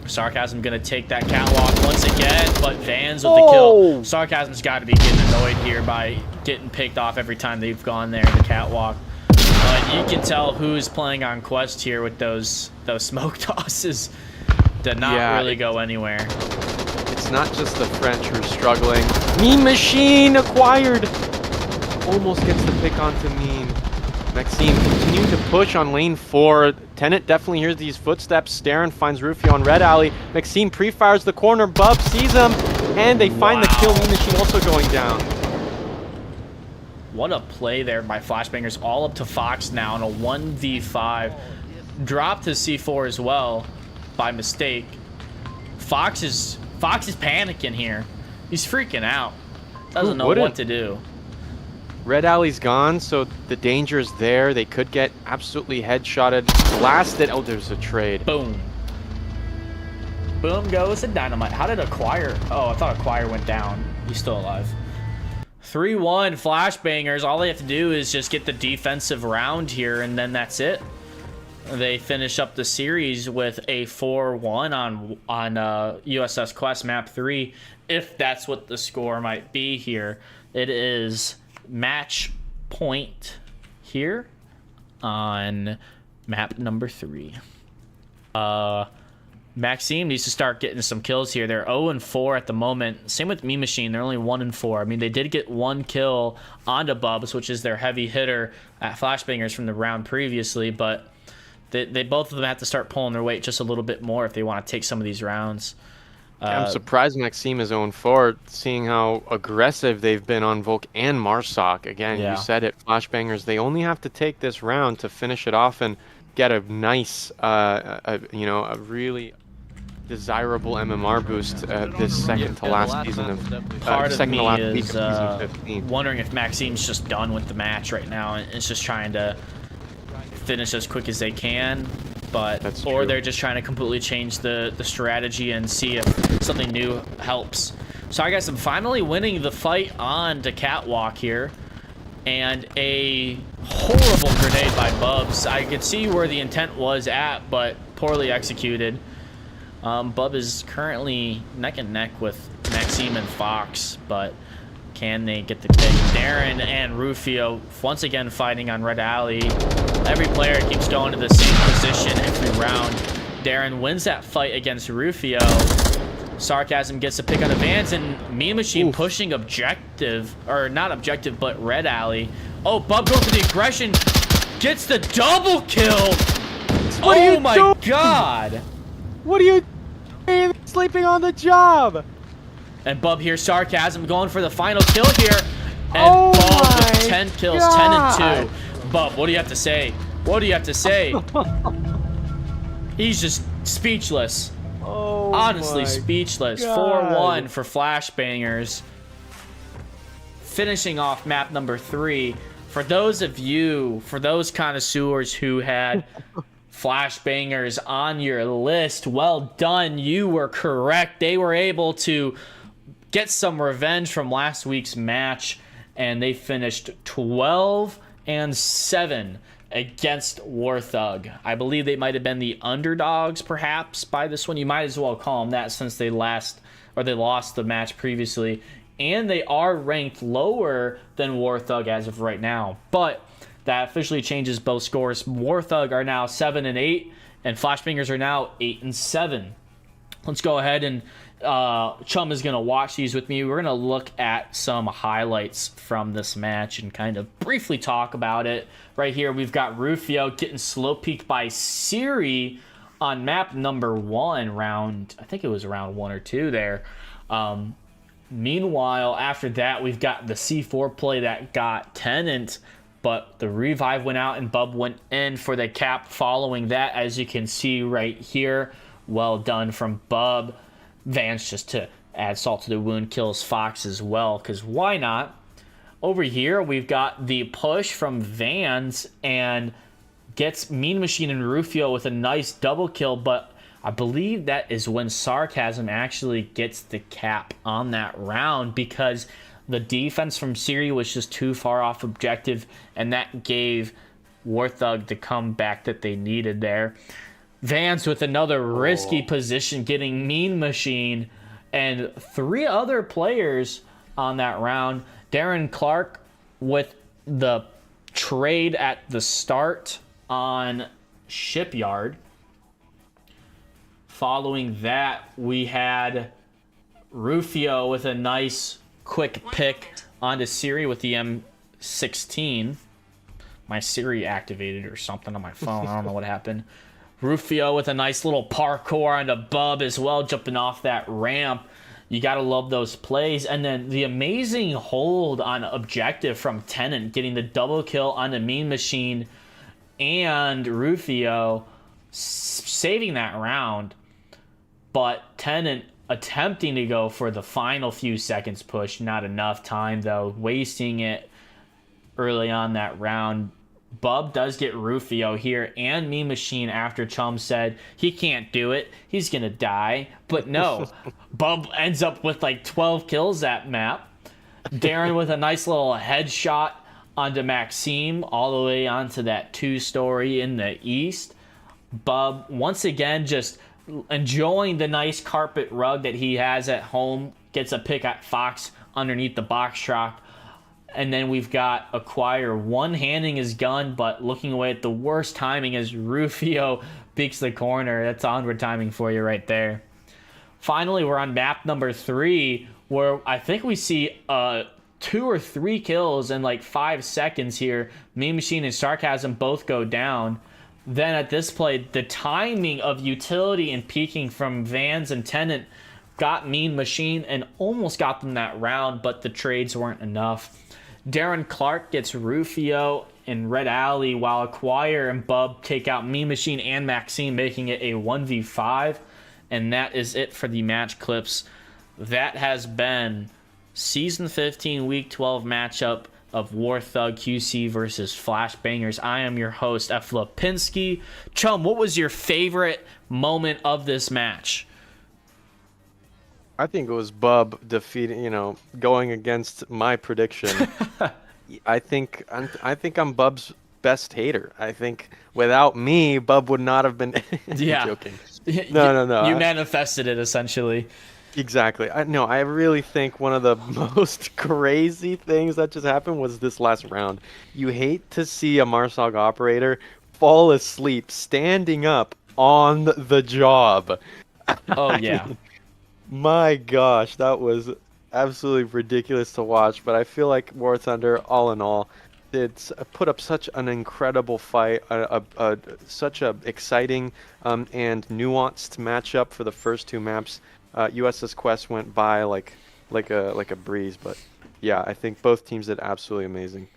Sarcasm gonna take that catwalk once again, but Vans with the kill. Sarcasm's got to be getting annoyed here by getting picked off every time they've gone there in the catwalk. But you can tell who's playing on Quest here with those smoke tosses. Did not really go anywhere. It's not just the French who are struggling. Mean Machine acquired. Almost gets the pick onto Mean. Maxime continuing to push on lane 4. Tenet definitely hears these footsteps. Darren finds Rufio on Red Alley. Maxime pre-fires the corner. Bub sees him, and they find the kill. Mean Machine also going down. What a play there by Flashbangers, all up to Fox now in a 1v5. Dropped his C4 as well by mistake. Fox is panicking here. He's freaking out. Doesn't know what to do. Red Alley's gone, so the danger is there. They could get absolutely headshotted, blasted. Oh, there's a trade. Boom. Boom goes the dynamite. How did Acquire? Oh, I thought Acquire went down. He's still alive. 3-1 Flashbangers. All they have to do is just get the defensive round here, and then that's it. They finish up the series with a 4-1 on USS Quest Map 3, if that's what the score might be here. It is match point here on map number 3. Maxime needs to start getting some kills here. They're 0-4 at the moment. Same with Mean Machine. They're only 1-4. I mean, they did get 1 kill onto Bubs, which is their heavy hitter at Flashbangers from the round previously, but they both of them have to start pulling their weight just a little bit more if they want to take some of these rounds. I'm surprised Maxime is 0-4, seeing how aggressive they've been on Volk and Marsoc. Again, you said it, Flashbangers, they only have to take this round to finish it off and get a nice, a really desirable MMR boost this second to last season of part of second me to last is week of season 15. wondering if Maxime's just done with the match right now and is just trying to finish as quick as they can, or they're just trying to completely change the strategy and see if something new helps. So I guess I'm finally winning the fight on the catwalk here, and a horrible grenade by Bubs. I could see where the intent was at, but poorly executed. Bub is currently neck and neck with Maxime and Fox, but can they get the pick? Darren and Rufio once again fighting on Red Alley. Every player keeps going to the same position every round. Darren wins that fight against Rufio. Sarcasm gets a pick on the Vans, and Mean Machine pushing objective, or not objective, but Red Alley. Oh, Bub goes for the aggression, gets the double kill. Oh my god. What are you doing? Sleeping on the job. And Bub here, Sarcasm going for the final kill here. And Bub with 10 kills, 10 and 2. Bub, what do you have to say? What do you have to say? He's just speechless. Oh, Honestly, my speechless. God. 4-1 for Flashbangers. Finishing off map number 3. For those connoisseurs who had Flashbangers on your list, well done. You were correct. They were able to get some revenge from last week's match, and they finished 12-7 against Warthog. I believe they might have been the underdogs, perhaps, by this one. You might as well call them that since they lost the match previously, and they are ranked lower than Warthog as of right now. But that officially changes both scores. Warthog are now 7-8, and Flashbangers are now 8-7. Let's go ahead and Chum is going to watch these with me. We're going to look at some highlights from this match and kind of briefly talk about it. Right here, we've got Rufio getting slow peeked by Siri on map number 1, I think it was round 1 or 2 there. Meanwhile, after that, we've got the C4 play that got Tenant, but the revive went out and Bub went in for the cap following that, as you can see right here. Well done from Bub. Vance, just to add salt to the wound, kills Fox as well, because why not? Over here, we've got the push from Vance and gets Mean Machine and Rufio with a nice double kill, but I believe that is when Sarcasm actually gets the cap on that round, because the defense from Siri was just too far off objective, and that gave Warthog the comeback that they needed there. Vance with another risky position, getting Mean Machine and 3 other players on that round. Darren Clark with the trade at the start on Shipyard. Following that, we had Rufio with a nice quick pick onto Siri with the M16. My Siri activated or something on my phone. I don't know what happened. Rufio with a nice little parkour onto Bub as well, jumping off that ramp. You got to love those plays. And then the amazing hold on objective from Tennant, getting the double kill on the Mean Machine and Rufio, saving that round. But Tennant attempting to go for the final few seconds push. Not enough time, though. Wasting it early on that round. Bub does get Rufio here and Mean Machine after Chum said he can't do it, he's gonna die. But no, Bub ends up with like 12 kills that map. Darren with a nice little headshot onto Maxime all the way onto that 2-story in the east. Bub once again just enjoying the nice carpet rug that he has at home. Gets a pick at Fox underneath the box truck. And then we've got Acquire one-handing his gun, but looking away at the worst timing as Rufio peeks the corner. That's Onward timing for you right there. Finally, we're on map number 3, where I think we see 2 or 3 kills in like 5 seconds here. Mean Machine and Sarcasm both go down. Then at this play, the timing of utility and peeking from Vans and Tennant got Mean Machine and almost got them that round, but the trades weren't enough. Darren Clark gets Rufio in Red Alley, while Acquire and Bub take out Mean Machine and Maxime, making it a 1v5. And that is it for the match clips. That has been Season 15, Week 12 matchup of Warthog QC versus Flashbangers. I am your host, F. Lipinski. Chum, what was your favorite moment of this match? I think it was Bub defeating, going against my prediction. I think I'm Bub's best hater. I think without me, Bub would not have been. Yeah. Joking. No. You manifested it essentially. Exactly. I really think one of the most crazy things that just happened was this last round. You hate to see a Marsog operator fall asleep standing up on the job. Oh yeah. My gosh, that was absolutely ridiculous to watch, but I feel like War Thunder, all in all, it's put up such an incredible fight, such a exciting and nuanced matchup for the first 2 maps. USS Quest went by like a breeze, but yeah, I think both teams did absolutely amazing.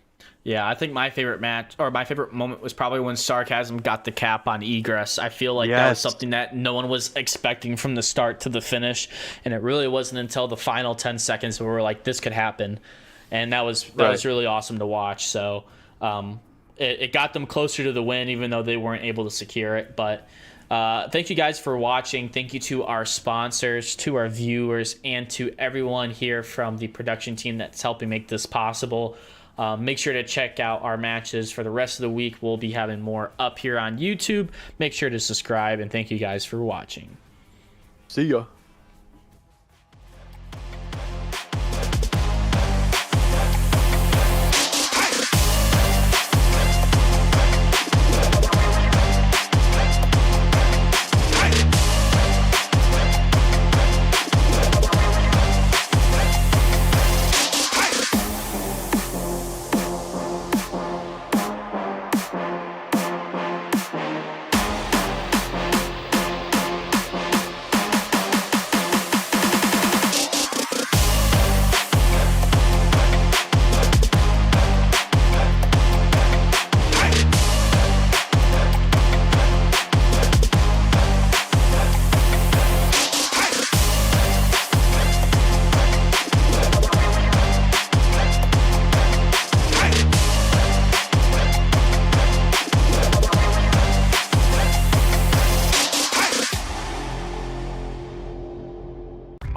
Yeah, I think my favorite match or my favorite moment was probably when Sarcasm got the cap on Egress. I feel like that was Yes. something that no one was expecting from the start to the finish, and it really wasn't until the final 10 seconds where we were like, this could happen, and that was really awesome to watch. So it got them closer to the win, even though they weren't able to secure it. But thank you guys for watching. Thank you to our sponsors, to our viewers, and to everyone here from the production team that's helping make this possible. Make sure to check out our matches for the rest of the week. We'll be having more up here on YouTube. Make sure to subscribe, and thank you guys for watching. See ya.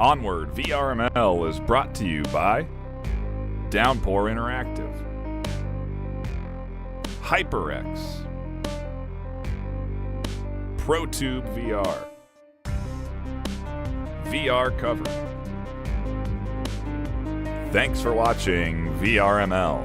Onward VRML is brought to you by Downpour Interactive, HyperX, ProTube VR, VR Cover. Thanks for watching VRML.